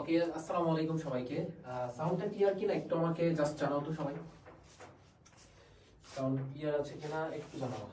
ওকে, আসসালামু আলাইকুম সবাইকে। সাউন্ডটা ক্লিয়ার কিনা একটু আমাকে জাস্ট জানাও তো সবাই। সাউন্ড ক্লিয়ার আছে কিনা একটু জানাও।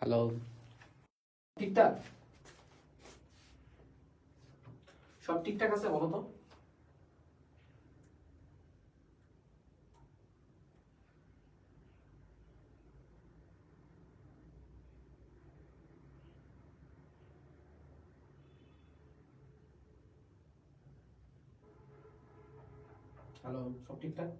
হ্যালো, ঠিকঠাক? সব ঠিকঠাক আছে বলো তো? হ্যালো, সব ঠিকঠাক?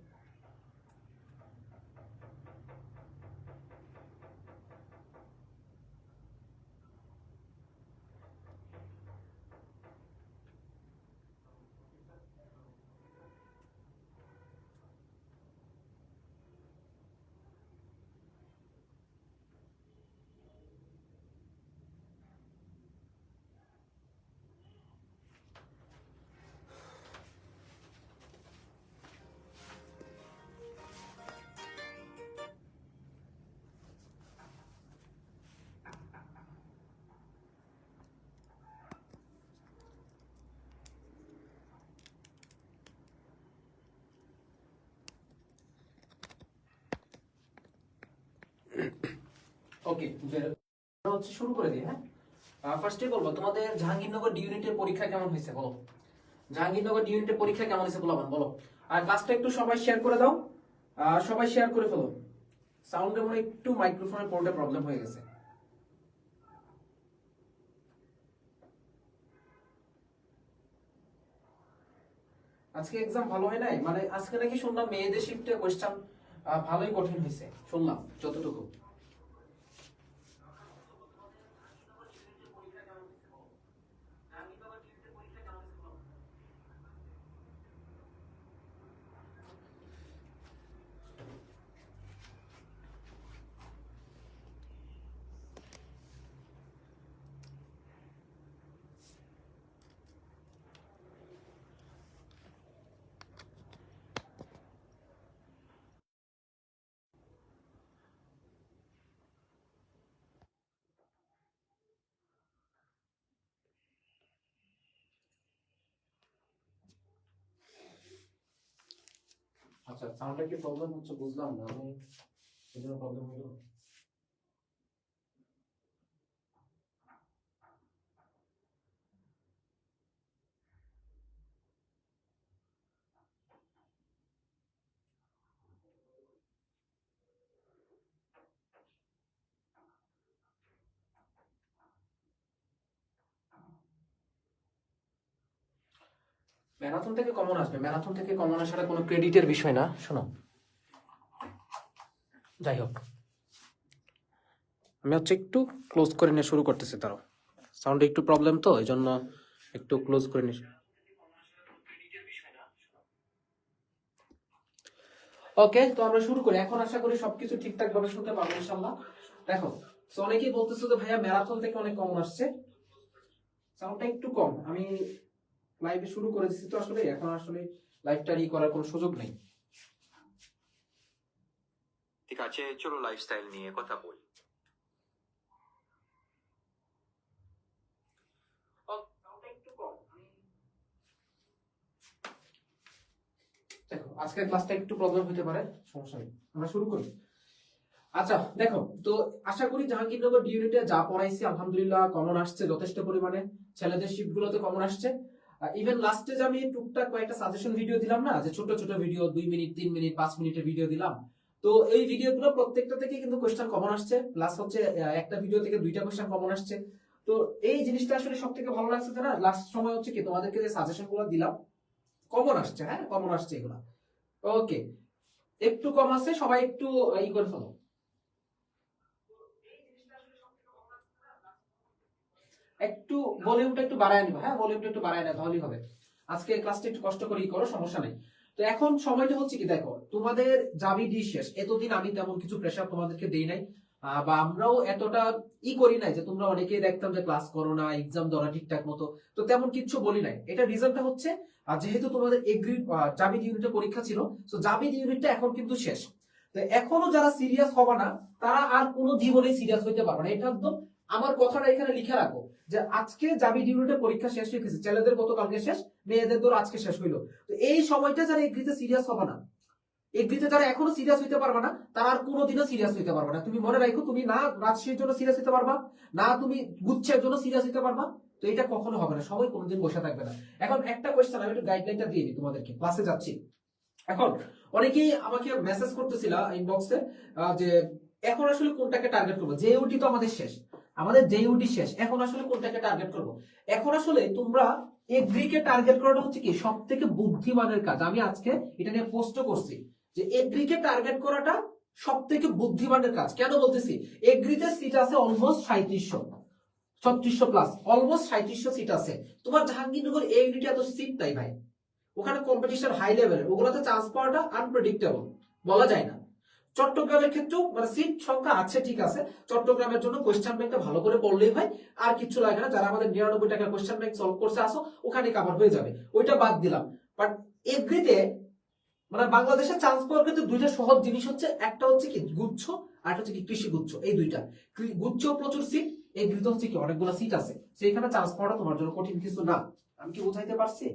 ওকে, হচ্ছে শুরু করে দিই। হ্যাঁ, ফার্স্টে বলবো তোমাদের জাহাঙ্গীরনগর ডি ইউনিটের পরীক্ষা কেমন হয়েছে বলো। জাহাঙ্গীরনগর ডি ইউনিটের পরীক্ষা কেমন হয়েছে বলো। আর ক্লাসটা একটু সবাই শেয়ার করে দাও। সবাই শেয়ার করে ফেলো। সাউন্ডে মনে একটু মাইক্রোফোনের পোর্টে প্রবলেম হয়ে গেছে। আজকে এক্সাম ভালো হয় নাই? মানে আজকে নাকি শুনলাম মেয়েদের শিফটে কোশ্চেন ভালোই কঠিন হয়েছে, শুনলাম যতটুকু। আচ্ছা, সাউন্ডে কি প্রবলেম হচ্ছে বুঝলাম না আমি, এজন্য প্রবলেম হলো। ম্যারাথন থেকে কমন আসবে, ম্যারাথন থেকে কমন আসাটা কোনো ক্রেডিটের বিষয় না, শোনো। যাই হোক, আমি হচ্ছে একটু ক্লোজ করে নিয়ে শুরু করতেছি। তারও সাউন্ডে একটু প্রবলেম তো, এই জন্য একটু ক্লোজ করে নিয়ে। ওকে, তো আমরা শুরু করি। এখন আশা করি সবকিছু ঠিকঠাক ভাবে শুনতে পারবো ইনশাআল্লাহ। দেখো, তো অনেকেই বলতেছো যে ভাইয়া ম্যারাথন থেকে অনেক কমন আসছে, সাউন্ডটা একটু কম। আমি লাইভে শুরু করে দিচ্ছি তো, আসলে এখন আসলে লাইভটা করার কোনো সুযোগ নেই। ঠিক আছে, চলো লাইফস্টাইল নিয়ে কথা বলি। দেখো, আজকের ক্লাসটা একটু প্রবলেম হতে পারে, সমস্যা নেই, আমরা শুরু করি। আচ্ছা দেখো, তো আশা করি জাহাঙ্গীরনগর ডি ইউনিটে যা পড়াইছি আলহামদুলিল্লাহ কমন আসছে যথেষ্ট পরিমাণে। ছেলেদের শিফট গুলোতে কমন আসছে। ইভেন লাস্টে যে আমি টুকটাক কয়েকটা সাজেশন ভিডিও দিলাম না, যে ছোট ছোট ভিডিও 2 মিনিট 3 মিনিট 5 মিনিটের ভিডিও দিলাম, তো এই ভিডিওগুলো প্রত্যেকটা থেকে কিন্তু কোশ্চেন কমন আসছে। প্লাস হচ্ছে একটা ভিডিও থেকে 2টা কোশ্চেন কমন আসছে। তো এই জিনিসটা আসলে সব থেকে ভালো লাগছে যে না, লাস্ট সময় হচ্ছে কি তোমাদেরকে যে সাজেশন গুলো দিলাম কমন আসছে। হ্যাঁ, কমন আসছে এগুলা। ওকে, একটু কম আছে, সবাই একটু করে ফেলো। একটু ভলিউমটা একটু বাড়ায় নিবা। হ্যাঁ, ভলিউমটা একটু বাড়ায় না তাহলেই হবে। আজকে ক্লাসটা একটু কষ্ট করেই করো, সমস্যা নেই। তো এখন সময়টা হচ্ছে কি, দেখো তোমাদের জাবি ডি শেষ। এতদিন আমি তেমন কিছু প্রেশার তোমাদেরকে দেই নাই, বা আমরাও এতটা করি নাই যে তোমরা অনেকেই দেখতাম যে ক্লাস করো না, এক্সাম দাও না ঠিকঠাক মতো, তো তেমন কিছু বলি নাই। এটা রিজনটা হচ্ছে যেহেতু তোমাদের এগ্রি জাবিদ ইউনিটের পরীক্ষা ছিল, তো জাবিদ ইউনিটটা এখন কিন্তু শেষ। তো এখনো যারা সিরিয়াস হবে না তারা আর কোনো জীবনে সিরিয়াস হইতে পারবে না। এটা একদম আমার কথাটা এখানে লিখে রাখো, যে আজকে জাবি ইউনিটের পরীক্ষা শেষ হয়ে গেছে। ছেলেদের গতকালকে শেষ, মেয়েদের তোর আজকে শেষ হইলো। তো এই সময়টা যারা এগ্রিতে সিরিয়াস হবে না, এগ্রিতে যারা এখনো সিরিয়াস হইতে পারবে না, তারা আর কোনোদিনও সিরিয়াস হইতে পারবে না। তুমি মনে রাখো, তুমি না রাজশাহীর জন্য সিরিয়াস হইতে পারবা, না তুমি গুচ্ছের জন্য সিরিয়াস হইতে পারবা। তো এটা কখনো হবে না, সবাই কোনোদিন বসে থাকবে না। এখন একটা কোয়েশ্চেন, আমি একটু গাইডলাইনটা দিয়ে দিই তোমাদেরকে, ক্লাসে যাচ্ছি। এখন অনেকেই আমাকে মেসেজ করতেছিল ইনবক্সে যে এখন আসলে কোনটাকে টার্গেট করবো। জেইউটি তো আমাদের শেষ, আমাদের জেইউটি শেষ, এখন আসলে কোনটাকে টার্গেট করবো। এখন আসলে তোমরা এগ্রিকে টার্গেট করাটা হচ্ছে কি সব থেকে বুদ্ধিমানের কাজ। আমি আজকে এটা নিয়ে পোস্টও করছি যে এগ্রিকে টার্গেট করাটা সব থেকে বুদ্ধিমানের কাজ। কেন বলতেছি, এগ্রিতে সিট আছে অলমোস্ট 3700 প্লাস, অলমোস্ট 3700 সিট আছে। তোমার জাহাঙ্গীরনগর এই ইউনিটে এত সিট নাই ভাই, ওখানে কম্পিটিশন হাই লেভেলের, ওগুলোতে চান্স পাওয়াটা আনপ্রেডিক্টেবল, বলা যায় না। চট্টগ্রামের ক্ষেত্রেও মানে সিট সংখ্যা আছে, ঠিক আছে। চট্টগ্রামের জন্য কোয়েশ্চেন ব্যাংকটা ভালো করে পড়লেই হয়, আর কিছু লাগে না। যারা আমাদের 99 টাকা কোয়েশ্চেন ব্যাংক সলভ করছে আসো, ওখানে কভার হয়ে যাবে, ওইটা বাদ দিলাম। বাট এভরিতে মানে বাংলাদেশে চান্স পাওয়ার কিন্তু দুইটা সহজ জিনিস হচ্ছে, একটা হচ্ছে কি গুচ্ছ, আর একটা হচ্ছে কি কৃষি গুচ্ছ। এই দুইটা, গুচ্ছ প্রচুর সিট, এই দুইটা হচ্ছে কি অনেকগুলো সিট আছে, সেইখানে চান্স পাওয়াটা তোমার জন্য কঠিন কিছু না। আমি কি বুঝাইতে পারছি?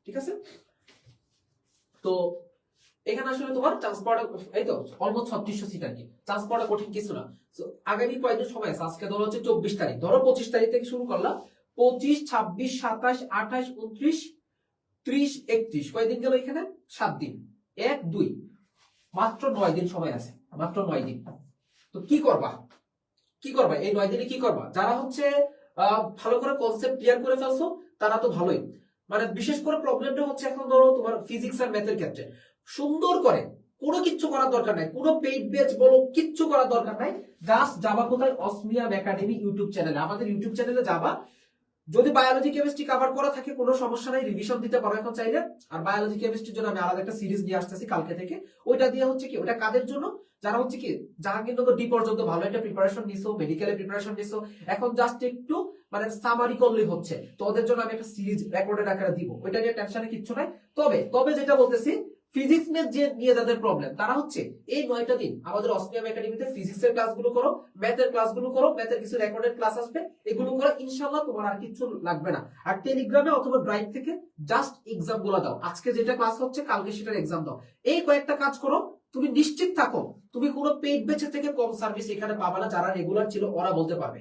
ঠিক আছে, তো এখানে আসলে তোমার চান্স পাওয়াটা এই তো অলমোস্ট 3600 সিট আর কি, চান্স পাওয়াটা কঠিন কিছু না। তো আগামী কয়েকদিন সময় আছে, আজকে ধরো হচ্ছে 24 তারিখ, ধরো 25 তারিখ থেকে শুরু করলাম, 25 26 27 28 29 30 31, কয়দিন গেল এখানে? 7 দিন, 1 2, মাত্র 9 দিন সময় আছে, মাত্র 9 দিন। তো কি করবা, কি করবা এই 9 দিনে? কি করবা? যারা হচ্ছে ভালো করে কনসেপ্ট ক্লিয়ার করে ফেলছো তারা তো ভালোই, মানে বিশেষ করে প্রবলেমটা হচ্ছে এখন ধরো তোমার ফিজিক্স আর ম্যাথের ক্ষেত্রে সুন্দর করে কোনো কিচ্ছু করার দরকার নাই, কোনো পেইড ব্যাচ বলো কিচ্ছু করার দরকার নাই। জাস্ট যাবা কোথায়? অসমিয়াম একাডেমি ইউটিউব চ্যানেলে, আমাদের ইউটিউব চ্যানেলে যাবা। যদি বায়োলজি কেমিস্ট্রি কভার করা থাকে কোনো সমস্যা নাই, রিভিশন দিতে পারো এখন চাইলে। আর বায়োলজি কেমিস্ট্রির জন্য আমি আলাদা একটা সিরিজ নিয়ে আসতেছি কালকে থেকে, ওইটা দিয়ে হচ্ছে কি, ওটা কাদের জন্য? যারা হচ্ছে কি জাহাঙ্গীরনগর ডি পর্যন্ত ভালো একটা প্রিপারেশন নিছো, মেডিকেলের প্রিপারেশন নিছো, এখন জাস্ট একটু মানে সামারি করলেই হচ্ছে, তো ওদের জন্য আমি একটা সিরিজ রেকর্ডেড আকারে দিব, ওইটা নিয়ে টেনশনে কিচ্ছু নাই। তবে তবে যেটা বলতেছি, ফিজিক্স যে নিয়ে যাদের প্রবলেম তারা হচ্ছে এই 9টা দিন আমাদের অসমিয়াম একাডেমিতে ফিজিক্সের ক্লাসগুলো করো, ম্যাথের ক্লাসগুলো করো, ম্যাথের কিছু রেকর্ডেড ক্লাস আসবে, এগুলো করো, ইনশাআল্লাহ তোমার আর কিছু লাগবে না। আর টেলিগ্রামে অথবা ড্রাইভ থেকে জাস্ট এক্সাম গুলো দাও, আজকে যেটা ক্লাস হচ্ছে কালকে সেটার এক্সাম দাও। এই কয়েকটা কাজ করো, তুমি নিশ্চিত থাকো তুমি কোনো পেইড ব্যাচের থেকে কম সার্ভিস এখানে পাবে না। যারা রেগুলার ছিল ওরা বলতে পারবে।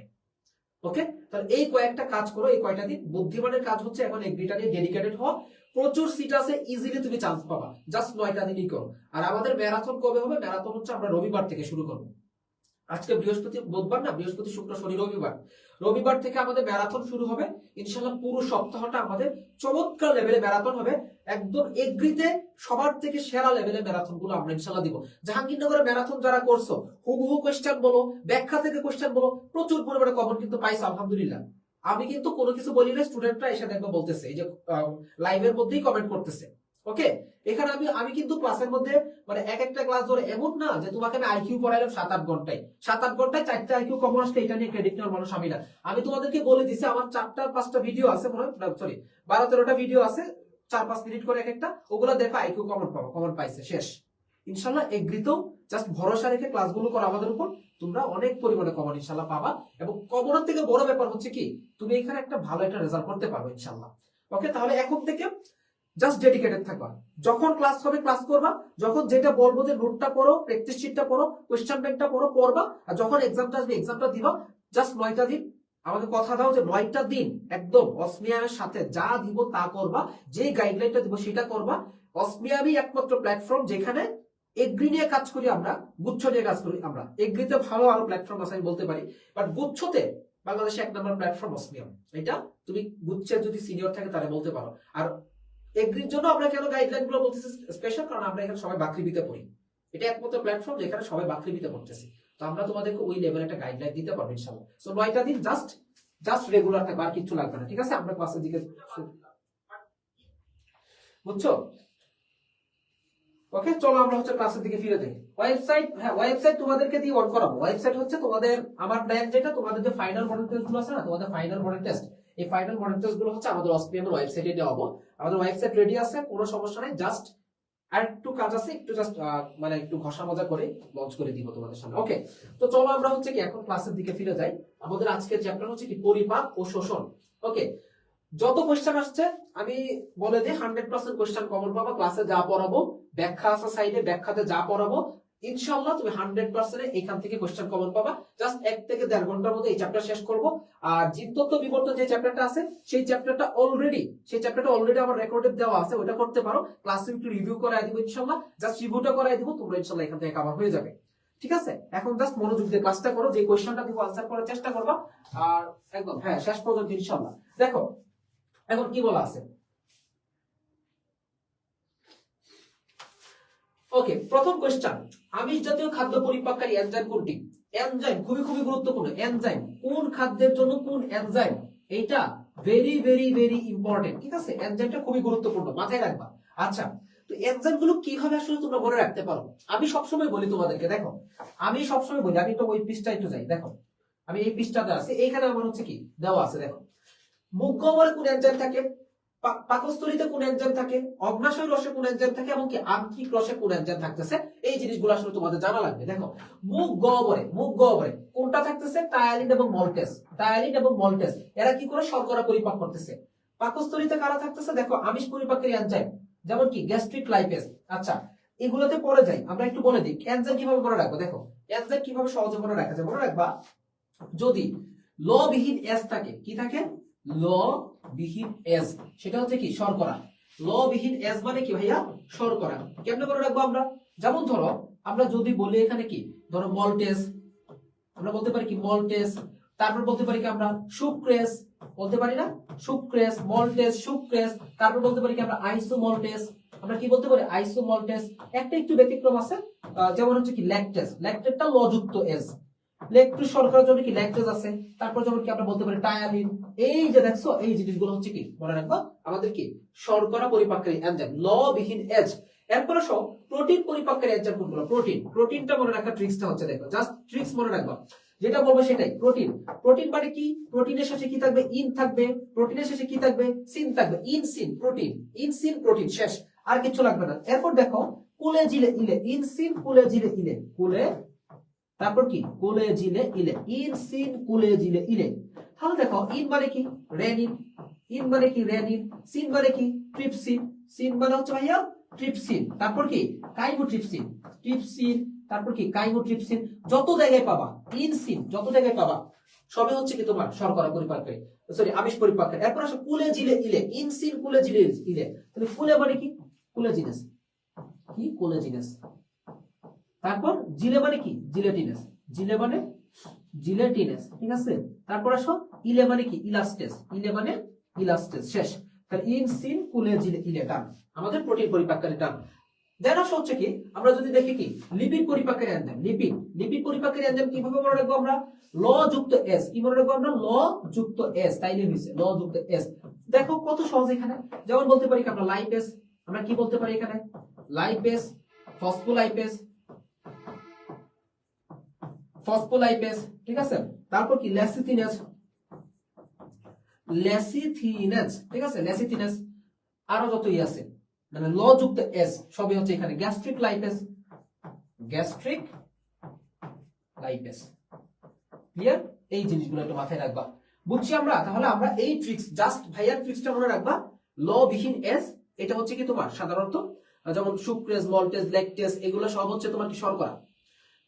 ওকে, তাহলে এই কয়েকটা কাজ করো, এই কয়টা দিন। বুদ্ধিমানের কাজ হচ্ছে এখন এগ্রিটা নিয়ে ডেডিকেটেড হওয়া, প্রচুর সিট আছে, ইজিলি তুমি চান্স পাবা, জাস্ট 9টা দিনই করো। আর আমাদের ম্যারাথন কবে হবে? ম্যারাথন হচ্ছে আমরা রবিবার থেকে শুরু করবো। আজকে বৃহস্পতি বুধবার না, বৃহস্পতি শুক্র শনি রবিবার, রবিবার থেকে আমাদের ম্যারাথন শুরু হবে। ইনশাআল্লাহ পুরো সপ্তাহটা আমাদের চমৎকার লেভেলে ম্যারাথন হবে। একদম এগ্রিতে সবার থেকে সেরা লেভেলের ম্যারাথন গুলো আমরা ইনশাআল্লাহ দিব। জাহাঙ্গীরনগরের ম্যারাথন যারা করছো, হুবহু কোশ্চেন বলো, ব্যাখ্যা থেকে কোশ্চেন বলো, প্রচুর পরিমাণে কমন কিন্তু পাইছো আলহামদুলিল্লাহ। আমি কিন্তু কোনো কিছু বলি না, স্টুডেন্টরা এসে দেখবে বলতেছে, এই যে লাইভের মধ্যেই কমেন্ট করতেছে। ওকে, এখানে আমি কিন্তু ক্লাসের মধ্যে মানে এক একটা ক্লাস ধরে এমন না যে তোমাকে আমি আইকিউ পড়াইলাম 7-8 ঘন্টায়, 7-8 ঘন্টায় 4টা আইকিউ কমন আসলে এটা নিয়ে ক্রেডিট নেওয়ার মানুষ আমি না। আমি তোমাদেরকে বলে দিছি আমার 4টা-5টা ভিডিও আছে, মনে হয় সরি 12-13টা ভিডিও আছে, 4-5 মিনিট করে এক একটা, ওগুলো দেখো আইকিউ কমন পাবো, কমন পাইছে শেষ। ইনশাআল্লাহ এগ্রিতেও জাস্ট ভরসা রেখে ক্লাসগুলো করো আমাদের উপর, তোমরা অনেক পরিমাণে কমন ইনশাআল্লাহ পাবা। এবং কমনের থেকে বড় ব্যাপার হচ্ছে কি, তুমি এখানে একটা ভালো একটা রেজাল্ট করতে পারবে ইনশাআল্লাহ। ওকে, তাহলে এখন থেকে জাস্ট ডেডিকেটেড থাকবা। যখন ক্লাস হবে ক্লাস করবা, যখন যেটা বলবো যে নোটটা পড়ো, প্র্যাকটিস শিটটা পড়ো, কোশ্চেন ব্যাংকটা পড়ো, পড়বা। আর যখন এক্সামটা আসবে এক্সামটা দিবা। জাস্ট 9টা দিন আমাকে কথা দাও যে 9টা দিন একদম অসমিয়ামের সাথে যা দিব তা করবা, যে গাইডলাইনটা দিব সেটা করবা। অসমিয়ামই একমাত্র প্ল্যাটফর্ম যেখানে এগ্রি নিয়ে কাজ করি আমরা, গুচ্ছ নিয়ে কাজ করি আমরা। এগ্রিতে ভালো আরো প্ল্যাটফর্ম আছে আমি বলতে পারি, বাট গুচ্ছতে বাংলাদেশে 1 নম্বর প্ল্যাটফর্ম অসমিয়াম। এটা তুমি গুচ্ছের যদি সিনিয়র থাকে তাহলে বলতে পারো। আর এগ্রির জন্য আমরা কেন গাইডলাইন গুলো বলতেছি স্পেশাল, কারণ আমরা এখানে সবাই বাকৃবিতে পড়ি। এটা একমাত্র প্ল্যাটফর্ম যেখানে সবাই বাকৃবিতে পড়তেছি। তো আমরা তোমাদেরকে ওই লেভেলে একটা গাইডলাইন দিতে পারবো ইনশাআল্লাহ। সো 9টা দিন জাস্ট রেগুলার থাকবে, আর কিছু লাগবে না, ঠিক আছে? আমরা ক্লাসের দিকে বুঝছো? ওকে, চলো আমরা হচ্ছে ক্লাসের দিকে ফিরে যাই। ওয়েবসাইট, হ্যাঁ ওয়েবসাইট তোমাদেরকে দিয়ে অন করাবো। ওয়েবসাইট হচ্ছে তোমাদের, আমার প্ল্যান যেটা, তোমাদের যে ফাইনাল মডেল টেস্ট গুলো আছে না, তোমাদের ফাইনাল মডেল টেস্ট, এই ফাইনাল মডেল টেস্ট গুলো হচ্ছে আমাদের অসপিএমের ওয়েবসাইটে দেওয়াবো। আমাদের ওয়েবসাইট রেডি আছে, কোনো সমস্যা নাই। জাস্ট আর একটু কাজ আছে, একটু জাস্ট মানে একটু ঘষা মজা করে লঞ্চ করে দিব তোমাদের সামনে। ওকে, তো চলো আমরা হচ্ছে কি এখন ক্লাসের দিকে ফিরে যাই। আমাদের আজকের চ্যাপ্টার হচ্ছে কি পরিপাক ও শোষণ। ওকে, যত কোশ্চেন আসছে আমি বলে দিই 100% কোশ্চেন কমন পাবা। ক্লাসে যা পড়াবো, ব্যাখ্যা আছে সাইডে, ব্যাখ্যাতে যা পড়াবো ইনশাআল্লাহ তুমি 100% এখান থেকে কোশ্চেন কমন পাবা। জাস্ট 1 থেকে 1.5 ঘন্টার মধ্যে এই চ্যাপ্টার শেষ করব। আর জিনতত্ত্ব বিবর্তন যে চ্যাপ্টারটা আছে, সেই চ্যাপ্টারটা অলরেডি আমার রেকর্ডে দেওয়া আছে, ওটা করতে পারো। ক্লাসে একটু রিভিউ করাই দিব ইনশাআল্লাহ, জাস্ট রিভিউটা করাই দিব, তোমরা ইনশাআল্লাহ এখান থেকে কভার হয়ে যাবে। ঠিক আছে, এখন জাস্ট মনোযোগ দিয়ে ক্লাসটা করো, যে কোশ্চেনটা দিব আনসার করার চেষ্টা করবা, আর একদম হ্যাঁ শেষ পর্যন্ত ইনশাআল্লাহ। দেখো এখন কি বলা আছে। ওকে, প্রথম কোশ্চেন, আমিষ জাতীয় খাদ্য পরিপাককারী এনজাইম কোনটি? এনজাইম খুবই গুরুত্বপূর্ণ। এনজাইম কোন খাদ্যের জন্য কোন এনজাইম, এইটা ভেরি ভেরি ভেরি ইম্পর্টেন্ট। ঠিক আছে, এনজাইমটা খুবই গুরুত্বপূর্ণ, মাথায় রাখবা। আচ্ছা, তো এনজাইম গুলো কিভাবে আসলে তোমরা মনে রাখতে পারো? আমি সবসময় বলি তোমাদেরকে, দেখো আমি সবসময় বলি, আমি তো ওই পৃষ্ঠা একটু যাই, দেখো আমি এই পৃষ্ঠাতে আছি, এইখানে আমার হচ্ছে কি দেওয়া আছে, দেখো মুখ গহ্বরে কোন এনজাইম থাকে, পাকস্থলীতে কোন এনজাইম থাকে, অগ্নাশয় রসে কোন এনজাইম থাকে, এবং কি আন্ত্রিক রসে কোন এনজাইম থাকতেছে, এই জিনিসগুলো আসলে তোমাদের জানা লাগবে। দেখো মুখ গহ্বরে কোনটা থাকতেছে? টায়ালিন এবং মল্টেস। এরা কি করে? শর্করা পরিপাক করতেছে। পাকস্থলীতে কারা থাকতেছে? দেখো আমিষ পরিপাকের এনজাইম, যেমন কি গ্যাস্ট্রিক লাইপেজ। আচ্ছা, এগুলোতে পড়ে যাই, আমরা একটু বলে দিই এনজাইম কিভাবে মনে রাখবো। দেখো এনজাইম কিভাবে সহজে মনে রাখা যায়, মনে রাখবা যদি ল বিহীন এস থাকে, কি থাকে? ল বিহীন এস, সেটা হচ্ছে কি? শর্করা। ল বিহীন এস মানে কি ভাইয়া? শর্করা। কেমনে মনে রাখবো আমরা? যেমন ধরো আমরা যদি বলি এখানে কি, ধরো মল্টেস, আমরা বলতে পারি কি মল্টেস। তারপর বলতে পারি কি আমরা সুক্রেস, বলতে পারি না? Sucrose, maltase, sucrose. তারপর বলতে পারি কি আমরা আইসোমল্টেস। আমরা কি বলতে পারি? আইসোমল্টেস। একটা একটু ব্যতিক্রম আছে, যেমন হচ্ছে কি ল্যাকটেস। ল্যাকটেটটা ল যুক্ত এস। ল্যাকটোজ শর্করার জন্য কি ল্যাকটেজ আছে। তারপর যেমন কি আমরা বলতে পারি টায়ালিন। এই যে দেখছো, এই জিনিসগুলো হচ্ছে কি মনে রাখবা আমাদের কি শর্করা পরিপাককারী এনজাইম, ল বিহীন এস। এরপরে সব প্রোটিন পরিপাককারী এনজাইম কোনগুলো? প্রোটিনটা মনে রাখার ট্রিক্সটা হচ্ছে, দেখো জাস্ট ট্রিক্স মনে রাখবা, যেটা বলবো সেটাই। প্রোটিন মানে কি? প্রোটিনের শেষে কি থাকবে? ইন থাকবে। প্রোটিনের শেষে কি থাকবে? সিন থাকবে। ইনসিন প্রোটিন, শেষ, আর কিছু লাগবে না। এরপর দেখো কোলেজিলে ইলে, ইনসিন কোলেজিলে ইলে, তারপর কি? কোলেজিলে ইলে, ইনসিন কোলেজিলে ইলে। তাহলে দেখো ইন মানে কি? রেনিন। সিন মানে কি? ট্রিপসিন। সিন মানে হচ্ছে ভাইয়া ট্রিপসিন। তারপর কি? কাইমোট্রিপসিন। তারপর কি? কাইমোট্রিপসিন। যত জায়গায় পাবা ইনসিন, যত জায়গায় পাবা সবই হচ্ছে কি তোমার শর্করা পরিপাককারী, সরি আমিষ পরিপাককারী। এরপর আসো কোলেজিলে ইলে, ইনসিন কোলেজিলে ইলে। তাহলে কোলে মানে কি? কোলেজিনাস। কি? কোলেজিনাস। তারপর জিলে মানে কি? জিলেটিনাস। ঠিক আছে। তারপর আসো ইলে মানে কি ইলাস্টেজ, ইলে মানে ইলাস্টেজ, শেষ। তাহলে ইনসিন কুলে জিলে ইলে টান, আমাদের প্রোটিন পরিপাককারী টান। দেন আসে হচ্ছে কি, আমরা যদি দেখি কি লিপিড পরিপাককারী এনজাইম, লিপিড পরিপাককারী এনজাইম কিভাবে মনে রাখবো আমরা, ল যুক্ত এস, কি মনে রাখবো আমরা, ল যুক্ত এস, তাইলে হইছে ল যুক্ত এস। দেখো কত সহজ এখানে, যেমন বলতে পারি কি আমরা লাইপেস, আমরা কি বলতে পারি এখানে, লাইপেস, ফসফোলাইপেস, ফসফোলাইপেস, ঠিক আছে। তারপর কি লেসিথিনেজ, লেসিথিনেজ, ঠিক আছে, লেসিথিনেজ, আরো যতই আছে মানে ল যুক্ত এস সবই হচ্ছে এখানে। Gastric lipase, gastric lipase, clear. এই জিনিসগুলো একটু মাথায় রাখবা, বুঝছি আমরা। তাহলে আমরা এই ট্রিক্স, জাস্ট ভাইয়ার ট্রিক্সটা মনে রাখবা, ল বিহীন এস, এটা হচ্ছে কি তোমার সাধারণত যেমন সুক্রেজ, মল্টেজ, ল্যাকটেজ, এগুলো সব হচ্ছে তোমার কি শর্করা।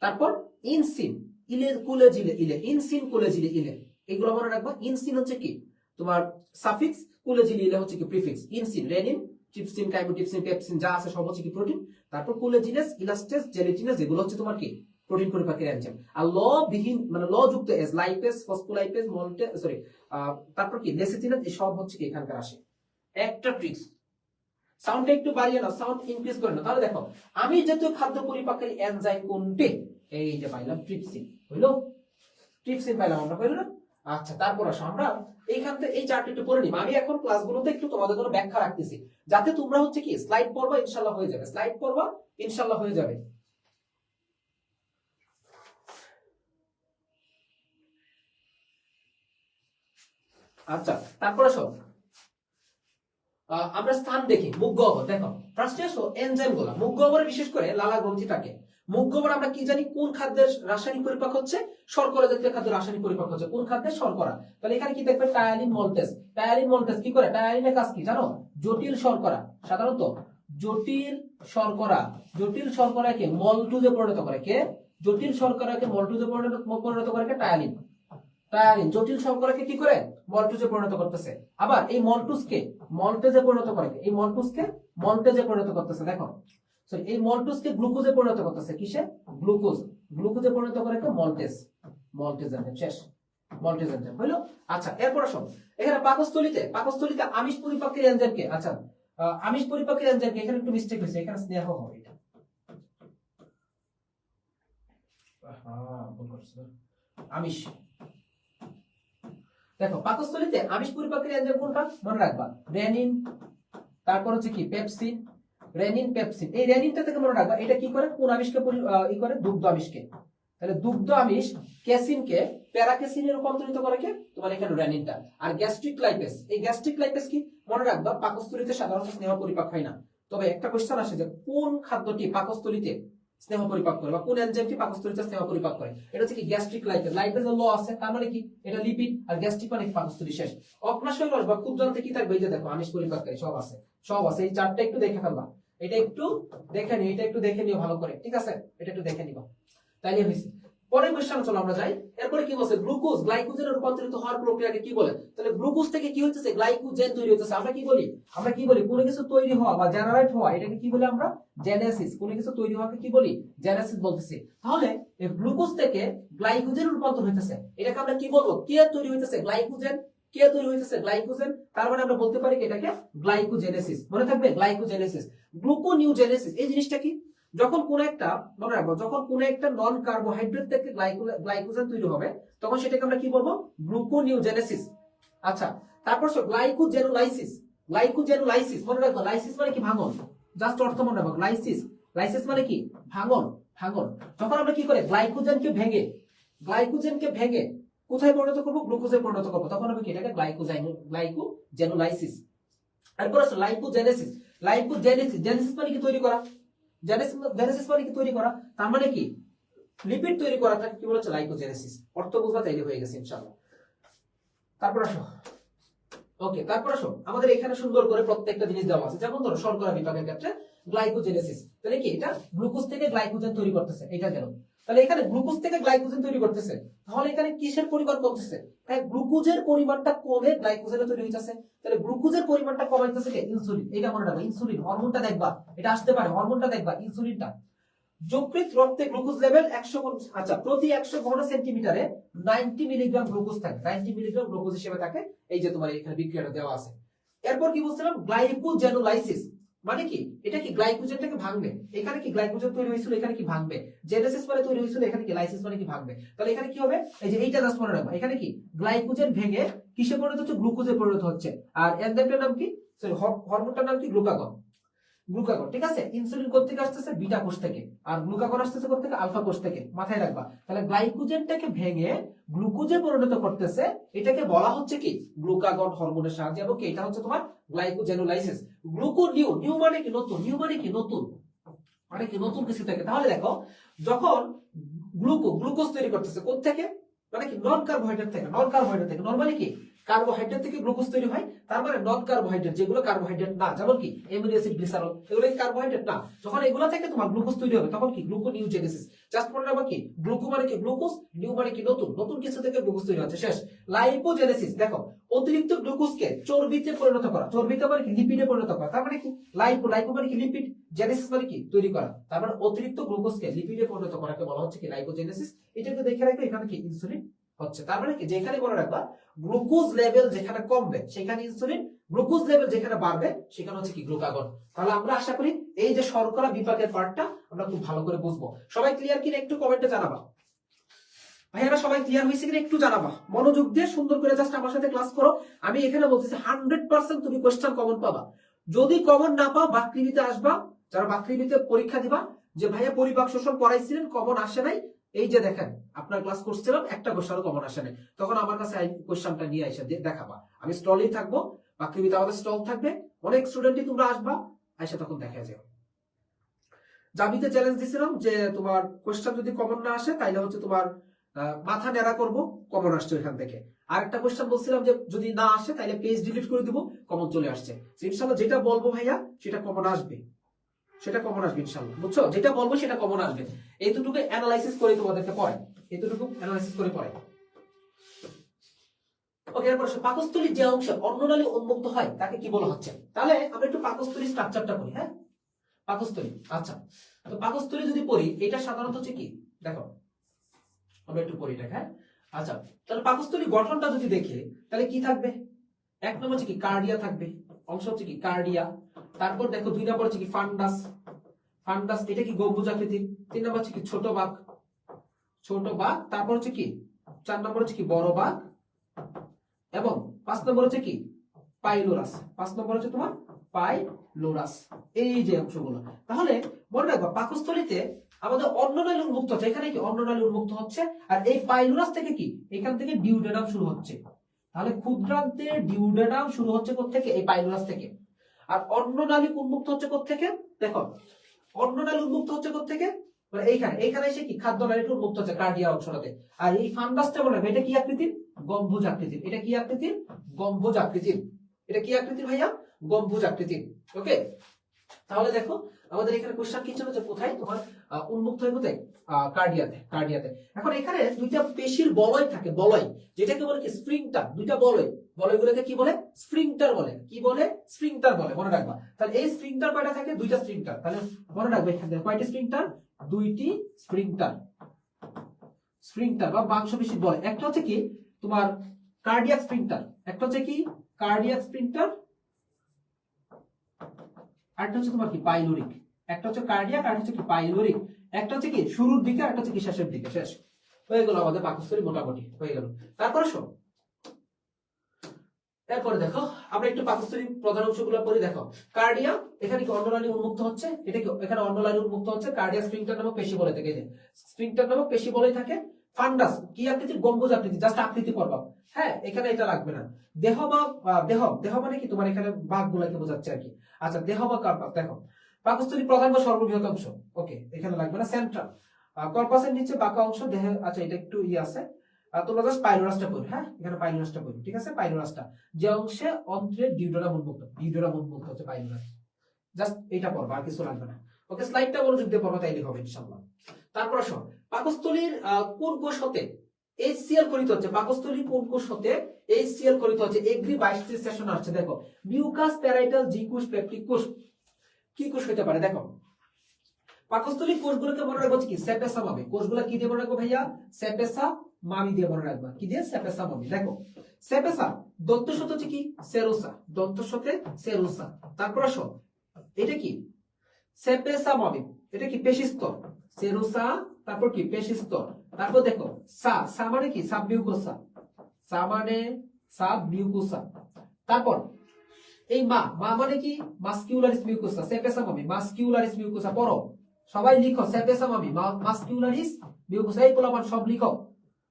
তারপর ইনসিন, ইলে কুলে জিলে ইলে, ইনসিন কুলে জিলে ইলে, এগুলো মনে রাখবা। ইনসিন হচ্ছে কি তোমার সাফিক্স, কুলে জিলে ইলে হচ্ছে কি প্রিফিক্স। ইনসিন, রেনিন, ট্রিপসিন, কাইমোট্রিপসিন, পেপসিন যা আছে সব হচ্ছে কি প্রোটিন। তারপর কুলেজিনেস, ইলাস্টেজ, জেলেটিনেস, এগুলো হচ্ছে তোমার কি প্রোটিন পরিপাকের এনজাইম। আর ল বিহীন মানে ল যুক্ত এস, লাইপেস, ফসফোলাইপেস, মল্টে সরি, তারপর কি লেসিথিনেস, এই সব হচ্ছে কি এখানকার আসে। একটা ট্রিক্স, সাউন্ডটা একটু বাড়িয়ে নাও, সাউন্ড ইনক্রিজ করে নাও। তাহলে দেখো আমি জাতীয় খাদ্য পরিপাককারী এনজাইম কোনটি, এই যে পাইলাম ট্রিপসিন, হইলো ট্রিপসিন পাইলাম আমরা, হইলো না। আচ্ছা, তারপর আসো আমরা এইখান থেকে এই চার্ট একটু পড়ে নিব। আমি এখন ক্লাসগুলোতে একটু তোমাদের জন্য ব্যাখ্যা রাখতেছি, যাতে তোমরা হচ্ছে কি স্লাইড পড়বা, ইনশাআল্লাহ হয়ে যাবে, স্লাইড পড়বা ইনশাআল্লাহ হয়ে যাবে। আচ্ছা, তারপর আসো আমরা স্থান দেখি। মুখ গহ্বর, দেখো ফার্স্টে আসো এনজাইম গুলা। মুখ গহ্বরে বিশেষ করে লালা গ্রন্থিটাকে, মুখ গহ্বর আমরা কি জানি, কোন খাদ্যের রাসায়নিক পরিপাক হচ্ছে, শর্করা জাতীয় খাদ্যের রাসায়নিক পরিপাক হচ্ছে, কোন খাদ্যের, শর্করা। তাহলে এখানে কি দেখবে, টায়ালিন মল্টেজ, টায়ালিন মল্টেজ কি করে, টায়ালিনের কাজ কি জানো, জটিল শর্করা, সাধারণত জটিল শর্করা, জটিল শর্করাকে মল্টুজে পরিণত করে কে, জটিল শর্করাকে মল্টুজে পরিণত করে কে, টায়ালিন। টায়ালিন জটিল শর্করাকে কি করে, মল্টুজে পরিণত করতেছে। আবার এই মল্টুজকে মল্টেজে পরিণত করে, এই মল্টুজকে মল্টেজে পরিণত করতেছে। দেখো এই মল্টুজকে গ্লুকোজে পরিণত করতেছে, কিসে, গ্লুকোজ, গ্লুকোজে পরিণত করে কে, মল্টেজ, মল্টেজ এনজাইম, শেষ, মল্টেজ এনজাইম হইলো। আচ্ছা, এরপর আসো এখানে পাকস্থলীতে, পাকস্থলীতে আমিষ পরিপাকের এনজাইমকে, আচ্ছা আমিষ পরিপাকের এনজাইমকে, এখানে একটু মিস্টেক হয়েছে, এখানে স্নেহ হবে এটা, আমিষ। দেখো পাকস্থলীতে আমিষ পরিপাকের এনজাইম কোনটা মনে রাখবা, রেনিন, তারপর হচ্ছে কি পেপসিন, রেনিন, পেপসিন। এই রেনিনটা থেকে মনে রাখবা এটা কি করে, কোন আমিষকে ই করে, দুগ্ধ আমিষকে। তাহলে দুগ্ধ আমিষ ক্যাসিনকে প্যারাক্যাসিনে রূপান্তরিত করে কে, তোমার এখানে রেনিনটা। আর গ্যাস্ট্রিক লাইপেস, এই গ্যাস্ট্রিক লাইপেস কি মনে রাখবা, পাকস্থলীতে সাধারণত স্নেহ পরিপাক হয় না। তবে একটা কোশ্চেন আসে যে কোন খাদ্যটি পাকস্থলীতে স্নেহ পরিপাক করে, বা কোন এনজাইমটি পাকস্থলীতে স্নেহ পরিপাক করে, এটা হচ্ছে কি গ্যাস্ট্রিক লাইপেস। লাইপেসের ল আছে, তার মানে কি এটা লিপিড, আর গ্যাস্ট্রিক মানে কি পাকস্থলী, শেষ। অগ্নাশয় রস বা ক্ষুদ্রান্তে কি থাকবে, এই যে দেখো আমিষ পরিপাককারী সব আছে, সব আছে। এই চারটা একটু দেখে ফেলবা, এটা একটু দেখে নিও, এটা একটু দেখে নিও ভালো করে, ঠিক আছে, এটা একটু দেখে নিবা, তাইলে হয়েছে। পরের কোশ্চেন চলো আমরা যাই। এরপরে কি বলছে, গ্লুকোজ গ্লাইকোজেনে রূপান্তরিত হওয়ার প্রক্রিয়াকে কি বলে। তাহলে গ্লুকোজ থেকে কি হচ্ছে, গ্লাইকোজেন তৈরি হচ্ছে। আমরা কি বলি, আমরা কি বলি, কোনো কিছু তৈরি হওয়া বা জেনারেট হওয়া, এটাকে কি বলি আমরা, জেনেসিস। কোনো কিছু তৈরি হওয়াকে কি বলি, জেনেসিস বলতেছি। তাহলে এই গ্লুকোজ থেকে গ্লাইকোজেন রূপান্তর হইতেছে, এটাকে আমরা কি বলবো, কে তৈরি হইতেছে, গ্লাইকোজেন, কে তৈরি হইতেছে, গ্লাইকোজেন। তার মানে আমরা বলতে পারি এটাকে গ্লাইকোজেনেসিস, মনে থাকবে, গ্লাইকোজেনেসিস। গ্লুকোনিউজেনেসিস এই জিনিসটা কি, যখন কোন একটা মনে রাখবো, যখন কোন একটা নন কার্বোহাইড্রেট থেকে গ্লাইকোজেন তৈরি হবে, তখন সেটাকে আমরা কি বলবো, গ্লুকোনিউজেনেসিস। আচ্ছা, তারপর গ্লাইকোজেনোলাইসিস, গ্লাইকোজেনোলাইসিস মনে রাখবো, লাইসিস মানে কি ভাঙন, জাস্ট অর্থ মনে রাখবো, লাইসিস, লাইসিস মানে কি ভাঙন, ভাঙন। যখন আমরা কি করে গ্লাইকোজেনকে ভেঙে কোথায় পরিণত করবো, গ্লুকোজে পরিণত করবো, তখন আমি কি এটাকে গ্লাইকোজেনোলাইসিস। এরপর আছে লাইপোজেনেসিস, লাইপোজেনেসিস, জেনেসিস মানে কি তৈরি করা, জেনেসিস মানে কি তৈরি করা, তার মানে কি লিপিড তৈরি করা, তাকে কি বলেছে, লাইপোজেনেসিস। অর্থ বুঝবা, তাইলে হয়ে গেছে ইনশাআল্লাহ। তারপর আসো, ওকে, তারপর আসো আমাদের এখানে সুন্দর করে প্রত্যেকটা জিনিস দেওয়া আছে। যেমন ধরো শর্করা বিপাকের ক্ষেত্রে গ্লাইকোজেনেসিস, তাহলে কি এটা গ্লুকোজ থেকে গ্লাইকোজেন তৈরি করতেছে, এটা গেল। তাহলে এখানে গ্লুকোজ থেকে গ্লাইকোজেন তৈরি করতেছে, তাহলে এখানে কিসের পরিমাণ কমতেছে, গ্লুকোজের পরিমাণটা কমে গ্লাইকোজেন তৈরি হইতেছে। তাহলে গ্লুকোজের পরিমাণটা কমাইতেছে কে, ইনসুলিন। এটা মনে রাখবা, ইনসুলিন হরমোনটা দেখবা, এটা আসতে পারে, হরমোনটা দেখবা, ইনসুলিনটা। যকৃৎ রক্তে গ্লুকোজ লেভেল 100 আচ্ছা প্রতি 100 ঘন সেন্টিমিটারে 90 মিলিগ্রাম গ্লুকোজ থাকে, 90 মিলিগ্রাম গ্লুকোজ হিসেবে থাকে। এই যে তোমার এখানে বিক্রিয়াটা দেওয়া আছে। এরপর কি বলছিলাম, গ্লাইকোজেনোলাইসিস মানে কি, এটা কি গ্লাইকোজেনটাকে ভাঙবে। এখানে কি গ্লাইকোজেন তৈরি হয়েছিল, এখানে কি ভাঙবে। জেনেসিস মানে তৈরি হয়েছিল, এখানে কি লাইসিস মানে কি ভাঙবে। তাহলে এখানে কি হবে, এই যে এইটা জাস্ট মনে রাখবা, এখানে কি গ্লাইকোজেন ভেঙে কিসে পরিণত হচ্ছে, গ্লুকোজে পরিণত হচ্ছে। আর এনজাইমটার নাম কি, সরি হরমোনটার নাম কি, গ্লুকাগন। গ্লুকাগন, ঠিক আছে। ইনসুলিন কোত্থেকে আসতেছে, বিটা কোষ থেকে, আর গ্লুকাগন আসতেছে কোত্থেকে, আলফা কোষ থেকে, মাথায় রাখবা। তাহলে গ্লাইকোজেনটাকে ভেঙে গ্লুকোজে পরিণত করতেছে, এটাকে বলা হচ্ছে কি গ্লুকাগন হরমোনের সাহায্যে, এবং এটা হচ্ছে তোমার গ্লাইকোজেনোলাইসিস। গ্লুকোনিউ, নিউ মানে কি নতুন, নিউ মানে কি নতুন, মানে কি নতুন কিছু থেকে। তাহলে দেখো যখন গ্লুকোজ তৈরি করতেছে কোত্থেকে, মানে কি নন কার্বোহাইড্রেট থেকে, নন কার্বোহাইড্রেট থেকে। নরমালি কি কার্বোহাইড্রেট থেকে গ্লুকোজ তৈরি হয়, তার মানে নন কার্বোহাইড্রেট, যেগুলো কার্বোহাইড্রেট না, যেমন কি অ্যামিনো অ্যাসিড, গ্লিসারল, এগুলো কি কার্বোহাইড্রেট না। যখন এগুলো থেকে তোমার গ্লুকোজ তৈরি হবে তখন কি গ্লুকোনিউজেনেসিস। জাস্ট মনে রাখবা কি গ্লুকো মানে কি গ্লুকোজ, নিউ মানে কি নতুন, নতুন কিছু থেকে গ্লুকোজ তৈরি হচ্ছে, শেষ। লাইপোজেনেসিস, দেখো অতিরিক্ত গ্লুকোজকে চর্বিতে পরিণত করা, চর্বিতে মানে কি লিপিডে পরিণত করা, তার মানে কি লাইপো মানে কি লিপিড, জেনেসিস মানে কি তৈরি করা, তার মানে অতিরিক্ত গ্লুকোজকে লিপিডে পরিণত করাকে বলা হচ্ছে কি লাইপোজেনেসিস। এটাকে দেখে রাখবে, এখানে কি ইনসুলিন হচ্ছে। তার মানে কি যেখানে মনে রাখবা গ্লুকোজ লেভেল যেখানে কমবে সেখানে ইনসুলিন, গ্লুকোজ লেভেল যেখানে বাড়বে সেখানে হচ্ছে কি গ্লুকাগন। তাহলে আমরা আশা করি এই যে শর্করা বিপাকের পার্টটা আমরা খুব ভালো করে বুঝবো। সবাই ক্লিয়ার কিনা একটু কমেন্টে জানাবা। ভাইয়ারা সবাই ক্লিয়ার হয়েছে কিনা একটু জানাবা, মনোযোগ দিয়ে সুন্দর করে জাস্ট আমার সাথে ক্লাস করো। আমি এখানে বলতেছি 100% তুমি কোশ্চেন কমন পাবা। যদি কমন না পাও বাকৃবিতে আসবা, যারা বাকৃবিতে পরীক্ষা দিবা যে ভাইয়া পরিপাক শোষণ পড়াইছিলেন কমন আসে নাই, এই যে দেখেন আপনার ক্লাস করছিলাম একটা কোশ্চেনও কমন আসে নাই, তখন আমার কাছে এই কোশ্চেনটা নিয়ে এসে দেখাবা। আমি স্টলেই থাকবো, বাকৃবিতে আমাদের স্টল থাকবে, অনেক স্টুডেন্টই তোমরা আসবা, এসে তখন দেখা যাবে। জাবিতে চ্যালেঞ্জ দিছিলাম যে তোমার কোশ্চেন যদি কমন না আসে তাইলে হচ্ছে তোমার মাথা নেড়া করব, কমন আসছে এখান থেকে। আরেকটা কোশ্চেন বলছিলাম যে যদি না আসে তাহলে পেজ ডিলিট করে দিব, কমন চলে আসছে। ইনশাআল্লাহ যেটা বলবো ভাইয়া সেটা কমন আসবে, সেটা কমন আসবে ইনশাআল্লাহ, বুঝছো। যেটা বলবো সেটা কমন আসবে। এই দুটোকে অ্যানালাইসিস করে তোমাদেরকে পড়াই, এই দুটোকে অ্যানালাইসিস করে পড়াই। ওকে, এরপর পাকস্থলীর যে অংশ অন্ননালী উন্মুক্ত হয় তাকে কি বলা হচ্ছে। তাহলে আমরা একটু পাকস্থলীর স্ট্রাকচারটা পড়ি। হ্যাঁ, পাকস্থলী, আচ্ছা তো পাকস্থলী যদি পড়ি এটা সাধারণত হচ্ছে কি, দেখো আমরা একটু পড়ি এটা। হ্যাঁ, আচ্ছা তাহলে পাকস্থলী গঠনটা যদি দেখে তাহলে কি থাকবে, এক নম্বর হচ্ছে কি কার্ডিয়া থাকবে, অংশ হচ্ছে কি কার্ডিয়া। তারপর দেখো দুই নম্বর হচ্ছে কি ফান্ডাস, ফান্ডাস এটা কি গম্বুজ আকৃতির। তিন নম্বর হচ্ছে কি ছোট বাঘ, ছোট বাঘ। তারপর হচ্ছে কি চার নম্বর হচ্ছে কি বড় বাঘ, এবং পাঁচ নম্বর হচ্ছে কি পাইলোরাস, পাঁচ নম্বর হচ্ছে তোমার পাইলোরাস। এই যে অংশগুলো, তাহলে মনে রাখবা পাকস্থলীতে আমাদের অন্ননালী উন্মুক্ত হচ্ছে, এখানে কি অন্ননালী উন্মুক্ত হচ্ছে, আর এই পাইলোরাস থেকে কি এখান থেকে ডিউডেনাম শুরু হচ্ছে। তাহলে ক্ষুদ্রান্তের ডিউডেনাম শুরু হচ্ছে কোত্থেকে, এই পাইলোরাস থেকে। আর অন্ননালী উন্মুক্ত হচ্ছে কোত্থেকে, দেখো অন্ননালী উন্মুক্ত হচ্ছে কোত্থেকে, মানে এইখানে, এইখানে এসে কি খাদ্যনালীটা উন্মুক্ত হচ্ছে কার্ডিয়া অংশটাতে। আর এই ফান্ডাসটা মনে হবে এটা কি আকৃতির, গম্বুজ আকৃতির। এটা কি আকৃতির, গম্বুজ আকৃতির। এটা কি আকৃতির ভাইয়া, গম্বুজ আকৃতির। ওকে, তাহলে দেখো আমাদের এখানে কোশ্চেন কি ছিল যে কোথায় তোমার উন্মুক্ত হয় কোথায়, কার্ডিয়াতে, কার্ডিয়াতে। এখন এখানে দুইটা পেশির বলয় থাকে, বলয় যেটাকে বলে কি স্প্রিংটার, দুইটা বলয়, বলয়গুলোকে কি বলে স্প্রিংটার বলে, কি বলে স্প্রিংটার বলে, মনে রাখবা। তাহলে এই স্প্রিংটার কয়টা থাকে, দুইটা স্প্রিংটার। তাহলে মনে রাখবে এখানে কয়টি স্প্রিংটার, দুইটি স্প্রিংটার, স্প্রিংটার বা মাংসপেশির বলয়। একটা হচ্ছে কি তোমার কার্ডিয়াক স্প্রিংটার, একটা হচ্ছে কি কার্ডিয়াক স্প্রিংটার, আরেকটা হচ্ছে তোমার কি পাইলোরিক। একটা হচ্ছে কার্ডিয়াক আর হচ্ছে কি পাইলোরিক। একটা হচ্ছে কি শুরুর দিকে, একটা হচ্ছে কি শেষের দিকে। শেষ হয়ে গেল আমাদের পাকস্থলী মোটামুটি হয়ে গেল। তারপরে শোন, এরপরে দেখো আমরা একটু পাকস্থলীর প্রধান অংশগুলো পড়ি। দেখো কার্ডিয়া, এখানে কি অন্ননালী উন্মুক্ত হচ্ছে, এটা কি এখানে অন্ননালী উন্মুক্ত হচ্ছে, কার্ডিয়া স্প্রিংটার নামক পেশি বলে থাকে, এই যে স্প্রিংটার নামক পেশি বলেই থাকে। ফান্ডাস কি আকৃতির, গম্বুজ আকৃতি, জাস্ট আকৃতি পড়বা। হ্যাঁ, এখানে এটা লাগবে না। দেহ বা দেহ, দেহ মানে কি তোমার এখানে বাঘগুলোকে বোঝাচ্ছে আর কি। আচ্ছা দেহ বা কর্পাস, দেখো পাকস্থলীর প্রধান বা সর্ববৃহৎ অংশ, ওকে এখানে লাগবে না। সেন্ট্রাল কর্পাসের নিচে বাঁকা অংশ দেহ, আচ্ছা এটা একটু আছে, তোমরা জাস্ট পাইলোরাসটা পড়ো। হ্যাঁ, এখানে পাইলোরাসটা পড়ো, ঠিক আছে। পাইলোরাসটা যে অংশে অন্ত্রের ডিউডেনাম উন্মুক্ত, ডিউডেনাম উন্মুক্ত হচ্ছে পাইলোরাস, জাস্ট এটা পড়বা, আর কিছু লাগবে না। ওকে, স্লাইডটা মনোযোগ দিয়ে পড়বা, তাইলে হবে ইনশাআল্লাহ। তারপর আসো পাকস্থলীর কোন কোষ হতে HCl খরিত হচ্ছে, পাকস্থলীর কোন কোষ হতে HCl খরিত হচ্ছে। এগ্রি 22 সেশন আসছে, দেখো মিউকাস, প্যারাইটাল, জি কোষ, পেপটিক কোষ। কি কোষ হতে পারে, দেখো পাকস্থলী কোষগুলোকে মনে রাখবো কি সেপেসা মামি, কোষগুলো কি দিয়ে মনে রাখবো ভাইয়া, সেপেসা মামি দিয়ে মনে রাখবা, কি দিয়ে, সেপেসা মামি। দেখো সেপেসা দন্ত সত্য হচ্ছে কি সেরোসা, দন্ত সত্য সেরোসা। তারপর আসো এটা কি সেপেসা মামি, এটা কি পেশিস্তর, সেরোসা, তারপর কি পেশিস্তর। তারপর দেখো সা, সা মানে কি সাবমিউকোসা, সা মানে সাবমিউকোসা। তারপর এই মা, মা মানে কি মাস্কিউলারিস মিউকোসা, সেপেসা মামি মাস্কিউলারিস মিউকোসা। পড়ো সবাই লিখো সেপেসা মামি মাস্কিউলারিস মিউকোসা, এই পোলাপান সব লিখো,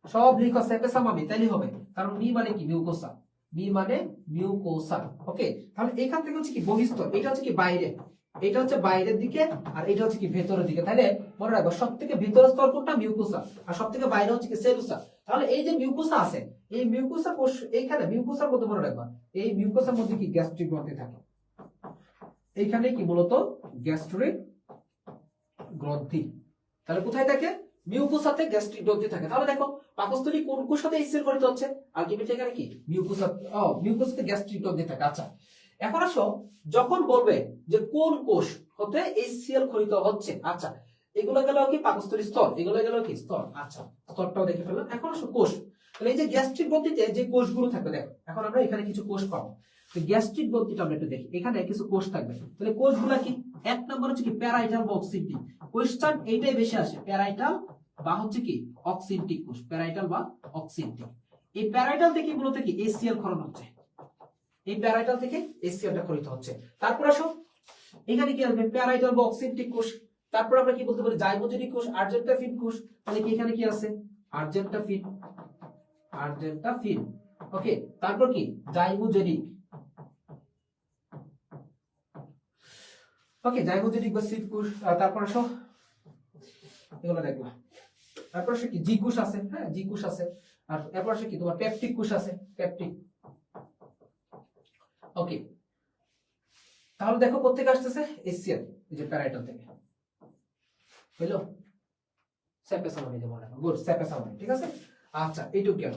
সব লিখো সেপেসা মামি, তাইলে হবে, কারণ মি মানে কি মিউকোসা, মি মানে মিউকোসা। ওকে, তাহলে এখান থেকে হচ্ছে কি বহিস্তর, এটা হচ্ছে কি বাইরে, এটা হচ্ছে বাইরের দিকে, আর এটা হচ্ছে কি ভেতরের দিকে। তাহলে মনে রাখবো সব থেকে ভেতরের স্তর কোনটা, মিউকোসা, আর সব থেকে বাইরে হচ্ছে কি সেলুসা। তাহলে এই যে মিউকোসা আছে, এই মিউকোসা কোষ, এইখানে মিউকোসার মধ্যে মনে রাখবা, এই মিউকোসার মধ্যে কি গ্যাস্ট্রিক গ্রন্থি থাকে, এইখানে কি মূলত গ্যাস্ট্রিক গ্রন্থি। তাহলে কোথায় থাকে, মিউকোসাতে গ্যাস্ট্রিক গ্রন্থি থাকে। তাহলে দেখো পাকস্থলী কোন কোষের সাথে HCl খরিত হচ্ছে, আলটিমেটলি এখানে কি মিউকোসা, মিউকোসাতে গ্যাস্ট্রিক গ্রন্থি থাকে। আচ্ছা এখন আসো, যখন বলবে যে কোন কোষ হতে HCl খরিত হচ্ছে, আচ্ছা এগুলো গেল কি পাকস্থলী স্তর, এগুলো গেল কি স্তর। আচ্ছা স্তরটাও দেখে ফেললাম। এখন আসো কোষ, তাহলে এই যে গ্যাস্ট্রিক গ্রন্থিতে যে কোষগুলো থাকবে, দেখো এখন আমরা এখানে কিছু কোষ পাবো। গ্যাস্ট্রিক গ্রন্থিটা আমরা একটু দেখি, এখানে কিছু কোষ থাকবে। তাহলে কোষগুলা কি, এক নম্বর হচ্ছে কি প্যারাইটাল বা অক্সিনটিক। কোয়েশ্চেন এইটাই বেশি আসে, প্যারাইটাল বা হচ্ছে কি অক্সিনটিক কোষ, প্যারাইটাল বা অক্সিনটিক। এই প্যারাইটাল থেকে মূলত কি HCl ক্ষরণ হচ্ছে, এই প্যারাইটাল থেকে HClটা খরিত হচ্ছে। তারপর আসো এখানে কি আসবে, প্যারাইটাল বা অক্সিনটিক কোষ। তারপর আমরা কি বলতে পারি, জাইগোজেনিক কোষ, আর্জেন্টাফিন কোষ। তাহলে কি এখানে কি আছে, আর্জেন্টাফিন, আর্জেন্টাফিন। ওকে, তারপর কি জাইগোজেনিক, ওকে জাইগোজেনিক বা সিড কোষ। তারপর আসো এগুলো দেখবা। তারপর আসে কি জি কোষ আছে, হ্যাঁ জি কোষ আছে। আর এরপর আসে কি তোমার পেপটিক কোষ আছে, পেপটিক। ওকে, তাহলে দেখো কোথেকে আসতেছে, HCl, এই যে প্যারাইটাল থেকে হইলো, সেপেসা মামি যেমন, গুড সেপেসা মামি, ঠিক আছে। আচ্ছা এইটুকু গেল।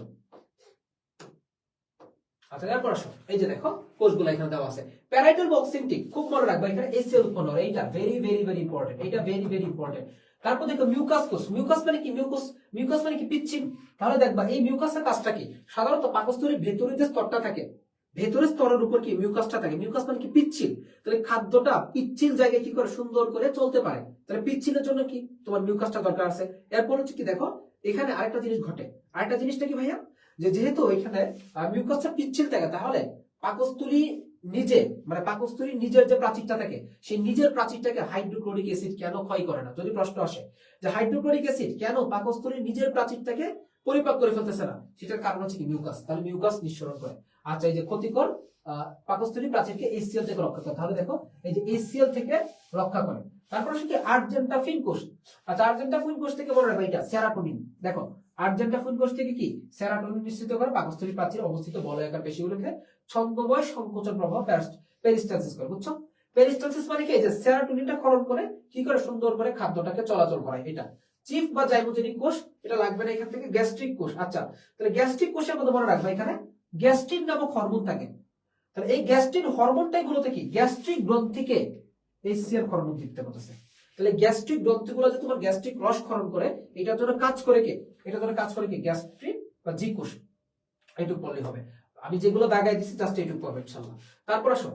আচ্ছা এরপর আসো, এই যে দেখো কোষগুলো এখানে দেওয়া আছে, প্যারাইটাল বা অক্সিনটিক, খুব মনে রাখবা এখানে HCl উৎপন্ন হয়, এইটা ভেরি ভেরি ভেরি ইম্পর্টেন্ট, এইটা ভেরি ভেরি ইম্পর্টেন্ট। তারপর দেখো মিউকাস কোষ, মিউকাস মানে কি মিউকাস মানে কি পিচ্ছিল। তাহলে দেখবা এই মিউকাসের কাজটা কি, সাধারণত পাকস্থলীর ভেতরে যে স্তরটা থাকে, ভেতরের স্তরের উপর কি মিউকাসটা থাকে, মিউকাস মানে কি পিচ্ছিল। তাহলে খাদ্যটা পিচ্ছিল জায়গায় কি করে সুন্দর করে চলতে পারে, তাহলে পিচ্ছিলের জন্য কি তোমার মিউকাসটা দরকার আছে। এরপর হচ্ছে কি দেখো এখানে আরেকটা জিনিস ঘটে, আরেকটা জিনিসটা কি ভাইয়া, যে যেহেতু এখানে মিউকাসটা পিচ্ছিল থাকে, তাহলে পাকস্থলী নিজে, মানে পাকস্থলীর নিজের যে প্রাচীরটা থাকে, সেই নিজের প্রাচীরটাকে হাইড্রোক্লোরিক অ্যাসিড কেন ক্ষয় করে না। যদি প্রশ্ন আসে যে হাইড্রোক্লোরিক অ্যাসিড কেন পাকস্থলীর নিজের প্রাচীরটাকে পরিপাক করে ফেলতেছে না, সেটার কারণ হচ্ছে কি মিউকাস। তাহলে মিউকাস নিঃসরণ করে। আচ্ছা এই যে ক্ষতিকর পাকস্থলী প্রাচীরকে HCl থেকে রক্ষা করে, তাহলে দেখো এই যে HCl থেকে রক্ষা করে। তারপর হচ্ছে কি আর্জেন্টাফিন কোষ। আচ্ছা আর্জেন্টাফিন কোষ থেকে বড় রাখবা এটা সেরাটোনিন। দেখো আর্জেন্টাফিন কোষ থেকে কি সেরাটোনিন নিঃসৃত করে পাকস্থলী প্রাচীরে অবস্থিত বলয়াকার পেশিগুলোকে ছন্দময় সংকোচন প্রভাব পেরিস্টালসিস করে, বুঝছো। পেরিস্টালসিস মানে কি, যে সেরাটোনিনটা ক্ষরণ করে কি করে সুন্দর করে খাদ্যটাকে চলাচল করায়, এটা চিফ বা জাইগোজেনিক কোষ। এটা লাগবে না এখান থেকে গ্যাস্ট্রিক কোষ। আচ্ছা তাহলে গ্যাস্ট্রিক কোষের মধ্যে মনে রাখবা এখানে গ্যাস্ট্রিন নামক হরমোন থাকে। তাহলে এই গ্যাস্ট্রিন হরমোনটাই মূলত কি গ্যাস্ট্রিক গ্রন্থিকে HCl হরমোন দিতে বলতেছে। তাহলে গ্যাস্ট্রিক গ্রন্থিগুলো যে তোমার গ্যাস্ট্রিক রস ক্ষরণ করে, এটার জন্য কাজ করে কে, এটার জন্য কাজ করে কি গ্যাস্ট্রিন বা জি কোষ। এইটুকু বললেই হবে, আমি যেগুলো দাগাই দিচ্ছি জাস্ট এইটুকু পাবে ইনশাআল্লাহ। তারপর আসো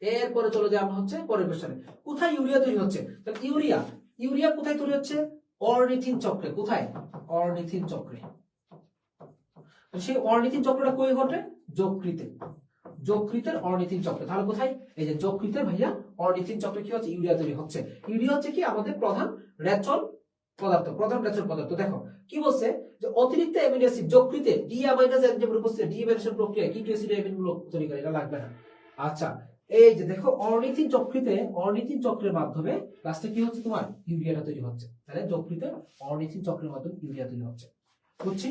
এরপরে চলে যাই আমরা হচ্ছে পরের কোশ্চেনে, কোথায় ইউরিয়া তৈরি হচ্ছে। তাহলে ইউরিয়া কোথায় তৈরি হচ্ছে, অর্নিথিন চক্রে। কোথায়, অর্নিথিন চক্রে। সেই অর্নিথিন চক্রটা কই ঘটে, যকৃতে, যকৃতের অর্নিথিন চক্র। তাহলে কোথায়, এই যে যকৃতের ভাইয়া অর্নিথিন চক্রে কি হচ্ছে, ইউরিয়া তৈরি হচ্ছে। ইউরিয়া হচ্ছে কি আমাদের প্রধান রেচল পদার্থ, প্রধান রেচল পদার্থ। দেখো কি বলছে, যে অতিরিক্ত অ্যামিনো অ্যাসিড যকৃতে ডি অ্যামাইনাস এনজাইমের উপস্থিতি ডিএমিনেশন প্রক্রিয়া কিটো অ্যাসিড অ্যামিন গুলো তৈরি করে, এটা লাগবে না। আচ্ছা এই যে দেখো অর্নিথিন চক্রিতে, অর্নিথিন চক্রের মাধ্যমে লাস্টে কি হচ্ছে তোমার ইউরিয়াটা তৈরি হচ্ছে। তাহলে যকৃতে অর্নিথিন চক্রের মাধ্যমে ইউরিয়া তৈরি হচ্ছে, বুঝছি,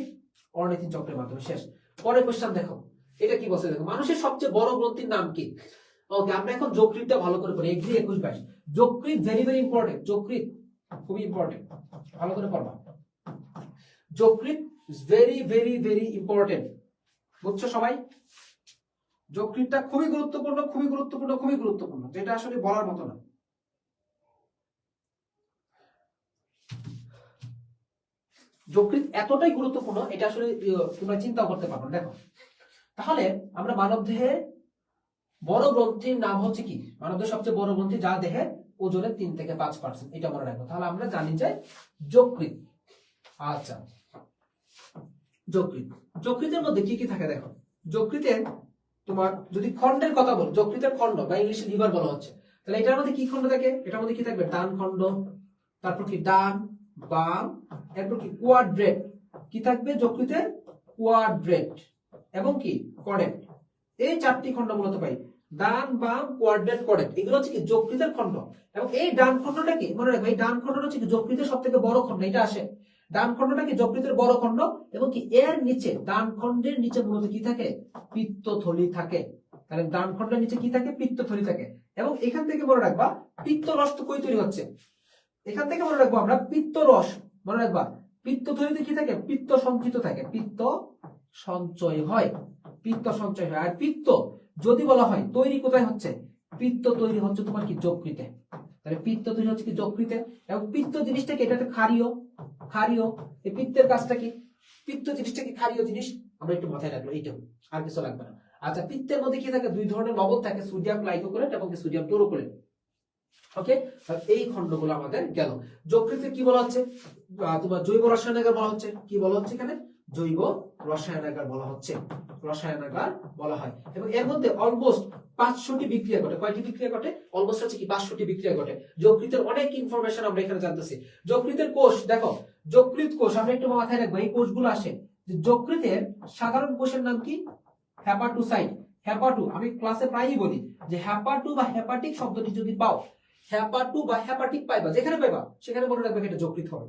অর্নিথিন চক্রের মাধ্যমে। শেষ। পরের কোশ্চেন দেখো, এটা কি বলছে দেখো, মানুষের সবচেয়ে বড় গ্রন্থির নাম কি। ওকে আমরা এখন যকৃতটা ভালো করে পড়ি, এগ্রি 21-22। যকৃত ভেরি ভেরি ইম্পর্টেন্ট, যকৃত খুবই ইম্পর্টেন্ট, ভালো করে পড়বা। যকৃত ভেরি ভেরি ভেরি ইম্পর্টেন্ট, বুঝছো সবাই। যকৃতটা খুবই গুরুত্বপূর্ণ, খুবই গুরুত্বপূর্ণ, খুবই গুরুত্বপূর্ণ, যেটা আসলে বলার মতো না। যকৃৎ এতটাই গুরুত্বপূর্ণ, এটা আসলে তোমরা চিন্তা করতে পারো না। দেখো তাহলে আমরা মানবদেহে বড় গ্রন্থির নাম হচ্ছে কি, মানবদেহের সবচেয়ে বড় গ্রন্থি যা দেহে ওজনের 3 থেকে 5%, এটা মনে রাখবো। তাহলে আমরা জানি যে যকৃৎ। আচ্ছা, যকৃৎ, যকৃতের মধ্যে কি কি থাকে দেখো। যকৃতে তোমার যদি খণ্ডের কথা বল, যকৃতের খণ্ড বা ইংলিশে লিভার বলা হচ্ছে, তাহলে এটার মধ্যে কি খণ্ড থাকে? এটার মধ্যে কি থাকবে? ডান খণ্ড, তারপর কি ডান, বাম, এরপর কি কোয়াড্রেট, কি থাকবে যকৃতের? কোয়াড্রেট এবং কি কর্ডেট, এই 4টি খণ্ড মূলত পাই। ডান, বাম, কোয়াড্রেট, কর্ডেট, এগুলো হচ্ছে কি যকৃতের খণ্ড। এবং এই ডান খণ্ডটা কি মনে রাখবে, এই ডান খণ্ডটা হচ্ছে কি যকৃতের সবথেকে বড় খণ্ড, এটা আসে। ডান খণ্ডটা কি যকৃতের বড় খণ্ড, এবং কি এর নিচে, ডান খণ্ডের নিচে মূলত কি থাকে? পিত্তথলি থাকে। তাহলে ডান খণ্ডের নিচে কি থাকে? পিত্তথলি থাকে। এবং এখান থেকে মনে রাখবা পিত্তরস তো কই তৈরি হচ্ছে, এখান থেকে মনে রাখবো আমরা পিত্তরস, মনে রাখবা পিত্তথলিতে কি থাকে? পিত্ত সঞ্চিত থাকে, পিত্ত সঞ্চয় হয়, পিত্ত সঞ্চয় হয়। আর পিত্ত যদি বলা হয় তৈরি কোথায় হচ্ছে? পিত্ত তৈরি হচ্ছে তোমার কি যকৃতে। তাহলে পিত্ত তৈরি হচ্ছে কি যকৃতে। এবং পিত্ত জিনিসটা কি? এটা একটা ক্ষারীয়, ক্ষারীয়। এই পিত্তের কাজটা কি? পিত্ত জিনিসটা কি ক্ষারীয় জিনিস, আমরা একটু মাথায় রাখবো, এইটাও, আর কিছু লাগবে না। আচ্ছা, পিত্তের মধ্যে কি থাকে? 2 ধরনের লবণ থাকে, সোডিয়াম গ্লাইকোক্লোরাইড এবং সোডিয়াম টোরোক্লোরাইড। ওকে, এই খণ্ডগুলো আমাদের গেল। যকৃতে কি বলা হচ্ছে? তোমার জৈব রসায়নাগার বলা হচ্ছে। কি বলা হচ্ছে এখানে? জৈব রসায়নাগার বলা হচ্ছে, রসায়নাগার বলা হয়। এবং এর মধ্যে অলমোস্ট 500টি বিক্রিয়া ঘটে। কয়টি বিক্রিয়া ঘটে? অলমোস্ট হচ্ছে কি 500টি বিক্রিয়া ঘটে। যকৃতের অনেক ইনফরমেশন আমরা এখানে জানতেছি। যকৃতের কোষ দেখো, যকৃত কোষ আমরা একটু মাথায় রাখবো, এই কোষগুলো আসে। যকৃতের সাধারণ কোষের নাম কি? হেপাটোসাইট। হেপাটু, আমি ক্লাসে প্রায়ই বলি যে হেপাটু বা হেপাটিক শব্দটি যদি পাও, হেপাটু বা হেপাটিক পাইবা, যেখানে পাইবা সেখানে মনে রাখবে এটা যকৃৎ হবে।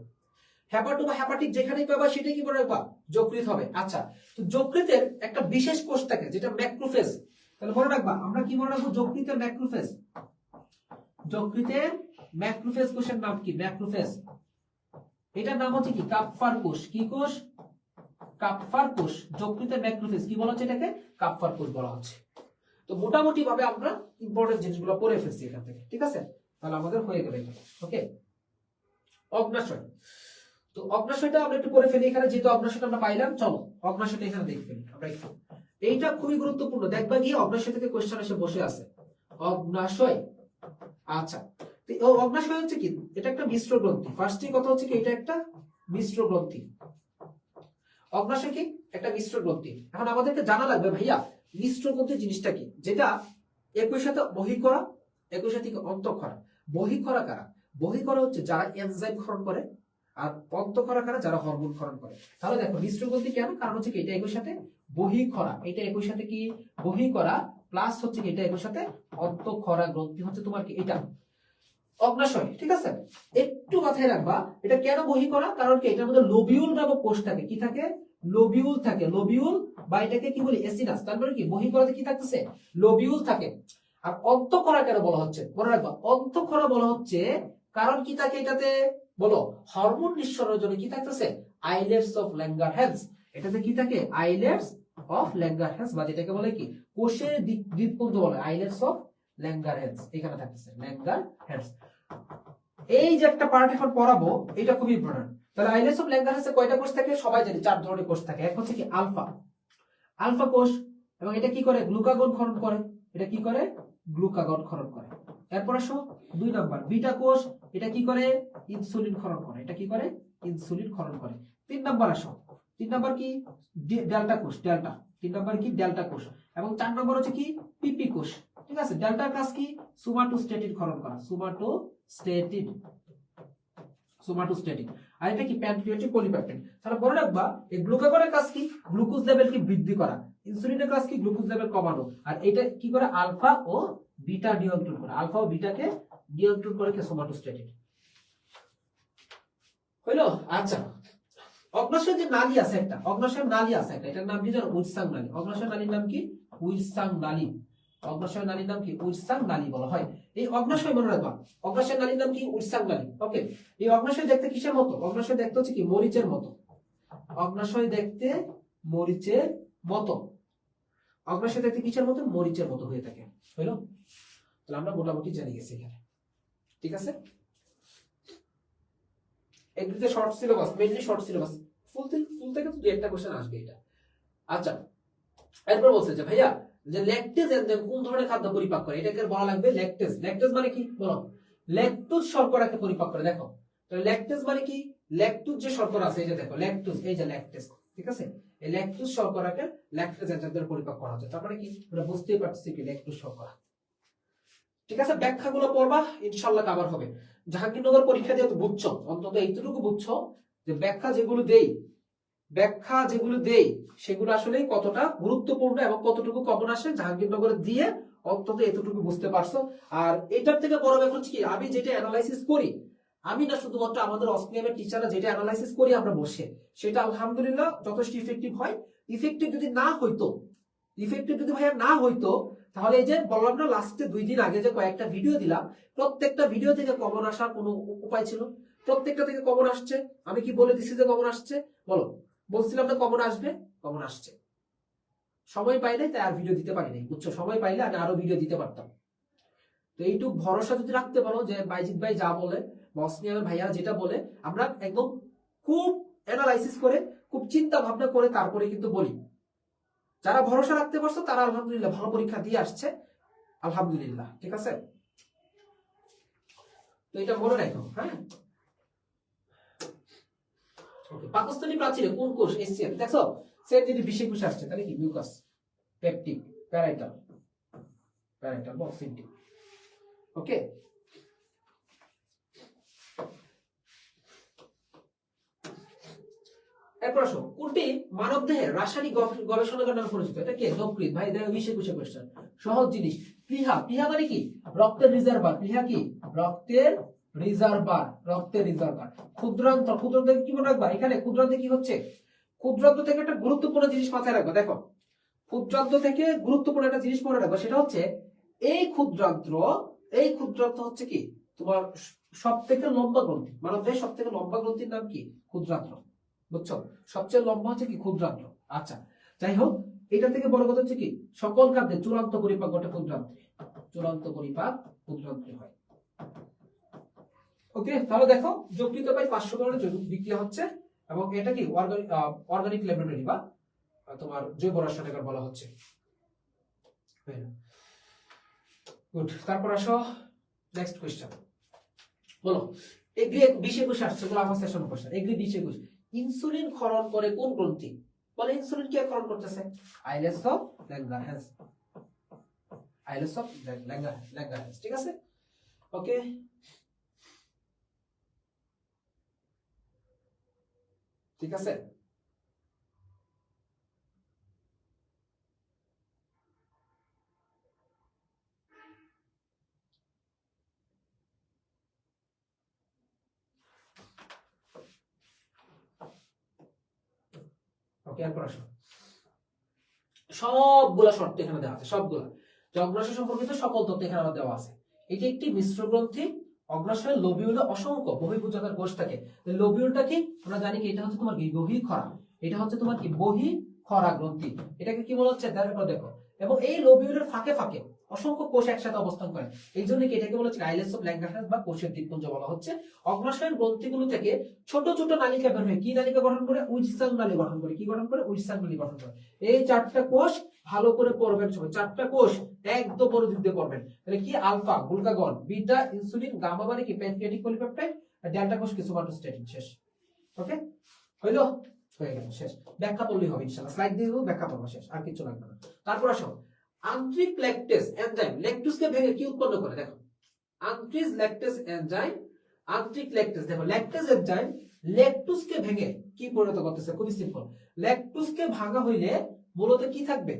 হেপাটু বা হেপাটিক যেখানেই পাইবা সেটাই কি মনে রাখবা? যকৃৎ হবে। আচ্ছা, তো যকৃতের একটা বিশেষ কোষ থাকে যেটা ম্যাক্রোফেজ। তাহলে মনে রাখবা আমরা কি মনে রাখবো? যকৃতের ম্যাক্রোফেজ। যকৃতের ম্যাক্রোফেজ কোষের নাম কি? ম্যাক্রোফেজ। এটার নাম হচ্ছে কি? কাপ্ফার কোষ। কি কোষ? কাপ্ফার কোষ। যকৃতের ম্যাক্রোফেজ কি বলা হচ্ছে? এটাকে কাপ্ফার কোষ বলা হচ্ছে। তো মোটামুটি ভাবে আমরা ইম্পর্টেন্ট জিনিসগুলো পড়ে ফেলছি এখান থেকে, ঠিক আছে? তাহলে আমাদের হয়ে গেল। ওকে, অগ্নাশয়। তো অগ্নাশয়টা আমরা একটু পড়ে ফেলি এখানে, যেহেতু অগ্নাশয়টা আমরা পাইলাম। চলো অগ্নাশয়টা এখানে দেখে ফেলি আমরা একটু। এইটা খুবই গুরুত্বপূর্ণ, দেখবা গিয়ে অগ্নাশয় থেকে কোশ্চেন এসে বসে আছে। অগ্নাশয়, আচ্ছা, তো অগ্নাশয় হচ্ছে কি? এটা একটা মিশ্র গ্রন্থি। ফার্স্টে কথা হচ্ছে কি, এটা একটা মিশ্র গ্রন্থি। অগ্নাশয় কি? একটা মিশ্র গ্রন্থি। এখন আমাদেরকে জানা লাগবে ভাইয়া মিশ্র গ্রন্থি জিনিসটা কি, যেটা একই সাথে বহিঃকরা, একই সাথে অন্তঃক্ষরা। বহিঃকরা কারা? বহিঃকরা হচ্ছে যারা এনজাইম ক্ষরণ করে, আর অন্তঃক্ষরা কারা? যারা হরমোন ক্ষরণ করে। তাহলে দেখো মিশ্র গ্রন্থি কেন? কারণ হচ্ছে কি এটা একই সাথে বহিঃকরা, এটা একই সাথে কি বহিঃকরা, প্লাস হচ্ছে কি এটা একই সাথে অন্তঃক্ষরা গ্রন্থি হচ্ছে তোমার কি এটা অগ্নাশয়, ঠিক আছে? একটু মাথায় রাখবা এটা কেন বহিঃকরা, কারণ কি এটার মধ্যে লোবিউল নামক কোষ থাকে। কি থাকে? লোবিউল থাকে। লোবিউল বা এটাকে কি বলি? এসিনাস। তারপরে কি বহিঃকরাতে কি থাকতেছে? লোবিউল থাকে। আর অন্তঃক্ষরা কেন বলা হচ্ছে? মনে রাখবা অন্তঃক্ষরা বলা হচ্ছে কারণ কি থাকে এটাতে? বলো, হরমোন নিঃসরণের জন্য কি থাকতেছে? Islets of Langerhans. এটাতে কি থাকে? আইলেটস অফ ল্যাঙ্গারহ্যান্স, বা যেটাকে বলে কি কোষের দ্বীপপুঞ্জ বলে, আইলেটস অফ ল্যাঙ্গারহ্যান্স এখানে থাকতেছে, ল্যাঙ্গারহ্যান্স। এই যে একটা পার্ট এখন পড়াবো, এটা খুবই ইম্পর্টেন্ট। তাহলে আইলেটস অফ ল্যাঙ্গারহ্যান্সে কয়টা কোষ থাকে? সবাই জানি 4 ধরনের কোষ থাকে। এক হচ্ছে কি আলফা, আলফা কোষ, এবং এটা কি করে? গ্লুকাগন ক্ষরণ করে। এটা কি করে? গ্লুকাগন ক্ষরণ করে। এরপর আসো 2 নাম্বার বিটা কোষ, এটা কি করে? ইনসুলিন ক্ষরণ করে। এটা কি করে? ইনসুলিন ক্ষরণ করে। 3 নাম্বার আসো, 3 নাম্বার কি? ডেল্টা কোষ, ডেল্টা। 3 নাম্বার কি? ডেল্টা কোষ। এবং 4 নাম্বার হচ্ছে কি? পিপি কোষ, ঠিক আছে? ডেল্টার কাজ কি? সোমাটোস্ট্যাটিন ক্ষরণ করা, সোমাটোস্ট্যাটিন, সোমাটোস্ট্যাটিন। আর এটা কি? Pancreatic polypeptide. তাহলে মনে রাখবা এই গ্লুকাগনের কাজ কি? গ্লুকোজ লেভেল কি বৃদ্ধি করা। ইনসুলিনের কাজ কি? গ্লুকোজ লেভেল কমানো। আর এটা কি করে? আলফা ও বিটা নিয়ন্ত্রণ করে, আলফা ও বিটাকে নিয়ন্ত্রণ করে কি? সোমাটোস্ট্যাটিন। হইলো? আচ্ছা, অগ্নাশয় যে নালী আছে একটা, অগ্নাশয় নালী আছে একটা, এটার নাম কি জানো? উইলসাং নালী। অগ্নাশয় নালীর নাম কি? উইলসাং নালী। অগ্নাশয় নালীর নাম কি? উইলসাং নালী বলা হয়। এই অগ্নাশয় মনে রাখবা, অগ্নাশয় নালীর নাম কি? উইলসাং নালী। ওকে, এই অগ্নাশয় দেখতে কিসের মতো? অগ্নাশয় দেখতে হচ্ছে কি? মরিচের মতো। অগ্নাশয় দেখতে মরিচের মতো। অগ্নাশয় দেখতে কিসের মতো? মরিচের মতো হয়ে থাকে। হইলো? তাহলে আমরা মোটামুটি জেনে গেছি এখানে, ঠিক আছে? এগুলিতে short syllabus, mainly short syllabus. Full থেকে তো 2-1টা কোশ্চেন আসবে এটা। আচ্ছা, এরপর বলছে যে ভাইয়া যে ল্যাকটেজ এনজাইম কোন ধরনের খাদ্য পরিপাক করে, এটাকে বলা লাগবে ল্যাকটেজ। ল্যাকটেজ মানে কি বলো? ল্যাকটোজ শর্করাকে পরিপাক করে। দেখো তাহলে ল্যাকটেজ মানে কি? ল্যাকটোজ যে শর্করা আছে, এই যে দেখো ল্যাকটোজ, এই যে ল্যাকটেজ, ঠিক আছে? এই ল্যাকটোজ শর্করাকে ল্যাকটেজ এনজাইম দ্বারা পরিপাক করা হচ্ছে। তার মানে কি আমরা বুঝতেই পারছি কি ল্যাকটোজ শর্করা। ঠিক আছে, ব্যাখ্যাগুলো পড়বা, ইনশাআল্লাহ কভার হবে। জাহাঙ্গীরনগর পরীক্ষা দিয়ে তো বুঝছো, অন্তত এইটুকু বুঝছো যে ব্যাখ্যা যেগুলো দেই সেগুলো আসলে কতটা গুরুত্বপূর্ণ এবং কতটুকু কমন আসে জাহাঙ্গীরনগরে দিয়ে অন্তত এতটুকু বুঝতে পারছো। আর এটার থেকে বড় ব্যাপার হচ্ছে কি, আমি যেটা অ্যানালাইসিস করি, আমি না শুধুমাত্র আমাদের অস্ট্রেলিয়ামের টিচাররা যেটা অ্যানালাইসিস করি আমরা বসে, সেটা আলহামদুলিল্লাহ যথেষ্ট ইফেক্টিভ হয়। ইফেক্টিভ যদি ভাইয়া না হইতো তাহলে এই যে বললাম না লাস্টে 2 দিন আগে যে কয়েকটা ভিডিও দিলাম, প্রত্যেকটা ভিডিও থেকে কমন আসার কোনো উপায় ছিল? প্রত্যেকটা থেকে কমন আসছে। আমি কি বলে দিছি যে কমন আসছে? বলো, বলছিলাম না কমন আসবে, কমন আসছে। সময় পাইলে তাই আর ভিডিও দিতে পারি নাই, বুঝছো? সময় পাইলে আমি আরো ভিডিও দিতে পারতাম। তো এইটুকু ভরসা যদি রাখতে পারো যে বাইজিৎ ভাই যা বলে, বসনিয়ামের ভাইয়া যেটা বলে, আমরা একদম খুব অ্যানালাইসিস করে, খুব চিন্তা ভাবনা করে তারপরে কিন্তু বলি। যারা ভরসা রাখতে পারছো তারা আলহামদুলিল্লাহ ভালো পরীক্ষা দিয়ে আসছে, আলহামদুলিল্লাহ। ঠিক আছে, তো এটা মনে রাখো। হ্যাঁ, পাকস্থলী প্রাচীরে কোন কোষ এসিএল? দেখো সেট যদি 20-21 আসছে তাহলে কি মিউকাস, পেপটিক, প্যারাইটাল বা সিন্টিক। ওকে, এরপর আসো, কোনটি মানবদেহের রাসায়নিক গবেষণাগার নামে পরিচিত? এটা কি? যকৃৎ। ভাই দেখো 20-21 কোশ্চেন, সহজ জিনিস। প্লীহা মানে কি? রক্তের রিজার্ভার। প্লীহা কি? রক্তের রিজার্ভার। ক্ষুদ্রান্ত কি মনে রাখবা? এখানে ক্ষুদ্রান্তে কি হচ্ছে? ক্ষুদ্রান্ত থেকে একটা গুরুত্বপূর্ণ জিনিস মাথায় রাখবা। দেখো ক্ষুদ্রান্ত থেকে গুরুত্বপূর্ণ একটা জিনিস মনে রাখবা, সেটা হচ্ছে এই ক্ষুদ্রান্ত হচ্ছে কি তোমার সব থেকে লম্বা গ্রন্থি। মানবদেহের সব থেকে লম্বা গ্রন্থির নাম কি? ক্ষুদ্রান্ত। বুঝছো? সবচেয়ে লম্বা হচ্ছে কি? ক্ষুদ্রান্ত। আচ্ছা, যাই হোক, এটা থেকে বড় কথা হচ্ছে কি সকল খাদ্যের চূড়ান্ত পরিপাক ঘটে ক্ষুদ্রান্তে। হয়। ওকে, তাহলে দেখো যকৃত প্রায় 500 ধরনের জৈব বিক্রিয়া হচ্ছে, এবং এটা কি অর্গানিক ল্যাবরেটরি বা তোমার জৈব রসায়নাগার বলা হচ্ছে। গুড, তারপর আসো নেক্সট কোশ্চেন। বলো, এগ্রি 20-21 আসছে, বলো আমার সেশন কোশ্চেন। এগ্রি 20-21, ইনসুলিন ক্ষরণ করে কোন গ্রন্থি? বলে ইনসুলিন কে ক্ষরণ করতেছে? আইলেস অফ ল্যাঙ্গারহ্যান্স। ঠিক আছে, ওকে। ঠিক আছে, ওকে, এরপর আসো, সবগুলা শর্ত এখানে দেওয়া আছে, সবগুলা অগ্নাশয় সম্পর্কিত সকল তথ্য এখানে আমার দেওয়া আছে। এটি একটি মিশ্র গ্রন্থি। অগ্নাশয়ের লোবিউলে অসংখ্য বহিঃপুঞ্জকার কোষ থাকে। লোবিউলটা কি? আমরা জানি কি এটা হচ্ছে তোমার কি বহিঃখরা। এটা হচ্ছে তোমার কি বহিঃখরা গ্রন্থি। এটাকে কি বলা হচ্ছে? দেখো, এবং এই লোবিউলের ফাঁকে ফাঁকে অসংখ্য কোষ একসাথে অবস্থান করে। এই জন্য কি এটাকে বলা হচ্ছে আইলেস অফ ল্যাঙ্গারহ্যান্স বা কোষের দ্বীপপুঞ্জ বলা হচ্ছে। অগ্নাশয়ের গ্রন্থিগুলো থেকে ছোট ছোট নালিকা বের হয়। কি নালিকা গঠন করে? উইটসাং নালী গঠন করে। কি গঠন করে? উইটসাং নালী গঠন করে। এই 4টা কোষ ভালো করে পড়বেন সবাই। 4টা কোষ একদম মনোযোগ দিয়ে পড়বেন। তাহলে কি? Alpha glucagon, beta insulin, gamma মানে কি প্যানক্রিয়াটিক পলিপেপটাইড, আর ডেল্টা কোষ কি সোমাটোস্ট্যাটিন। শেষ। ওকে, হইলো? হয়ে গেল, শেষ। ব্যাখ্যা পড়লেই হবে ইনশাআল্লাহ। স্লাইড দিয়ে দেব, ব্যাখ্যা পড়বা, শেষ, আর কিছু লাগবে না। তারপর আসো, আন্ত্রিক ল্যাকটেজ এনজাইম ল্যাকটোজকে ভেঙে কি উৎপন্ন করে? দেখো আন্ত্রিক ল্যাকটেজ এনজাইম, দেখো ল্যাকটেজ এনজাইম ল্যাকটোজকে ভেঙে কি পরিণত করতেছে? খুবই সিম্পল। ল্যাকটোজকে ভাঙা হইলে মূলত কি থাকবে?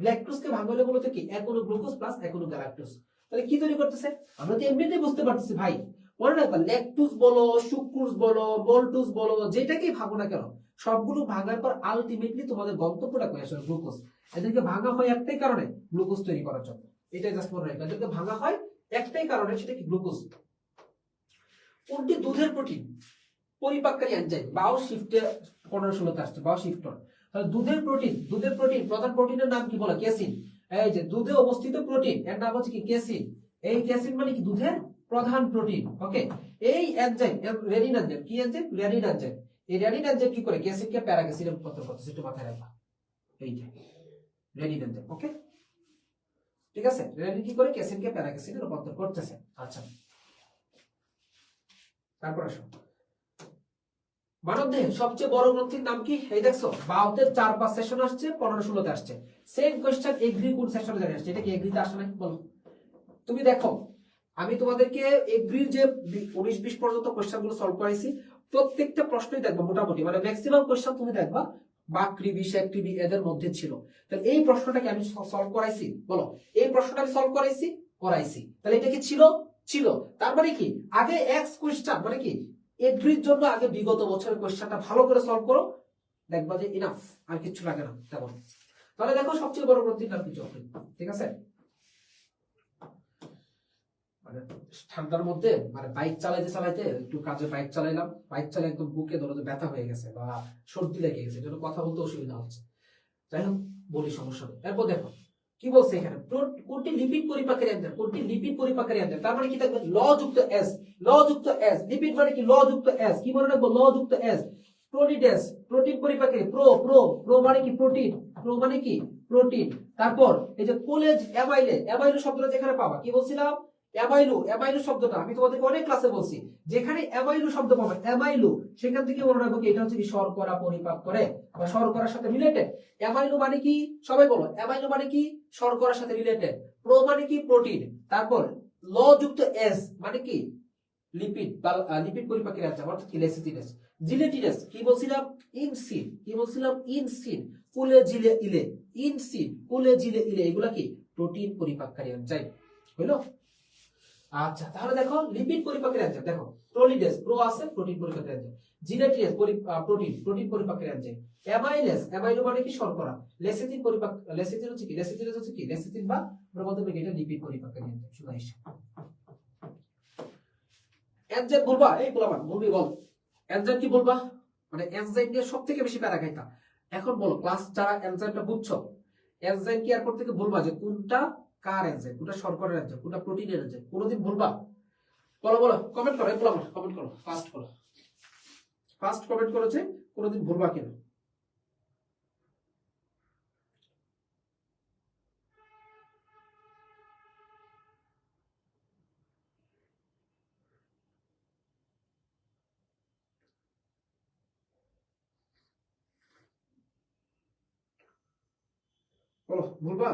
ল্যাকটোজকে ভাঙা হইলে মূলত কি? একোনো গ্লুকোজ প্লাস একোনো গ্যালাক্টোজ। তাহলে কি তৈরি করতেছে? আমরা তো এমনিতেই বুঝতে পারতেছি ভাই। মনে রাখবা, ল্যাকটোজ বলো, সুক্রোজ বলো, মল্টোজ বলো, যেটাকেই ভাঙো না কেন, সবগুলো ভাঙার পর আলটিমেটলি তোমাদের গন্তব্যটা কই আসলে? গ্লুকোজ। এদেরকে ভাঙা হয় একটাই কারণে, গ্লুকোজ তৈরি করার জন্য। এটাই জাস্ট মনে রাখবা, এদেরকে ভাঙা হয় একটাই কারণে, সেটা কি? গ্লুকোজ। কোনটি দুধের প্রোটিন পরিপাককারী এনজাইম? বাও শিফটে 15-16 আসছে, বাও শিফটন। তাহলে দুধের প্রোটিন প্রধান প্রোটিনের নাম কি বলে? কেসিন। এই যে দুধে অবস্থিত প্রোটিন, এর নাম হচ্ছে কি? কেসিন। এই কেসিন মানে কি? দুধের প্রধান প্রোটিন। ওকে, এই এনজাইম রেনিন এনজাইম, কি এনজাইম? Renin enzyme. এই রেডিন এনজাইম কি করে গ্যাসিডকে প্যারাগ্যাসিডে রূপান্তর করতেছে, একটু মাথায় রাখবা। এই যে রেডিন এনজাইম, ওকে ঠিক আছে, রেডিন কি করে গ্যাসিডকে প্যারাগ্যাসিডে রূপান্তর করতেছে। আচ্ছা তারপর আসো, মানবদেহের সবচেয়ে বড় গ্রন্থির নাম কি? এই দেখছো বাউতের 4-5 সেশন আসছে, 15-16তে আসছে। সেম কোশ্চেন এগ্রি কোন সেশনে জানি আসছে, এটা কি এগ্রিতে আসে নাই বলো? তুমি দেখো আমি তোমাদেরকে এগ্রির যে 19-20 পর্যন্ত কোশ্চেন গুলো সলভ করাইছি, প্রত্যেকটা প্রশ্নই দেখবা মোটামুটি, মানে ম্যাক্সিমাম কোশ্চেন তুমি দেখবা বাকৃবি শেকৃবি এদের মধ্যে ছিল। তাহলে এই প্রশ্নটাকে আমি সলভ করাইছি, বলো এই প্রশ্নটা আমি সলভ করাইছি, তাহলে এটা কি ছিল। তার মানে কি আগে এক্স কোশ্চেন, মানে কি এগ্রির জন্য আগে বিগত বছরের কোশ্চেনটা ভালো করে সলভ করো, দেখবা যে ইনাফ, আর কিছু লাগে না তেমন। তাহলে দেখো সবচেয়ে বড় গ্রন্থির নাম কি? যকৃৎ, ঠিক আছে। মানে ঠান্ডার মধ্যে মানে বাইক চালাইতে একটু কাজে বাইক চালাইলাম, বাইক চালিয়ে একদম বুকে ধরো ব্যথা হয়ে গেছে বা সর্দি লেগে গেছে, জন্য কথা বলতে অসুবিধা হচ্ছে। যাই হোক বলি, সমস্যা নেই। এরপর দেখো কি বলছে এখানে, কোনটি লিপিড পরিপাকের এনজাইম, কোনটি লিপিড পরিপাকের এনজাইম। তার মানে কি থাকবে ল যুক্ত এস, লিপিড মানে কি ল যুক্ত এস, কি মনে রাখবো ল যুক্ত এস। প্রোটিডেস, প্রোটিন পরিপাকের প্রো মানে কি প্রোটিন, মানে কি প্রোটিন। তারপর এই যে কোলেজ অ্যামাইলো শব্দটা যেখানে পাবা, কি বলছিলাম অ্যামাইলো শব্দটা আমি তোমাদেরকে অনেক ক্লাসে বলছি, যেখানে অ্যামাইলো শব্দ পাবে অ্যামাইলো, সেখান থেকে মনে রাখবো কি এটা হচ্ছে কি শর্করা পরিপাক করে বা শর্করার সাথে রিলেটেড। অ্যামাইলো মানে কি সবাই বলো, অ্যামাইলো মানে কি শর্করার সাথে রিলেটেড, প্রো মানে কি প্রোটিন, তারপর ল যুক্ত এস মানে কি লিপিড বা লিপিড পরিপাকের এনজাইম অর্থাৎ কি লেসিটিনাস। জিলেটিনাস কি বলছিলাম ইনসিন, কুলে জিলে ইলে এগুলা কি প্রোটিন পরিপাককারী এনজাইম হইলো। আচ্ছা তাহলে দেখো লিপিড পরিপাকের এনজাইম, দেখো প্রোলিডেস প্রো আছে প্রোটিন পরিপাকের এনজাইম, জিলেটিনাস প্রোটিন পরিপাকের এনজাইম, অ্যামাইলো মানে কি শর্করা, লেসিথিন হচ্ছে কি লেসিথিন বা আমরা বলতে পারি এটা লিপিড পরিপাকের এনজাইম। শুধু এনজাইম বলবা, এই বলবা বলবি বল এনজাইম কি বলবা, মানে এনজাইম নিয়ে সবথেকে বেশি প্যারা খাইতা। এখন বলো ক্লাস যারা এনজাইমটা বুঝছো, এনজাইম কি এরপর থেকে বলবা যে কোনটা কার এনজাইম, কোনটা শর্করার এনজাইম, কোনটা প্রোটিনের এনজাইম, কোনোদিন বলবা? বলো কমেন্ট করো, কমেন্ট করো, ফার্স্ট কমেন্ট করো যে কোনোদিন বলবা কিনা। বলো বলবা?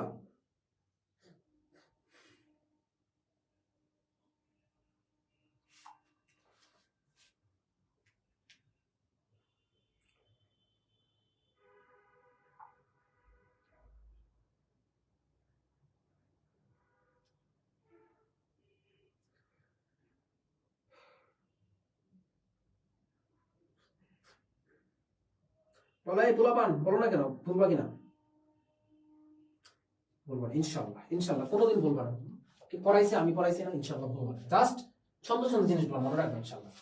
বলো এই পোলাপান, বলো না কেন, বলবা কিনা? বলবা না, ইনশাআল্লাহ কোনোদিন বলবা না। কি পড়াইছে আমি পড়াইছি না, ইনশাআল্লাহ বলবা না। জাস্ট সুন্দর জিনিসগুলো মনে রাখবে ইনশাআল্লাহ।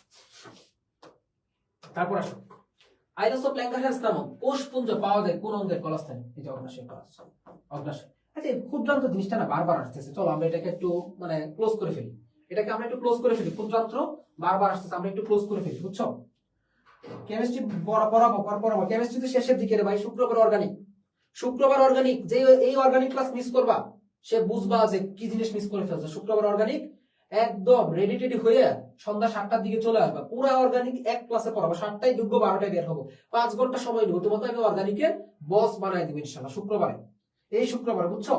তারপর আসো আইরাস অফ ল্যাঙ্গারহ্যান্স নামক কোষপুঞ্জ পাওয়া যায় কোন অঙ্গের কলাস্থানে? এই যে অগ্নাশয়। আচ্ছা ক্ষুদ্রান্ত জিনিসটা না বারবার আসতেছে, চলো আমরা এটাকে একটু মানে ক্লোজ করে ফেলি, ক্ষুদ্রান্ত বারবার আসতেছে, আমরা একটু ক্লোজ করে ফেলি, বুঝছো? কেমিস্ট্রি পড়াবো কেমিস্ট্রি তো শেষের দিকে রে ভাই, শুক্রবার অর্গানিক যে এই অর্গানিক ক্লাস মিস করবা সে বুঝবা যে কি জিনিস মিস করে ফেলছে। শুক্রবার অর্গানিক একদম রেডি টেডি হয়ে সন্ধ্যা 7টার দিকে চলে আসবা, পুরো অর্গানিক এক ক্লাসে পড়াবো, 7টায় ঢুকবো 12টায় বের হবো, 5 ঘন্টা সময় নেবো, তোমাকে আমি অর্গানিকের বস বানাই দিব ইনশাআল্লাহ শুক্রবারে, এই শুক্রবারে, বুঝছো?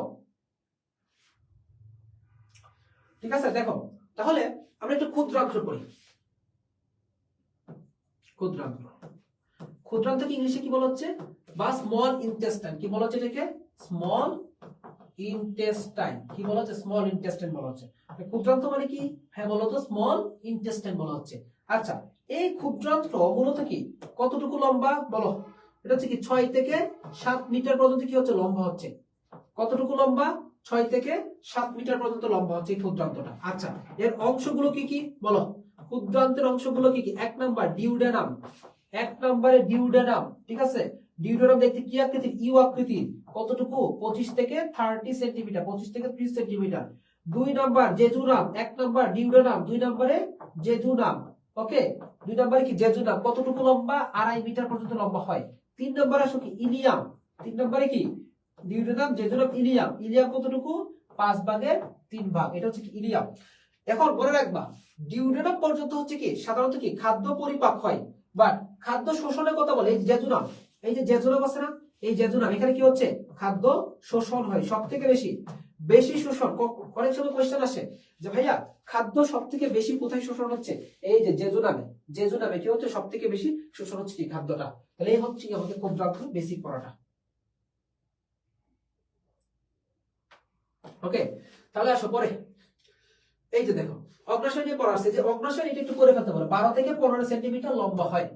ঠিক আছে দেখো তাহলে আমরা একটু ক্ষুদ্রান্ত পড়ি। ক্ষুদ্রান্ত কি ইংলিশে কি বলা হচ্ছে, বা স্মল ইন্টেস্টাইন, কি বলা হচ্ছে এটাকে? স্মল ইন্টেস্টাইন, কি বলা হচ্ছে? স্মল ইন্টেস্টাইন বলা হচ্ছে। ক্ষুদ্রান্ত মানে কি? হ্যাঁ বলো তো, স্মল ইন্টেস্টাইন বলা হচ্ছে। আচ্ছা এই ক্ষুদ্রান্ত মূলত কি কতটুকু লম্বা বলো? এটা হচ্ছে কি 6 থেকে 7 মিটার পর্যন্ত কি হচ্ছে লম্বা হচ্ছে। কতটুকু লম্বা? 6 থেকে 7 মিটার পর্যন্ত লম্বা হচ্ছে এই ক্ষুদ্রান্তটা। আচ্ছা এর অংশগুলো কি কি বলো? ক্ষুদ্রান্তের অংশগুলো কি কি? 1 নাম্বার ডিউডেনাম, 1 নম্বরে ডিউডেনাম, ঠিক আছে? ডিউডেনাম দেখতে কি আকৃতির? ইউ আকৃতির। কতটুকু? 25 থেকে 30 সেন্টিমিটার, 25 থেকে 30 centimetre. 2 number jejunum, 1 number duodenum, 2 নম্বরে জেজুনাম, ওকে, 2 নম্বরে কি জেজুনাম কতটুকু লম্বা, 2.5 মিটার পর্যন্ত লম্বা হয়। 3 নম্বরে আসো কি ইলিয়াম, 3 নম্বরে কি ডিউটেনাম জেজুনাম ইলিয়াম, ইলিয়াম কতটুকু 5/3 এটা হচ্ছে কি ইলিয়াম। এখন মনে রাখবা ডিউটেনাম পর্যন্ত হচ্ছে কি সাধারণত কি খাদ্য পরিপাক হয়, বাট খাদ্য শোষণের কথা বলে এই জেজুনাম, এই যে জেজুনাম আছে না, এই জেজুনাম এখানে কি হচ্ছে খাদ্য শোষণ হয় সব থেকে বেশি, বেশি শোষণ। অনেক সময় কোশ্চেন আসে যে ভাইয়া খাদ্য সব থেকে বেশি কোথায় শোষণ হচ্ছে, এই যে জেজুনামে, জেজুনামে কি হচ্ছে সব থেকে বেশি শোষণ হচ্ছে কি খাদ্যটা। তাহলে এই হচ্ছে কি আমাদের ক্ষুদ্রান্ত বেসিক পড়াটা। ওকে, তাহলে আসো পরে এই যে দেখো অগ্নাশয় নিয়ে পড়া আসছে, যে অগ্নাশয় এটা একটু করে ফেলতে পারো, 12 থেকে 15 সেন্টিমিটার লম্বা হয়,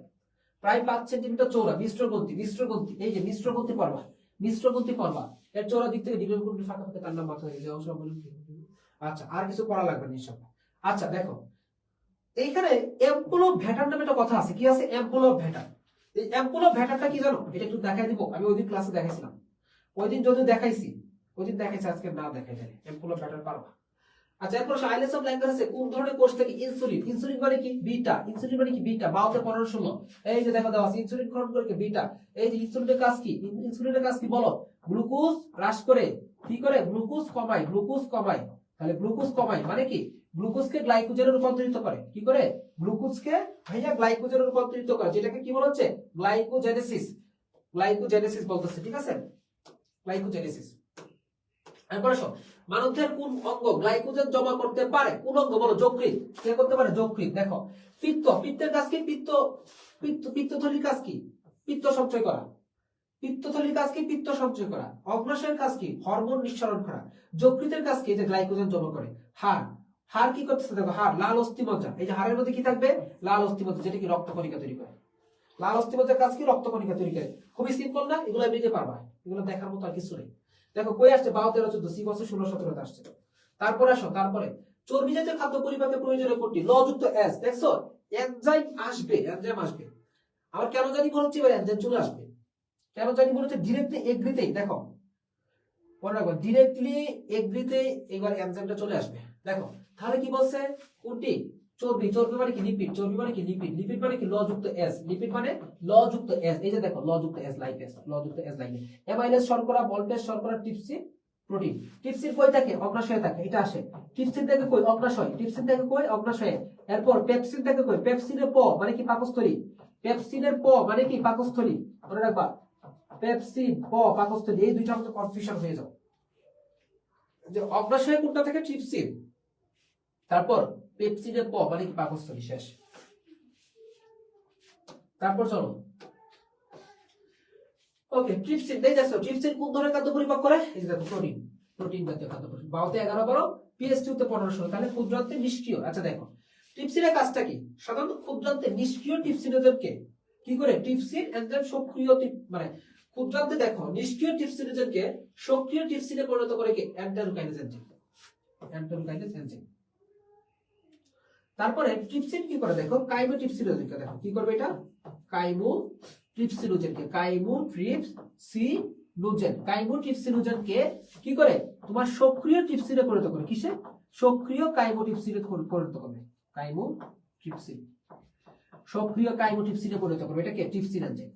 প্রায় 5 সেন্টিমিটার চৌড়া। মিশ্রগ্রন্থি, মিশ্রগ্রন্থি এই যে মিশ্রগ্রন্থি পড়বা, মিশ্রগ্রন্থি পড়বা, এর চৌড়া দিক থেকে ডিগ্রি ফাঁকা ফাঁকা তার নাম মাথা হয়ে যায়। আচ্ছা আর কিছু পড়া লাগবে নিশ্চয়। আচ্ছা দেখো এইখানে অ্যাম্পুল অফ ভ্যাটার নামে একটা কথা আছে, কি আছে অ্যাম্পুল অফ ভ্যাটার। এই অ্যাম্পুল অফ ভ্যাটারটা কি জানো, এটা একটু দেখাই দিব, আমি ওই দিন ক্লাসে দেখাইছিলাম, ওই দিন যদি দেখাইছি, ওই দিন দেখাইছি, আজকে না দেখাই তাহলে অ্যাম্পুল অফ ভ্যাটার পারবা। আচ্ছা এরপর আইলেস অফ ল্যাঙ্গারাসে কোন ধরনের কোষ থেকে ইনসুলিন, ইনসুলিন মানে কি বিটা, ইনসুলিন মানে কি বিটা, 12 15 16 এই যে দেখো দেওয়া আছে ইনসুলিন গ্রহণ করে কি বিটা। এই যে ইনসুলিনের কাজ কি, ইনসুলিনের কাজ কি বলো, গ্লুকোজ হ্রাস করে, কি করে গ্লুকোজ কমায়, গ্লুকোজ কমায়। তাহলে গ্লুকোজ কমায় মানে কি গ্লুকোজকে গ্লাইকোজেনে রূপান্তরিত করে, কি করে গ্লুকোজকে ভাইয়া গ্লাইকোজেনে রূপান্তরিত করে, যেটাকে কি বলা হচ্ছে গ্লাইকোজেনেসিস, গ্লাইকোজেনেসিস বলতেছে, ঠিক আছে গ্লাইকোজেনেসিস। এরপর আসো মানবদেহের কোন অঙ্গ গ্লাইকোজেন জমা করতে পারে, কোন অঙ্গ বলো, যকৃৎ। কে করতে পারে, যকৃৎ। দেখো পিত্ত, পিত্তের কাজ কি, পিত্ত পিত্তথলির কাজ কি, পিত্ত সঞ্চয় করা, পিত্তথলির কাজ কি পিত্ত সঞ্চয় করা। অগ্নাশয়ের কাজ কি হরমোন নিঃসরণ করা। যকৃতের কাজ কি যে গ্লাইকোজেন জমা করে। হাড়, হাড় কি করতেছে দেখো, হাড় লাল অস্থিমজ্জা, এই যে হাড়ের মধ্যে কি থাকবে লাল অস্থিমজ্জা, যেটা কি রক্তকণিকা তৈরি করে। লাল অস্থিমজ্জার কাজ কি রক্তকণিকা তৈরি করে। খুবই সিম্পল না, এগুলো বুঝতে পারবা, এগুলো দেখার মতো আর কিছু নেই। দেখো কই আসছে 12 13 14 সি বছর 16 17 আসছে। তারপরে আসো, তারপরে চর্বি জাতীয় খাদ্য পরিপাকে প্রয়োজনীয় কোনটি, লযুক্ত এস। দেখছো এনজাইম আসবে, এনজাইম আসবে। আবার কেন জানি মনে হচ্ছে এবার এনজাইম চলে আসবে, কেন জানি মনে হচ্ছে ডিরেক্টলি এগ্রিতেই, দেখো মনে রাখবো ডিরেক্টলি এগ্রিতে এবার এনজাইমটা চলে আসবে। দেখো তাহলে কি বলছে কোনটি, চর্বি, চর্বি মানে কি লিপিড, চর্বি মানে কি লিপিড, লিপিড মানে কি লযুক্ত এস, লিপিড মানে লযুক্ত এস। এই যে দেখো লযুক্ত এস লাইক এস, লযুক্ত এস লাইক অ্যামাইলেজ শর্করা, ভোল্টেজ শর্করা, ট্রিপসিন প্রোটিন। ট্রিপসিন কই থাকে, অগ্নাশয়ে থাকে, এটা আসে। ট্রিপসিন থেকে কই, অগ্নাশয়। ট্রিপসিন থেকে কই, অগ্নাশয়ে। এরপর পেপসিন থেকে কই, পেপসিনের প মানে কি পাকস্থলী, পেপসিনের প মানে কি পাকস্থলী, মনে রাখবা পেপসিন প পাকস্থলী, এই দুইটা মধ্যে কনফিউশন হয়ে যাও, যে অগ্নাশয় কোনটা থেকে, ট্রিপসিন, তারপর পেপসিনের প মানে কি পাকস্থলী, শেষ। তারপর চলো ওকে ট্রিপসিন, এই দেখো ট্রিপসিন কোন ধরনের খাদ্য পরিপাক করে, এই যে দেখো প্রোটিন, প্রোটিন জাতীয় খাদ্য পরিপাক। 12 11 12 পিএস2 তে 15 16, তাহলে ক্ষুদ্রান্তে নিষ্ক্রিয়। আচ্ছা দেখো ট্রিপসিনের কাজটা কি, সাধারণত ক্ষুদ্রান্তে নিষ্ক্রিয় ট্রিপসিনোজেনকে কি করে, ট্রিপসিন এনজাইম সক্রিয় মানে ক্ষুদ্রান্তে দেখো নিষ্ক্রিয় ট্রিপসিনোজেনকে সক্রিয় ট্রিপসিনে পরিণত করে কি এন্টারোকাইনেজ এনজাইম, এন্টারোকাইনেজ এনজাইম। তারপরে ট্রিপসিন কি করে দেখো, কাইমোট্রিপসিনোজেনকে দেখো কি করবে, এটা কাইমোট্রিপসিনোজেনকে, কাইমোট্রিপসিনোজেন, কাইমোট্রিপসিনোজেনকে কি করে তোমার সক্রিয় ট্রিপসিনে পরিণত করে, কিসে সক্রিয় কাইমোট্রিপসিনে পরিণত করবে, কাইমোট্রিপসিন, সক্রিয় কাইমোট্রিপসিনে পরিণত করবে, এটা কি ট্রিপসিন এনজাইম।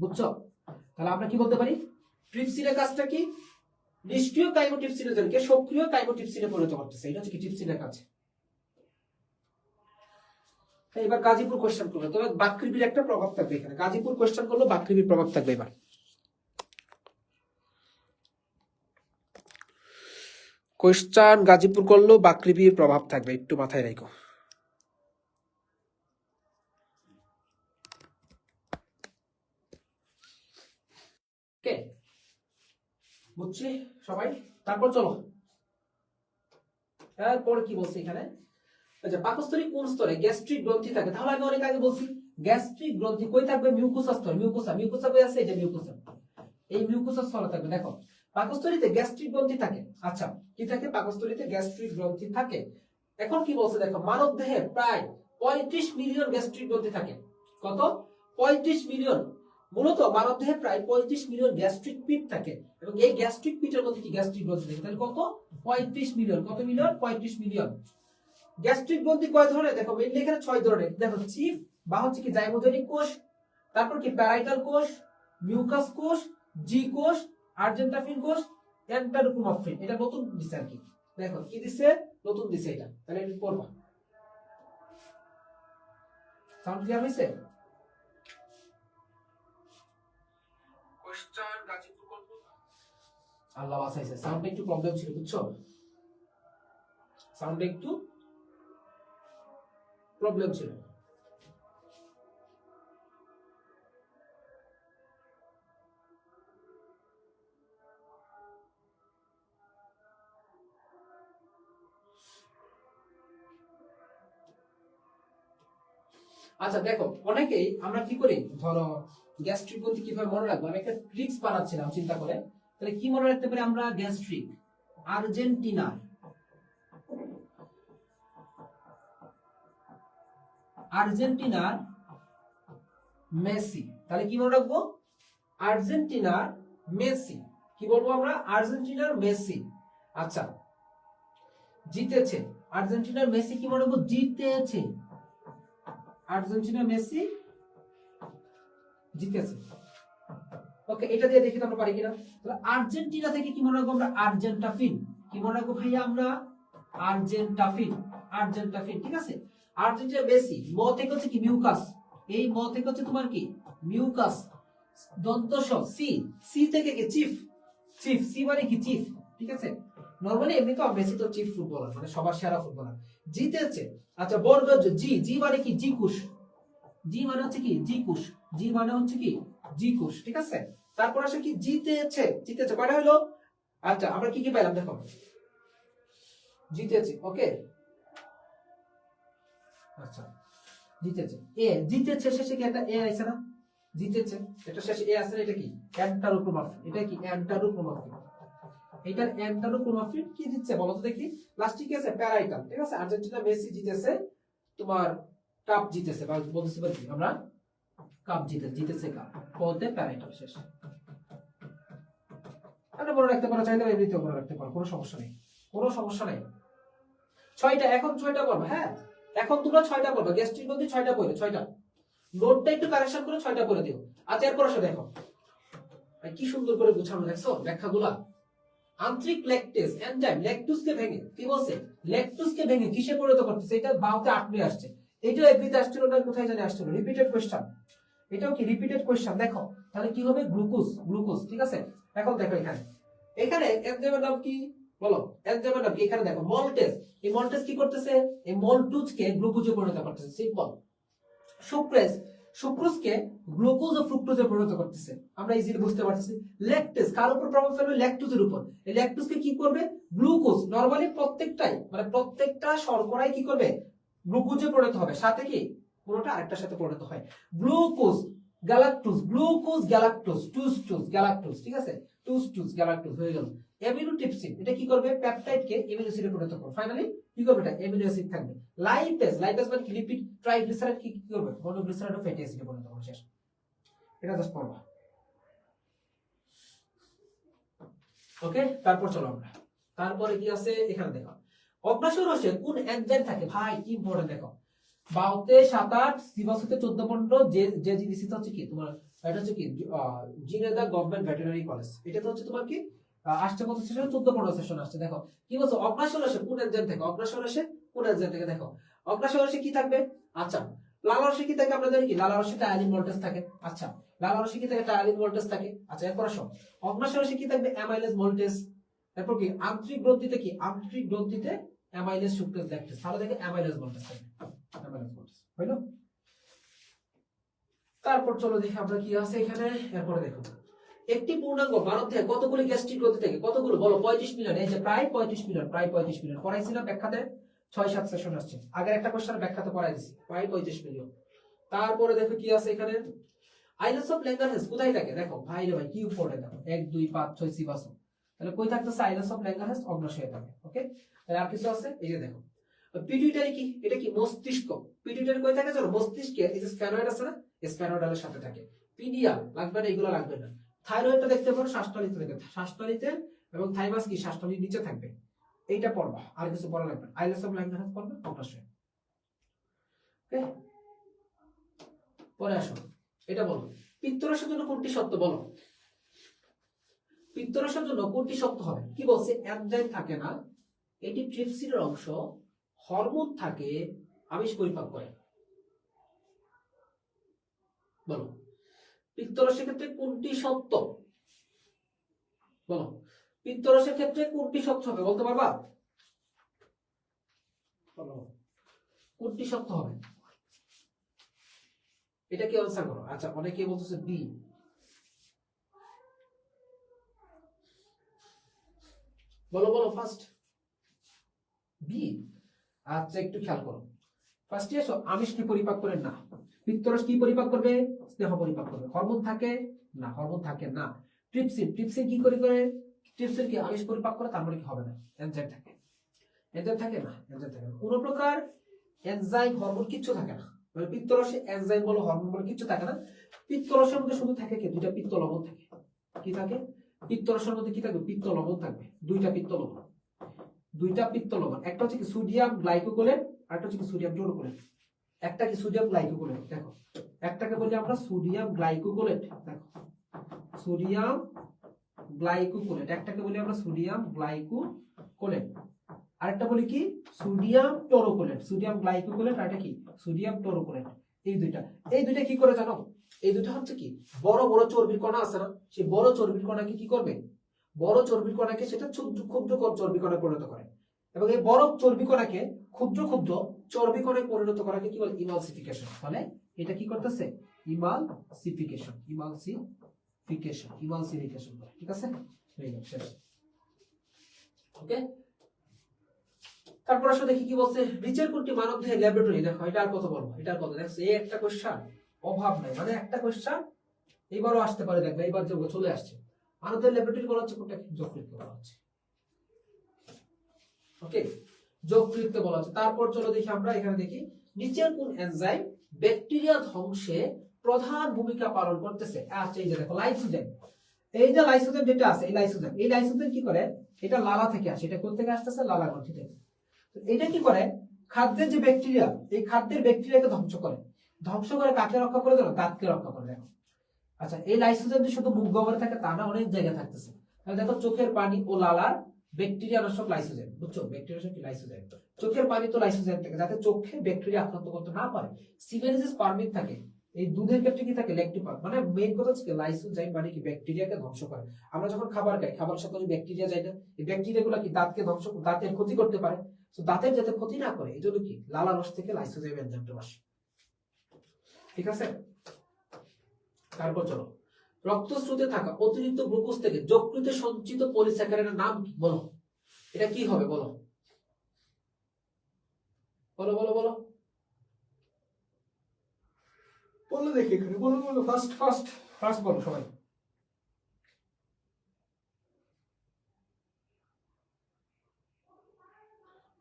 বুঝছো, তাহলে আমরা কি বলতে পারি, ট্রিপসিনের কাজটা কি, নিষ্ক্রিয় কাইমোট্রিপসিনোজেনকে সক্রিয় কাইমোট্রিপসিনে পরিণত করতেছে, এটা হচ্ছে কি ট্রিপসিনের কাজ। এবার গাজীপুর কোশ্চেন করবে, তবে বাকৃবির একটা প্রভাব থাকবে এখানে, গাজীপুর কোশ্চেন করলো বাকৃবির প্রভাব থাকবে। এবার কোশ্চেন গাজীপুর করলো বাকৃবির প্রভাব থাকবে, একটু মাথায় রাখো। ওকে বুঝছি সবাই। তারপর চলো এরপর কি বলছি এখানে, আচ্ছা পাকস্থলী কোন স্তরে, গ্যাস্ট্রিক গ্রন্থি থাকে। তাহলে আমি অনেক আগে বলছি গ্যাস্ট্রিক গ্রন্থি কই থাকবে, মিউকোসা স্তর, মিউকোসা, মিউকোসা কই আছে, এটা মিউকোসা, এই মিউকোসা স্তরে থাকবে। দেখো পাকস্থলীতে গ্যাস্ট্রিক গ্রন্থি থাকে। আচ্ছা কি থাকে, পাকস্থলীতে গ্যাস্ট্রিক গ্রন্থি থাকে। এখন কি বলছে দেখো, মানব দেহে প্রায় 35 মিলিয়ন গ্যাস্ট্রিক গ্রন্থি থাকে। কত, 35 মিলিয়ন। মূলত মানব দেহে প্রায় 35 মিলিয়ন গ্যাস্ট্রিক পিট থাকে, এবং এই গ্যাস্ট্রিক পিটের মধ্যে কি গ্যাস্ট্রিক গ্রন্থি থাকে। তাহলে কত, 35 মিলিয়ন, কত মিলিয়ন, 35 মিলিয়ন। গ্যাস্ট্রিক গ্রন্থি কয় ধরনের দেখো মেইনলি এখানে 6 ধরনের দেখো চিফ বা হচ্ছে কি জাইগোজেনিক কোষ, তারপর কি প্যারাইটাল কোষ, মিউকাস কোষ, জি কোষ, আর্জেন্টাফিন কোষ, এন্টারোক্রোমাফিন। এটা নতুন দিছে আর কি, দেখো কি দিছে নতুন দিছে এটা, তাহলে এটা পড়বা। সাউন্ড ক্লিয়ার হইছে? কোশ্চেন গাজীপুর কলকাতা। আল্লাহ বাঁচাইছে, সাউন্ড একটু প্রবলেম ছিল বুঝছো, সাউন্ড একটু প্রবলেম ছিল। আচ্ছা দেখো অনেকেই আমরা কি করি, ধরো গ্যাস্ট্রিক গ্রন্থি কিভাবে মনে রাখবো, আমি একটা ট্রিক্স বানাচ্ছিলাম চিন্তা করে। তাহলে কি মনে রাখতে পারি আমরা, গ্যাস্ট্রিক আর্জেন্টিনা, আর্জেন্টিনার মেসি। তাহলে কি মনে রাখবো, আর্জেন্টিনার মেসি। কি বলবো আমরা, আর্জেন্টিনার মেসি। আচ্ছা জিতেছে, আর্জেন্টিনার মেসি কি মনে রাখবো, জিতেছে, আর্জেন্টিনা মেসি জিতেছে। ওকে, এটা দিয়ে দেখি তো আমরা পারি কিনা। তাহলে আর্জেন্টিনা থেকে কি মনে রাখবো আমরা, আর্জেন্টাফিন। কি মনে রাখবো ভাইয়া আমরা, আর্জেন্টাফিন, আর্জেন্টাফিন। ঠিক আছে, আর্জেন্টিনা মেসি। ম থেকে হচ্ছে কি মিউকাস, এই ম থেকে হচ্ছে তোমার কি মিউকাস, দন্ত স সি, সি থেকে কি চিফ, চিফ সি মানে কি চিফ। ঠিক আছে, নরমালি এমনি তো মেসি তো চিফ ফুটবলার, মানে সবার সেরা ফুটবলার। জিতেছে, আচ্ছা বর্গ জি, জি মানে কি জিকুশ, জি মানে হচ্ছে কি জিকুশ, জি মানে হচ্ছে কি জিকুশ। ঠিক আছে, তারপর আসে কি জিতেছে, জিতেছে কয়টা হলো, আচ্ছা আমরা কি কি পেলাম দেখো, জিতেছে। ওকে আচ্ছা জিতেছে, এ জিতেছে শেষে কি একটা এ আছে না, জিতেছে এটা শেষে এ আছে না, এটা কি এন্টারোক্রোমাফিন, এটা কি এন্টারোক্রোমাফিন, এটার এন্টারোক্রোমাফিন কি দিচ্ছে বলো তো দেখি, লাস্টে কি আছে প্যারাইটাল। ঠিক আছে, আর্জেন্টিনা মেসি জিতেছে তোমার কাপ জিতেছে, বা বলতেছি পারি আমরা কাপ জিতেছে কাপ, বলতে প্যারাইটাল শেষ। আমরা মনে রাখতে পারো, চাইলে এমনিতেও মনে রাখতে পারো, কোনো সমস্যা নেই, কোনো সমস্যা নেই। 6টা, এখন 6টা বলবো। হ্যাঁ এখন তোমরা 6টা বলবো, গ্যাস্ট্রিক গ্রন্থি 6টা পড়ে, 6টা নোটটা একটু কারেকশন করে 6টা করে দিও। আচ্ছা এরপর আসো দেখো কি সুন্দর করে গুছানো, দেখছো ব্যাখ্যাগুলা। আন্তরিক ল্যাকটেজ এনজাইম ল্যাকটুসকে ভেঙে, কি বলছে, ল্যাকটুসকে ভেঙে কিসে পরিণত করতেছে, এটা বাউতে আটকে আসছে। এটাও এফবিতে আসছিল না, কোথায় জানি আসছিল, রিপিটেড কোশ্চেন, এটাও কি রিপিটেড কোশ্চেন। দেখো তাহলে কি হবে, গ্লুকোজ, গ্লুকোজ। ঠিক আছে, এখন দেখো এখানে, এখানে এনজাইমের নাম কি বলো, এনজাইমের নাম কি, এখানে দেখো মল্টেজ, এই মল্টেজ কি করতেছে, এই মল্টুজকে গ্লুকোজে পরিণত করতেছে। সিম্পল, সুক্রেজ, সুক্রোজকে গ্লুকোজ ও ফ্রুক্টোজে পরিণত করতেছে, আমরা ইজিলি বুঝতে পারতেছি। ল্যাকটেজ কার উপর প্রভাব ফেলবে, ল্যাকটোজের উপর। এই ল্যাকটোজকে কি করবে, গ্লুকোজ, নরমালি প্রত্যেকটাই মানে প্রত্যেকটা শর্করাই কি করবে, গ্লুকোজে পরিণত হবে, সাথে কি পুরোটা আরেকটার সাথে পরিণত হয়। গ্লুকোজ গ্যালাক্টোজ, গ্লুকোজ গ্যালাক্টোজ, টুস টুস গ্যালাক্টোজ। ঠিক আছে, টুস টুস গ্যালাক্টোজ হয়ে গেল। অ্যামিনো ট্রিপসিন, এটা কি করবে, পেপটাইডকে অ্যামিনো অ্যাসিডে পরিণত করবে। ফাইনালি কি করবে, এটা অ্যামিনো অ্যাসিড থাকবে। লাইপেজ, লাইপেজ মানে কি লিপিড, ট্রাইগ্লিসারাইড কি করবে, মনোগ্লিসারাইড ও ফ্যাটি অ্যাসিডে পরিণত করবে। শেষ, এটা জাস্ট পড়বা। ওকে, তারপর চলো আমরা, তারপরে কি আছে এখানে দেখো, অগ্নাশয় রসে কোন এনজাইম থাকে, ভাই কি ইম্পর্টেন্ট দেখো, বাউতে 7-8, সিবাসুতে 14-15, যে জিনিসটা হচ্ছে কি তোমার, এটা হচ্ছে কি জিনেদা গভর্নমেন্ট ভেটেরিনারি কলেজ, এটা তো হচ্ছে তোমার কি আসছে কত সেশন, 14-15 সেশন আসছে। দেখো কি বলছো, অগ্নাশয় রসে কোন এনজাইম থাকে, অগ্নাশয় রসে কোন এনজাইম থাকে, দেখো অগ্নাশয় রসে কি থাকবে, আচ্ছা লালা রসে কি থাকে, আমরা জানি কি লালা রসে টায়ালিন ভোল্টেজ থাকে। আচ্ছা লালা রসে কি থাকে, টায়ালিন ভোল্টেজ থাকে। আচ্ছা এরপর আসো, অগ্নাশয় রসে কি থাকবে, অ্যামাইলেজ ভোল্টেজ। তারপর কি আন্তরিক গ্রন্থিতে কি, আন্তরিক গ্রন্থিতে অ্যামাইলেজ সুক্রেজ ল্যাকটেজ, তাহলে দেখে অ্যামাইলেজ ভোল্টেজ থাকে, অ্যামাইলেজ ভোল্টেজ হইলো। তারপর চলো দেখি আমরা কি আছে এখানে। এরপরে দেখো, একটি পূর্ণাঙ্গ মানব দেহে কতগুলি গ্যাস্ট্রিক গ্রন্থি থাকে, কতগুলো বলো, 35 মিলিয়ন। এই যে প্রায় 35 মিলিয়ন, প্রায় 35 মিলিয়ন পড়াইছিলাম ব্যাখ্যাতে, 6-7 সেশন আসছে, আগের একটা কোশ্চেন ব্যাখ্যাতে পড়াই দিছি, প্রায় 35 মিলিয়ন। তারপরে দেখো কি আছে এখানে, আইলেটস অফ ল্যাঙ্গারহ্যান্স কোথায় থাকে, দেখো ভাই রে ভাই কি ইম্পর্টেন্ট, দেখো 1 2 5 6 সিবাসো, তাহলে কই থাকতেছে, আইলেটস অফ ল্যাঙ্গারহ্যান্স অগ্নাশয়ে থাকে। ওকে, তাহলে আর কিছু আছে, এই যে দেখো পিটুইটারি কি, এটা কি মস্তিষ্ক, পিটুইটারি কই থাকে জানো, মস্তিষ্কে এই যে স্ফেনয়েড আছে না, স্ফেনয়েডালের সাথে থাকে। পিডিয়াল লাগবে না, এগুলো লাগবে না। থাইরয়েডটা দেখতে পারো শ্বাসনালীতে থাকে, শ্বাসনালীতে, এবং থাইমাস কি শ্বাসনালীর নিচে থাকবে। এইটা পড়বা, আর কিছু পড়া লাগবে না। আইলেটস অফ ল্যাঙ্গুয়েজ পড়বে অবশ্যই। ওকে, পরে আসো, এটা বলো পিত্তরসের জন্য কোনটি সত্য বলো। পিত্তরসের জন্য কোনটি সত্য হবে? কি বলছে? এনজাইম থাকে না, এটি ট্রিপসিনের অংশ, হরমোন থাকে, আমিষ পরিপাক করে। বলো পিত্তরসের ক্ষেত্রে কোনটি সত্য বলো। পিত্তরসের ক্ষেত্রে কোনটি সত্য হবে বলতে পারবা? বলো কোনটি সত্য হবে, এটা কি আনসার করো। আচ্ছা, অনেকে বলতেছে বি। বলো বলো ফার্স্ট বি। আচ্ছা, একটু খেয়াল করো। ফার্স্টে আসো, আমিষ কি পরিপাক করে? না। পিত্তরস কি পরিপাক করবে? স্নেহ পরিপাক করবে। হরমোন থাকে না, হরমোন থাকে না। ট্রিপসিন, ট্রিপসিন কি করে? ট্রিপসিন কি আমিষ পরিপাক করে? তার মানে কি হবে না, এনজাইম থাকে। এনজাইম থাকে না, এনজাইম থাকে না। কোনো প্রকার এনজাইম হরমোন কিচ্ছু থাকে না। মানে পিত্তরসে এনজাইম বলো হরমোন বলো কিচ্ছু থাকে না। পিত্তরসের মধ্যে শুধু থাকে কি? দুইটা পিত্ত লবণ থাকে। কি থাকে? পিত্তরসের মধ্যে কি থাকবে? পিত্ত লবণ থাকবে। দুইটা পিত্ত লবণ, দুইটা পিত্ত লবণ। একটা হচ্ছে কি সোডিয়াম গ্লাইকোলেট, আর একটা হচ্ছে কি সোডিয়াম ক্লোরোকুলেট। একটা কি সোডিয়াম গ্লাইকোলেট, দেখো একটাকে বলি আমরা সোডিয়াম গ্লাইকোলেট, দেখো সোডিয়াম গ্লাইকোলেট, একটাকে বলি আমরা সোডিয়াম গ্লাইকোলেট, আরেকটা বলি কি? সোডিয়াম টোরোকুলেট। সোডিয়াম গ্লাইকোলেট আর এটা কি? সোডিয়াম টোরোকুলেট। এই দুইটা কি করে জানো? এই দুইটা হচ্ছে কি, বড় বড় চর্বির কণা আছে না, সেই বড় চর্বির কণাকে কি করবে? বড় চর্বির কণাকে সেটা ক্ষুদ্র ক্ষুদ্র চর্বি কণায় পরিণত করে। এবং এই বড় চর্বি কণাকে ক্ষুদ্র ক্ষুদ্র চর্বি কণায় পরিণত করাকে কি বলে? ইমালসিফিকেশন। ফলে এটা কি করতেছে? ইমালসিফিকেশন, ইমালসিফিকেশন, ইমালসিফিকেশন বলে। ঠিক আছে, হয়ে গেল, শেষ। ওকে, তারপর আসলে দেখি কি বলছে। নিচের কোনটি মানবদেহের ল্যাবরেটরি? দেখো এটা আর কত বলবো, এটা আর কত। দেখছো এই একটা কোশ্চেন অভাব নাই, মানে একটা কোশ্চেন এইবারও আসতে পারে। দেখবে এইবার যে চলে আসছে। মানবদেহের ল্যাবরেটরি বলা হচ্ছে কোনটা? যকৃত বলা হচ্ছে। ওকে, যকৃত বলা হচ্ছে। তারপর চলো দেখি আমরা এখানে দেখি নিচের কোন এনজাইম ব্যাকটেরিয়া ধ্বংসে প্রধান ভূমিকা পালন করতেছে। আচ্ছা, এই যে দেখো লাইসোজেম। এই যে লাইসোজেম যেটা আছে, এই লাইসোজেম কি করে? এটা লালা থেকে আসে। এটা কোথা থেকে আসতেছে? লালা গ্রন্থি থেকে। এটা কি করে? খাদ্যের যে ব্যাকটেরিয়া, এই খাদ্যের ব্যাকটেরিয়াকে ধ্বংস করে। ধ্বংস করে কাকে রক্ষা করে? জানো? দাঁতকে রক্ষা করে। দেখো, আচ্ছা, এই লাইসোজোম যে শুধু মুখ গহ্বরে থাকে তা না, অনেক জায়গায় থাকতেছে। তাহলে দেখো চোখের পানি ও লালার ব্যাকটেরিয়া নাশক লাইসোজোম, বুঝছো? ব্যাকটেরিয়া নাশক লাইসোজোম। চোখের পানি তো লাইসোজোম থাকে, যাতে চোখে ব্যাকটেরিয়া আক্রান্ত করতে না পারে। সিমেনে যে স্পার্মিক থাকে, এই দুধের ক্ষেত্রে কি থাকে? ল্যাকটোপার। মানে মেইন কথা হচ্ছে লাইসোজোম মানে কি? ব্যাকটেরিয়াকে ধ্বংস করে। আমরা যখন খাবার খাই, খাবারের সাথে যদি ব্যাকটেরিয়া যায় না, এই ব্যাকটেরিয়াগুলো কি দাঁতকে ধ্বংস, দাঁতের ক্ষতি করতে পারে। তো দাঁতের যাতে ক্ষতি না করে, এই জন্য কি লালা রস থেকে লাইসোজোম এনজাইমটা আসে। ঠিক আছে, তারপর চলো রক্তস্রোতে থাকা অতিরিক্ত গ্লুকোজ থেকে যকৃতে সঞ্চিত পলিস্যাকারাইডের নাম কি বলো। এটা কি হবে বলো, বলো বলো বলো বলো দেখি এখানে, বলো বলো ফার্স্ট বলো সবাই।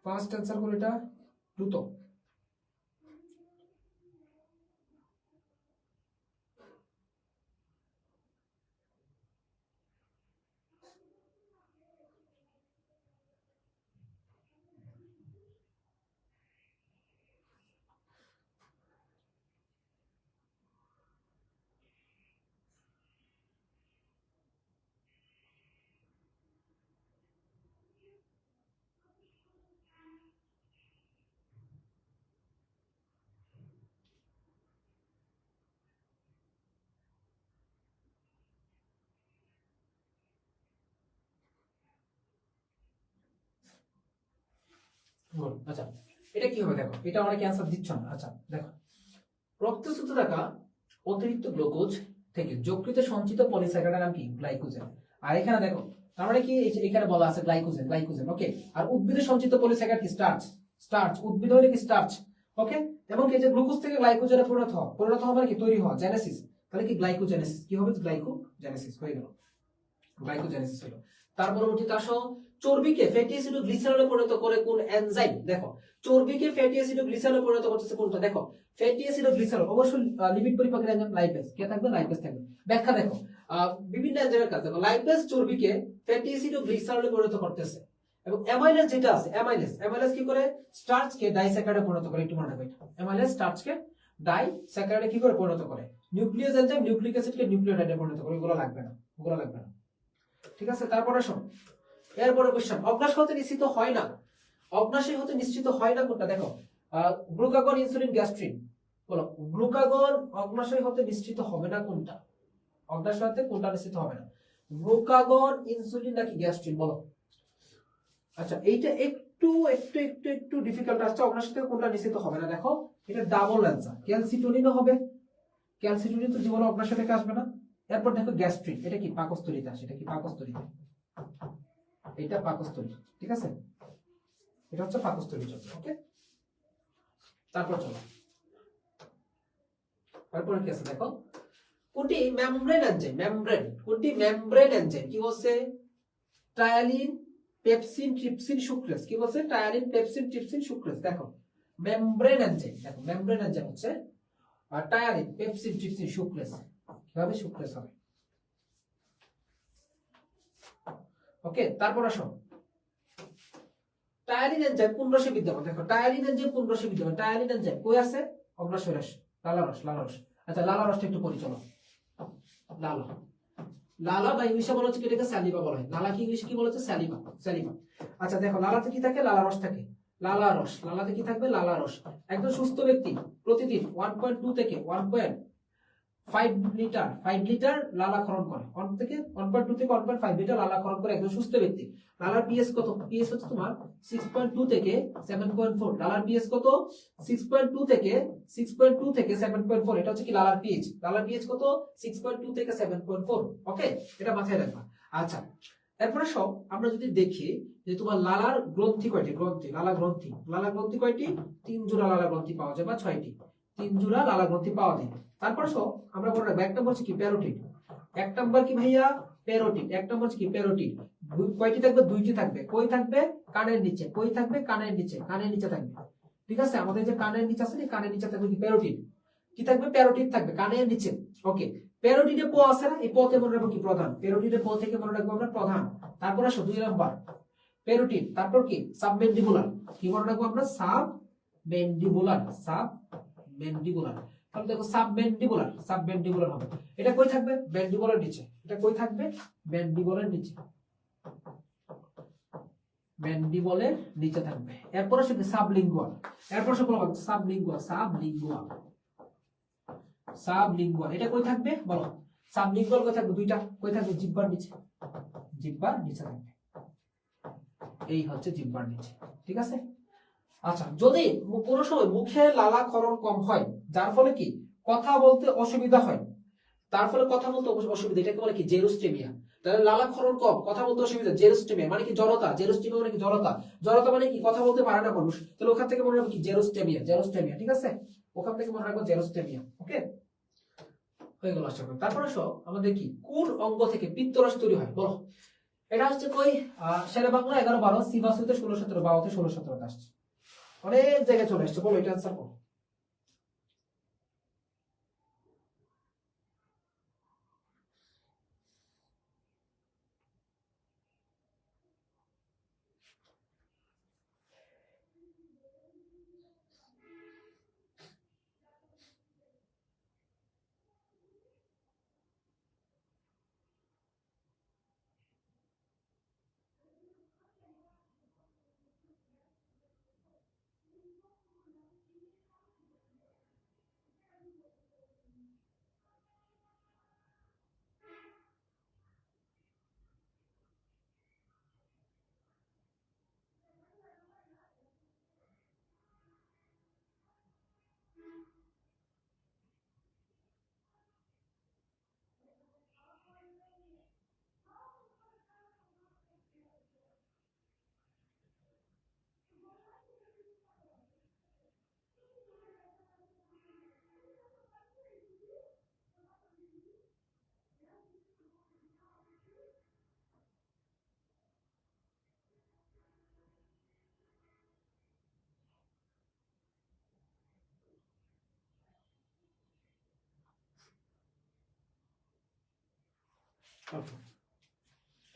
ফার্স্ট অ্যান্সার করো এটা দ্রুত। আচ্ছা, এটা কি হবে দেখো, এটা অনেকে অ্যান্সার দিচ্ছ না। আচ্ছা দেখো, রক্তস্রোতে থাকা অতিরিক্ত গ্লুকোজ থেকে যকৃতে সঞ্চিত পলিস্যাকারাইডের নাম কি? গ্লাইকোজেন। আর এখানে দেখো, তার মানে কি? এখানে বলা আছে গ্লাইকোজেন। ওকে, আর উদ্ভিদে সঞ্চিত পলিস্যাকারাইড কি? স্টার্চ। উদ্ভিদ হলে কি? স্টার্চ। ওকে, এবং এই যে গ্লুকোজ থেকে গ্লাইকোজেনে পরিণত হওয়া মানে কি? তৈরি হওয়া, জেনেসিস। তাহলে কি? গ্লাইকোজেনেসিস। কি হবে? গ্লাইকোজেনেসিস হয়ে গেল, গ্লাইকোজেনেসিস হলো। তার পরবর্তীতে আসো, চর্বিকে ফ্যাটি অ্যাসিড ও গ্লিসারলে পরিণত করে কোন এনজাইম? দেখো, চর্বিকে ফ্যাটি অ্যাসিড ও গ্লিসারলে পরিণত করতেছে কোনটা? দেখো, ফ্যাটি অ্যাসিড ও গ্লিসারল অবশ্যই লিপিড পরিপাকের এনজাইম লাইপেজ। কে থাকবে? লাইপেজ থাকবে। ব্যাখ্যা দেখো, বিভিন্ন এনজাইমের কাজ। দেখো, লাইপেজ চর্বিকে ফ্যাটি অ্যাসিড ও গ্লিসারলে পরিণত করতেছে, এবং অ্যামাইলেজ যেটা আছে অ্যামাইলেজ কি করে স্টার্চকে ডাইস্যাকারাইডে পরিণত করে, একটু মনে রাখবে এটা। অ্যামাইলেজ স্টার্চকে ডাইস্যাকারাইডে কি করে পরিণত করে, নিউক্লিয়াস এনজাইম নিউক্লিক অ্যাসিডকে নিউক্লিওটাইডে পরিণত করে, ওগুলো লাগবে না, ওগুলো লাগবে না। ঠিক আছে, তারপরে শোন, এরপরে কোশ্চেন, অগ্নাশয় হতে নিশ্চিত হয় না, অগ্নাশয় হতে নিশ্চিত হয় না কোনটা, দেখো গ্লুকাগন ইনসুলিন গ্যাস্ট্রিন, বলো গ্লুকাগন অগ্নাশয় হতে নিশ্চিত হবে না কোনটা, অগ্নাশয় হতে কোনটা নিশ্চিত হবে না, গ্লুকাগন ইনসুলিন নাকি গ্যাস্ট্রিন, বলো। আচ্ছা এইটা একটু একটু একটু একটু ডিফিকাল্ট আসছে, অগ্নাশয় থেকে কোনটা নিশ্চিত হবে না, দেখো এটা ডাবল অ্যান্সার, ক্যালসিটোনিনও হবে, ক্যালসিটোনিন তো জীবনে অগ্নাশয় থেকে আসবে না। এরপর দেখো গ্যাস্ট্রিন, এটা কি পাকস্থলীতে আসে, এটা কি পাকস্থলীতে, এটা পাকস্থলী, ঠিক আছে, এটা হচ্ছে পাকস্থলীর জন্য, ওকে। তারপর চলো, তারপরে কি আছে দেখো, কোনটি মেমব্রেন এনজাইম, মেমব্রেন, কোনটি মেমব্রেন এনজাইম, কি বলছে, ট্রায়ালিন পেপসিন ট্রিপসিন সুক্রেজ, কি বলছে, ট্রায়ালিন পেপসিন ট্রিপসিন সুক্রেজ, দেখো মেমব্রেন এনজাইম, দেখো মেমব্রেন এনজাইম হচ্ছে আর ট্রায়ালিন পেপসিন ট্রিপসিন সুক্রেজ, কিভাবে সুক্রেজ হবে, ওকে। তারপর আসো, টায়ালিন এনজাইম কোন রসে বিদ্যমান, দেখো টায়ালিন এনজাইম কোন রসে বিদ্যমান, টায়ালিন এনজাইম কই আছে, অগ্নাশয় রস, লালারস, লালারস। আচ্ছা লালারসটা একটু পড়ি চলো, লালা, লালা বা ইংলিশে বলা হচ্ছে এটাকে স্যালিভা বলা হয়, লালা কি ইংলিশে কি বলা হচ্ছে, স্যালিভা, স্যালিভা। আচ্ছা দেখো লালাতে কি থাকে, লালারস থাকে, লালারস, লালাতে কি থাকবে, লালারস। একজন সুস্থ ব্যক্তি প্রতিদিন 1.2 থেকে 1.5 লিটার লালা ক্ষরণ করে, 1 থেকে 1.2 থেকে 1.5 লিটার লালা ক্ষরণ করে একজন সুস্থ ব্যক্তি। লালার পিএস কত, পিএস হচ্ছে তোমার 6.2 থেকে 7.4, লালার পিএস কত 6.2 থেকে 7.4, এটা হচ্ছে কি লালার পিএইচ, লালার পিএইচ কত 6.2 থেকে 7.4, ওকে, এটা মাথায় রাখবা। আচ্ছা এরপরে সব আমরা যদি দেখি যে তোমার লালার গ্রন্থি কয়টি, গ্রন্থি, লালা গ্রন্থি, লালা গ্রন্থি কয়টি, 3 জোড়া লালা গ্রন্থি পাওয়া যায় বা 6টি, 3 জোড়া লালা গ্রন্থি পাওয়া যায়। তারপর সব আমরা বলে রাখবো, এক নম্বর হচ্ছে কি প্যারোটিড, এক নম্বর কি ভাইয়া প্যারোটিড, এক নম্বর হচ্ছে কি প্যারোটিড, কয়টি থাকবে, 2টি থাকবে, কই থাকবে, কানের নিচে, কই থাকবে, কানের নিচে, কানের নিচে থাকবে, ঠিক আছে, আমাদের যে কানের নিচে আছে কানের নিচে থাকবে কি প্যারোটিড, কি থাকবে, প্যারোটিড থাকবে কানের নিচে, ওকে। প্যারোটিডে প আছে না, এই পথে মনে রাখবো কি প্রধান, প্যারোটিডে প থেকে মনে রাখবো আমরা প্রধান। তারপর আসো 2 নাম্বার প্যারোটিড, তারপর কি সাবমেন্ডিবুলার, কি মনে রাখবো আমরা, সাবমেন্ডিবুলার, সাবমেন্ডিবুলার, তাহলে দেখো সাবমেন্ডিবুলার, সাবমেন্ডিবুলার হবে, এটা কই থাকবে, ম্যান্ডিবুলার নিচে, এটা কই থাকবে, ম্যান্ডিবুলার নিচে, ম্যান্ডিবলের নিচে থাকবে। এরপর আসে সাবলিঙ্গুয়াল, এরপর আসে বলা হচ্ছে সাবলিঙ্গুয়াল, সাবলিঙ্গুয়াল, সাবলিঙ্গুয়াল, এটা কই থাকবে বলো, সাবলিঙ্গুয়াল কই থাকবে, 2টা, কই থাকবে, জিহ্বার নিচে, জিহ্বার নিচে থাকবে, এই হচ্ছে জিহ্বার নিচে, ঠিক আছে। আচ্ছা যদি কোনো সময় মুখে লালা ক্ষরণ কম হয়, যার ফলে কি কথা বলতে অসুবিধা হয়, তার ফলে কথা বলতে অসুবিধা, এটাকে বলে কি জেরোস্টেমিয়া। তাহলে লালা ক্ষরণ কম, কথা বলতে অসুবিধা, জেরোস্টেমিয়া মানে কি জড়তা, জেরোস্টেমিয়া মানে কি জড়তা, জড়তা মানে কি কথা বলতে পারে না মানুষ, তাহলে ওখান থেকে মনে রাখবো কি জেরোস্টেমিয়া, জেরোস্টেমিয়া, ঠিক আছে, ওখান থেকে মনে রাখবো জেরোস্টেমিয়া, ওকে, হয়ে গেল আশা করি। তারপরে সব আমাদের কি কোন অঙ্গ থেকে পিত্তরস তৈরি হয় বলো, এটা হচ্ছে কই, শেরে বাংলা 11-12, সিবাসুতে 16-17, বাউতে 16-17 আসছে, অনেক জায়গায় চলে আসছে, বলো এটা অ্যান্সার করো।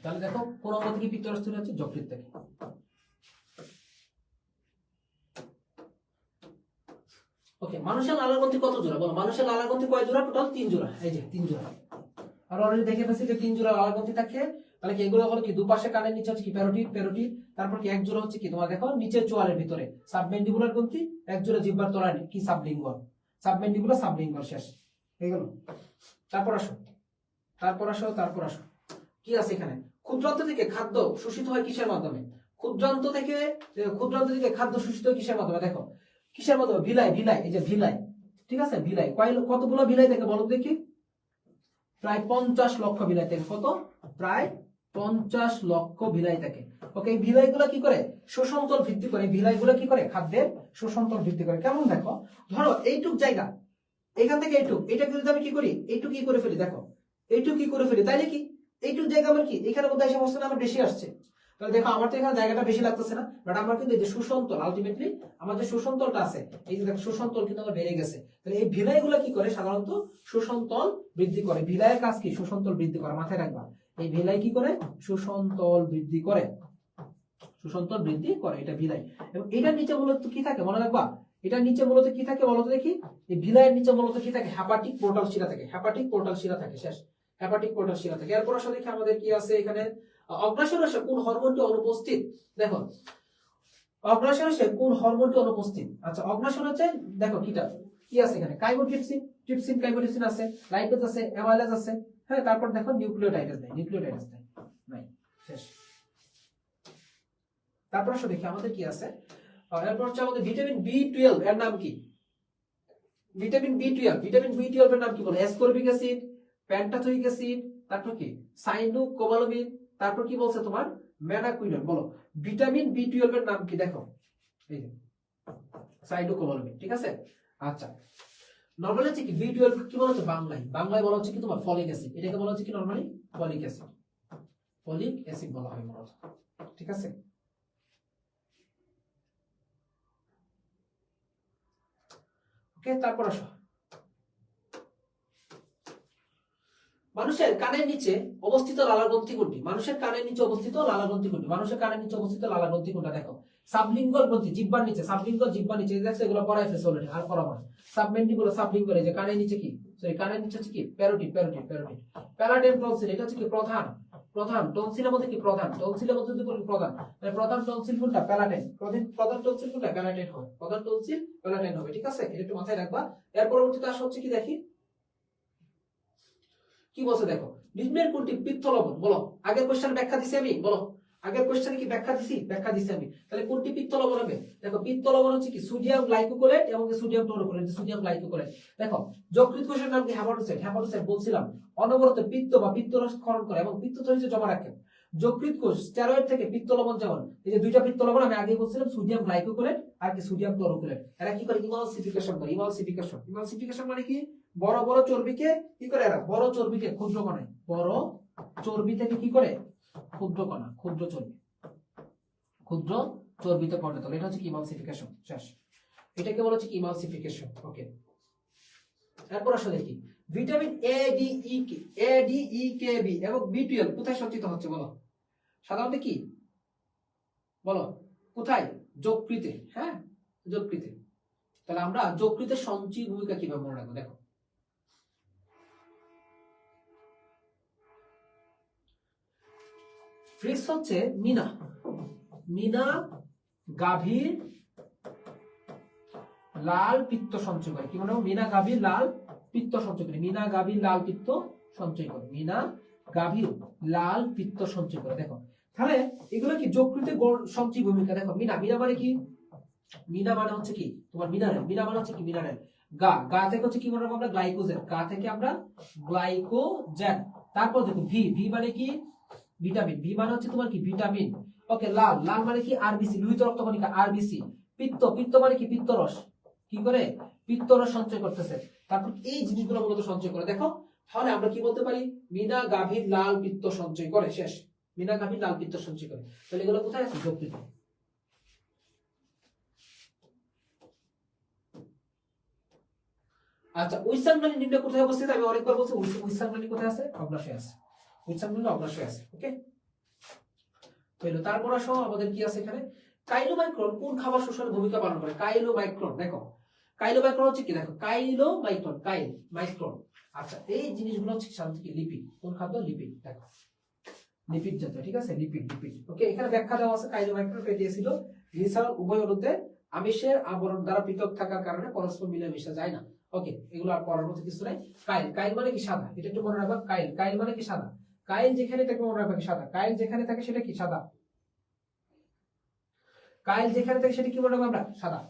তাহলে দেখো কোন অঙ্গ থেকে পিত্তরস তৈরি হচ্ছে? যকৃৎ থেকে। ওকে, মানুষের লালার গ্রন্থি কত জোড়া বলো? মানুষের লালার গ্রন্থি কয় জোড়া? টোটাল 3 জোড়া। এই যে 3 জোড়া। আর অলরেডি দেখে ফেলছি যে 3 জোড়া লালার গ্রন্থি থাকে। তাহলে কি এগুলো হলো কি দুপাশে কানের নিচে হচ্ছে কি প্যারোটিড, প্যারোটিড, তারপর কি এক জোড়া হচ্ছে কি তোমার দেখো নিচের চোয়ালের ভিতরে সাবমেন্ডিবুলার গ্রন্থি, এক জোড়া জিহ্বার তলায় কি সাবলিঙ্গুয়াল, সাবমেন্ডিবুলার সাবলিঙ্গুয়াল, শেষ হয়ে গেল। তারপর আসো, তারপর আসো, তারপর আসো, কি আছে এখানে? ক্ষুদ্রান্ত থেকে খাদ্য শোষিত হয় কিসের মাধ্যমে? ক্ষুদ্রান্ত থেকে খাদ্য শোষিত হয় কিসের মাধ্যমে? দেখো কিসের মাধ্যমে? ভিলাই, ভিলাই, এই যে ভিলাই, ঠিক আছে, ভিলাই। কতগুলো ভিলাই থেকে বলো দেখি? প্রায় 50 লক্ষ ভিলাই থেকে। কত? প্রায় 50 লক্ষ ভিলাই থাকে। ওকে, এই ভিলাইগুলো কি করে? শোষণতল বৃদ্ধি করে। ভিলাইগুলো কি করে? খাদ্যের শোষণতল বৃদ্ধি করে। কেমন দেখো, ধরো এইটুক জায়গা, এখান থেকে এইটুক, এটাকে যদি আমি কি করি, এইটুক কি করে ফেলি, দেখো এইটুক কি করে ফেলি, তাইলে কি এইটুক জায়গা আমার কি এখানের মধ্যে এসে বসতে আমার বেশি আসছে। তাহলে দেখো আমার তো এখানে জায়গাটা বেশি লাগতেছে না, বাট আমার কিন্তু এই যে শোষণতল, আলটিমেটলি আমার যে শোষণতলটা আছে, এই যে দেখো শোষণতল কিন্তু আমার বেড়ে গেছে। তাহলে এই ভিলাইগুলো কি করে? সাধারণত শোষণতল বৃদ্ধি করে। ভিলাইয়ের কাজ কি? শোষণতল বৃদ্ধি করা, মাথায় রাখবা। এই ভিলাই কি করে? শোষণতল বৃদ্ধি করে, শোষণতল বৃদ্ধি করে, এটা ভিলাই। এবং এটার নিচে মূলত কি থাকে মনে রাখবা? এটার নিচে মূলত কি থাকে বলতো দেখি? এই ভিলাইয়ের নিচে মূলত কি থাকে? হ্যাপাটিক পোর্টাল শিরা থাকে, হ্যাপাটিক পোর্টাল শিরা থাকে, শেষ, হ্যাপাটিক পোর্টাল শিরা থাকে। এরপর আসলে দেখি আমাদের কি আছে এখানে? অগ্রাশয় রসে কোন হরমোনটি অনুপস্থিত? দেখো অগ্রাশয় রসে কোন হরমোনটি অনুপস্থিত? আচ্ছা, অগ্রাশয় রসে দেখো কিটা কি আছে এখানে? কাইমোট্রিপসিন, ট্রিপসিন, কাইমোট্রিপসিন আছে, লাইপেজ আছে, অ্যামাইলেজ আছে, হ্যাঁ। তারপর দেখো নিউক্লিওটাইডেস নাই, নিউক্লিওটাইডেস নাই, শেষ। তারপর আসলে দেখি আমাদের কি আছে। এরপর হচ্ছে আমাদের ভিটামিন B12 এর নাম কি? ভিটামিন B12, ভিটামিন B12 এর নাম কি বলে? অ্যাসকর্বিক অ্যাসিড, প্যান্টাথোইক অ্যাসিড, তারপর কি সাইনোকোবালামিন, তারপর কি বলছে তোমার? ম্যানাকুইনন। বলো ভিটামিন B12 এর নাম কি? দেখো এই যে সাইনোকোবালামিন, ঠিক আছে। আচ্ছা, নরমালি হচ্ছে কি B12 কি বলা হচ্ছে বাংলায়? বাংলায় বলা হচ্ছে কি তোমার ফলিক অ্যাসিড। এটাকে বলা হচ্ছে কি normally? Folic acid, folic acid বলা হয় মূলত, ঠিক আছে। তারপর আসো, মানুষের কানের নিচে অবস্থিত লালা গ্রন্থি কোনটি? মানুষের কানের নিচে অবস্থিত লালা গ্রন্থি কোনটি? মানুষের কানের নিচে অবস্থিত লালা গ্রন্থি কোনটা? দেখো সাবলিঙ্গুয়াল গ্রন্থি, জিহ্বার নিচে, সাবলিঙ্গুয়াল জিহ্বার নিচে, দেখছো এগুলো পড়াই ফেলছে অলরেডি, আর পড়াবো না। সাবমেন্ডিবুলার, সাবলিঙ্গুয়াল, এই যে কানের নিচে কি, সরি কানের নিচে হচ্ছে কি প্যারোটিড, প্যারোটিড, প্যারোটিড, প্যালাটেম টনসিল, এটা হচ্ছে কি প্রধান, প্রধান টনসিলের মধ্যে কি প্রধান, টনসিলের মধ্যে যদি বলি প্রধান, তাহলে প্রধান টনসিল কোনটা? প্যালাটেন। প্রধান টনসিল কোনটা? প্যালাটেন হবে, প্রধান টনসিল প্যালাটেন হবে, ঠিক আছে। এটা একটু মাথায় রাখবা। এর পরবর্তীতে আসা হচ্ছে কি দেখি কি বলছে, দেখো নিম্নের কোনটি পিত্ত লবণ? বলো, আগের কোশ্চেন ব্যাখ্যা দিছি আমি, বলো আগের কোশ্চেনে কি ব্যাখ্যা দিছি? ব্যাখ্যা দিছি আমি। তাহলে কোনটি পিত্ত লবণ হবে? দেখো পিত্ত লবণ হচ্ছে কি সোডিয়াম গ্লাইকোকোলেট এবং সোডিয়াম টরোকোলেট, সোডিয়াম গ্লাইকোকোলেট। দেখো যকৃৎ কোষের নাম কি? হেপাটোসাইট, হেপাটোসাইট বলছিলাম অনবরত পিত্ত বা পিত্তরস ক্ষরণ করে এবং পিত্ত তৈরিতে জমা রাখে। যকৃৎ কোষ স্টেরয়েড থেকে পিত্ত লবণ, যেমন এই যে দুইটা পিত্ত লবণ আমি আগে বলছিলাম, সোডিয়াম গ্লাইকোকোলেট আর কি সোডিয়াম টরোকোলেট, এরা কি করে? ইমালসিফিকেশন করে। ইমালসিফিকেশন, ইমালসিফিকেশন মানে কি? বড় বড় চর্বিকে কি করে? এরা বড় চর্বিকে ক্ষুদ্র কণায়, বড় চর্বি থেকে কি করে? ক্ষুদ্র কণা, ক্ষুদ্র চর্বি, ক্ষুদ্র চর্বিতে পরিণত করে। এটা হচ্ছে কি? ইমালসিফিকেশন, শেষ। এটাকে বলা হচ্ছে কি? ইমালসিফিকেশন। ওকে, এরপর আসলে দেখি vitamin A D E K, A D E K B এবং B12 কোথায় সঞ্চিত হচ্ছে বলো? সাধারণত কি বলো? কোথায়? যকৃতে, হ্যাঁ যকৃতে। তাহলে আমরা যকৃতের সঞ্চয় ভূমিকা কিভাবে মনে রাখবো? দেখো ফ্রিস হচ্ছে মিনা, মিনা গাভীর লাল পিত্ত সঞ্চয় করে। কি মনে হয়? মিনা গাভীর লাল পিত্ত সঞ্চয় করে, মিনা গাভীর লাল পিত্ত সঞ্চয় করে, মিনা গাভীর লাল পিত্ত সঞ্চয় করে। দেখো তাহলে এগুলো কি যকৃতে সঞ্চয় ভূমিকা? দেখো মিনা, মিনা মানে কি? মিনা মানে হচ্ছে কি তোমার মিনারেল, মিনা মানে হচ্ছে কি মিনারেল। গা, গা থেকে হচ্ছে কি মনে রাখবো আমরা? গ্লাইকোজেন, গা থেকে আমরা গ্লাইকোজেন। তারপর দেখো ভি, ভি মানে কি? ভিটামিন, ভি মানে হচ্ছে তোমার কি? ভিটামিন। ওকে, লাল, লাল মানে কি? আরবিসি, লোহিত রক্তকণিকা, আরবিসি। পিত্ত, পিত্ত মানে কি? পিত্তরস, কি করে? পিত্তরস সঞ্চয় করতেছে। তারপর এই জিনিসগুলো মূলত সঞ্চয় করে। দেখো তাহলে আমরা কি বলতে পারি? মিনা গাভীর লাল পিত্ত সঞ্চয় করে, শেষ। মিনা গাভীর লাল পিত্ত সঞ্চয় করে। তাহলে এগুলো কোথায় আছে? যকৃতে। আচ্ছা, উইসাংনালী নিম্নে কোথায় অবস্থিত? আমি অনেকবার বলছি উইসাংনালী কোথায় আছে? অগ্রাশয়ে আছে, উইসাংনালী অগ্রাশয়ে আছে। ওকে, হইলো। তারপর আসো আমাদের কি আছে এখানে, কাইলোমাইক্রন কোন খাবার শোষণে ভূমিকা পালন করে? কাইলোমাইক্রন, দেখো কাইলোমাইক্রন হচ্ছে কি, দেখো কাইলোমাইক্রন, কাইল মাইক্রন। আচ্ছা, এই জিনিসগুলো হচ্ছে সাধারণত কি লিপিড। কোন খাদ্য? লিপিড। দেখো লিপিড জাতীয়, ঠিক আছে, লিপিড লিপিড। ওকে, এখানে ব্যাখ্যা দেওয়া আছে কাইলোমাইক্রন ফ্যাটি অ্যাসিড গ্লিসারল উভয় অণুতে আমিষের আবরণ দ্বারা পৃথক থাকার কারণে পরস্পর মিলে মিশে যায় না। ওকে, এগুলো আর পড়ার মতো কিছু নাই। কাইল, কাইল মানে কি সাদা, এটা একটু মনে রাখবা। কাইল, কাইল মানে কি সাদা। কাইল যেখানে থাকে মনে রাখবা কি সাদা। কাইল যেখানে থাকে সেটা কি সাদা। কাইল যেখানে থাকে সেটা কি মনে রাখবো আমরা? সাদা।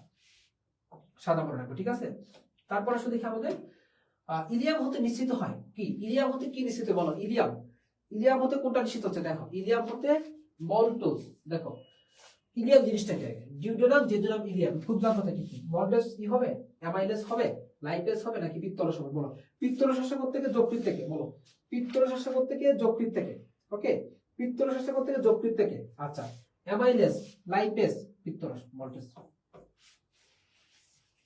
সাদা মনে রাখবো, ঠিক আছে। তারপর আসলে দেখি আমাদের ইলিয়াম হতে নিশ্চিত হয় কি? ইলিয়াম হতে কি নিশ্চিত বলো? ইলিয়াম, ইলিয়াম হতে কোনটা নিশ্চিত হচ্ছে? দেখো ইলিয়াম হতে মল্টোজ। দেখো ইলিয়াম জিনিসটা কি? ডিউটেরাম, জেজুরাম, ইলিয়াম। ক্ষুদ্রান্ত থেকে কি মল্টোজ কি হবে? অ্যামাইলেজ হবে, লাইপেজ হবে, নাকি পিত্তরস হবে? বলো। পিত্তরস থেকে যকৃৎ থেকে, বলো। পিত্তরস থেকে যকৃৎ থেকে। ওকে, পিত্তরস থেকে যকৃৎ থেকে। আচ্ছা, অ্যামাইলেজ, লাইপেজ, পিত্তরস, মল্টোজ।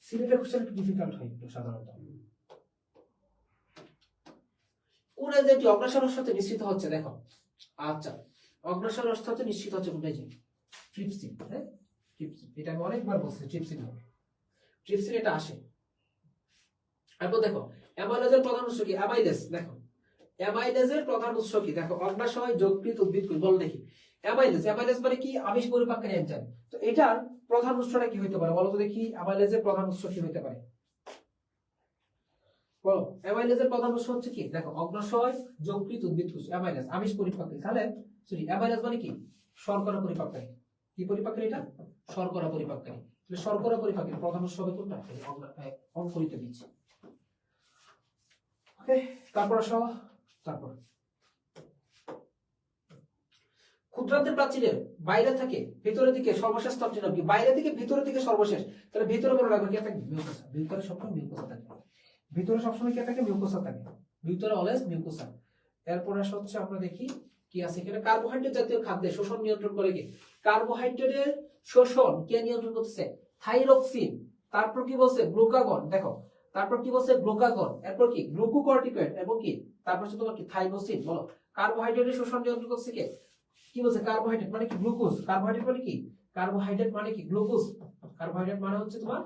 সিলেটের কোশ্চেন একটু ডিফিকাল্ট হয় একটু সাধারণত। কোন এনজাইমটি অগ্রাসনের সাথে নিশ্চিত হচ্ছে? দেখো আচ্ছা, অগ্রাসনের সাথে নিশ্চিত হচ্ছে কোনটা? যে ট্রিপসিন। হ্যাঁ, ট্রিপসিন, এটা আমি অনেকবার বলছি, ট্রিপসিন হবে। ট্রিপসিন এটা আসে। এরপর দেখো অ্যামাইলেজের প্রধান উৎস কি? অ্যামাইলেজ। দেখো অ্যামাইলেজের প্রধান উৎস কি? দেখো অগ্রাশয়, যকৃৎ, উদ্ভিদ কোষ। বল দেখি অ্যামাইলেজ, অ্যামাইলেজ মানে কি? আমিষ পরিপাককারী এনজাইম। তো এটার প্রধান উৎসটা কি হতে পারে বলো তো দেখি? অ্যামাইলেজের প্রধান উৎস কি হতে পারে বলো? অ্যামাইলেজের প্রধান উৎস হচ্ছে কি? দেখো অগ্রাশয়, যকৃৎ, উদ্ভিদ কোষ। অ্যামাইলেজ আমিষ পরিপাককারী। তাহলে সরি, অ্যামাইলেজ মানে কি? শর্করা পরিপাককারী। কি পরিপাককারী এটা? শর্করা পরিপাককারী। তাহলে শর্করা পরিপাককারী প্রধান উৎস হবে কোনটা? অঙ্কুরিত বীজ। ওকে, তারপর আসো, তারপর ক্ষুদ্রান্তের প্রাচীরের বাইরে থেকে ভিতরের দিকে সর্বশেষ স্তরটি নাম কি? বাইরে থেকে ভিতরের দিকে সর্বশেষ। তাহলে ভিতরে মনে রাখবে কি থাকে? মিউকোসা। ভিতরে সবসময় মিউকোসা থাকে। ভিতরে সবসময় কি থাকে? মিউকোসা থাকে। ভিতরে অলওয়েজ মিউকোসা। এরপর আসা হচ্ছে আমরা দেখি কি আছে এখানে। কার্বোহাইড্রেট জাতীয় খাদ্যে শোষণ নিয়ন্ত্রণ করে কি? কার্বোহাইড্রেটের শোষণ কে নিয়ন্ত্রণ করতেছে? থাইরক্সিন। তারপর কি বলছে? গ্লুকাগন। দেখো তারপর কি বলছে? গ্লুকাগন। এরপর কি? গ্লুকোকর্টিকয়েড। এবং কি তারপর হচ্ছে তোমার কি? থাইমোসিন। বলো কার্বোহাইড্রেটের শোষণ নিয়ন্ত্রণ করছে কে? কি বলছে? কার্বোহাইড্রেট মানে কি? গ্লুকোজ। কার্বোহাইড্রেট মানে কি? কার্বোহাইড্রেট মানে কি? গ্লুকোজ। কার্বোহাইড্রেট মানে হচ্ছে তোমার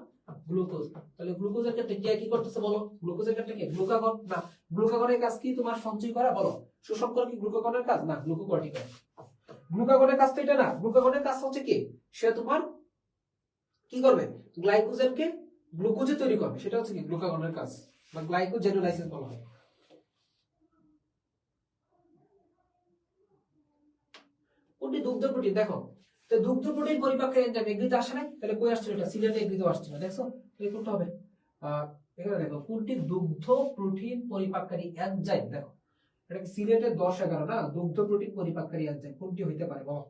গ্লুকোজ। তাহলে গ্লুকোজের ক্ষেত্রে কে কি করতেছে বলো? গ্লুকোজের ক্ষেত্রে কি? গ্লুকাগন না। গ্লুকাগনের কাজ কি? তোমার সঞ্চয় করা। বলো শোষণ করা কি গ্লুকাগনের কাজ? না, গ্লুকোকর্টিকয়েড। গ্লুকাগনের কাজ তো এটা না। গ্লুকাগনের কাজ হচ্ছে কি? সে তোমার কি করবে? গ্লাইকোজেনকে গ্লুকোজে তৈরি করবে। সেটা হচ্ছে কি? গ্লুকাগনের কাজ, বা গ্লাইকোজেনোলাইসিস বলা হয়। কোনটি দুগ্ধ প্রোটিন? দেখো তো দুগ্ধ প্রোটিন পরিপাকের এনজাইম এগ্রিতে আসে না। তাহলে কই আসছে? এটা সিলেটে এগ্রিতে আসছে না। দেখছো তাহলে কোনটা হবে? এখানে দেখো কোনটি দুগ্ধ প্রোটিন পরিপাককারী এনজাইম। দেখো এটা কি সিলেটে 10-11 না? দুগ্ধ প্রোটিন পরিপাককারী এনজাইম কোনটি হইতে পারে বলো?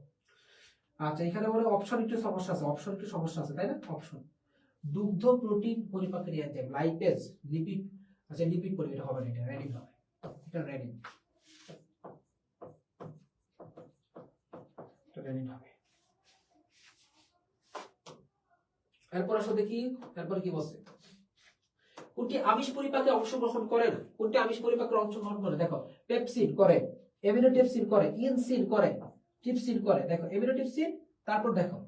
আচ্ছা, এখানে বলে অপশন একটু সমস্যা আছে। অপশন একটু সমস্যা আছে, তাই না? অপশন দুগ্ধ প্রোটিন পরিপাককারী এনজাইম, লাইপেজ, লিপিড। আচ্ছা লিপিড পরি, এটা হবে না, এটা রেডিন হবে। এটা রেডিন, এটা রেডিন হবে। এরপর আসো দেখি এরপর কি বলছে। কোনটি আমিষ পরিপাকে অংশগ্রহণ করে না? কোনটি আমিষ পরিপাকে অংশগ্রহণ করে? দেখো পেপসিন করে, এমিনোটেপসিন করে, ইনসিন করে, ট্রিপসিন করে। দেখো এমিনোটেপসিন, তারপর দেখো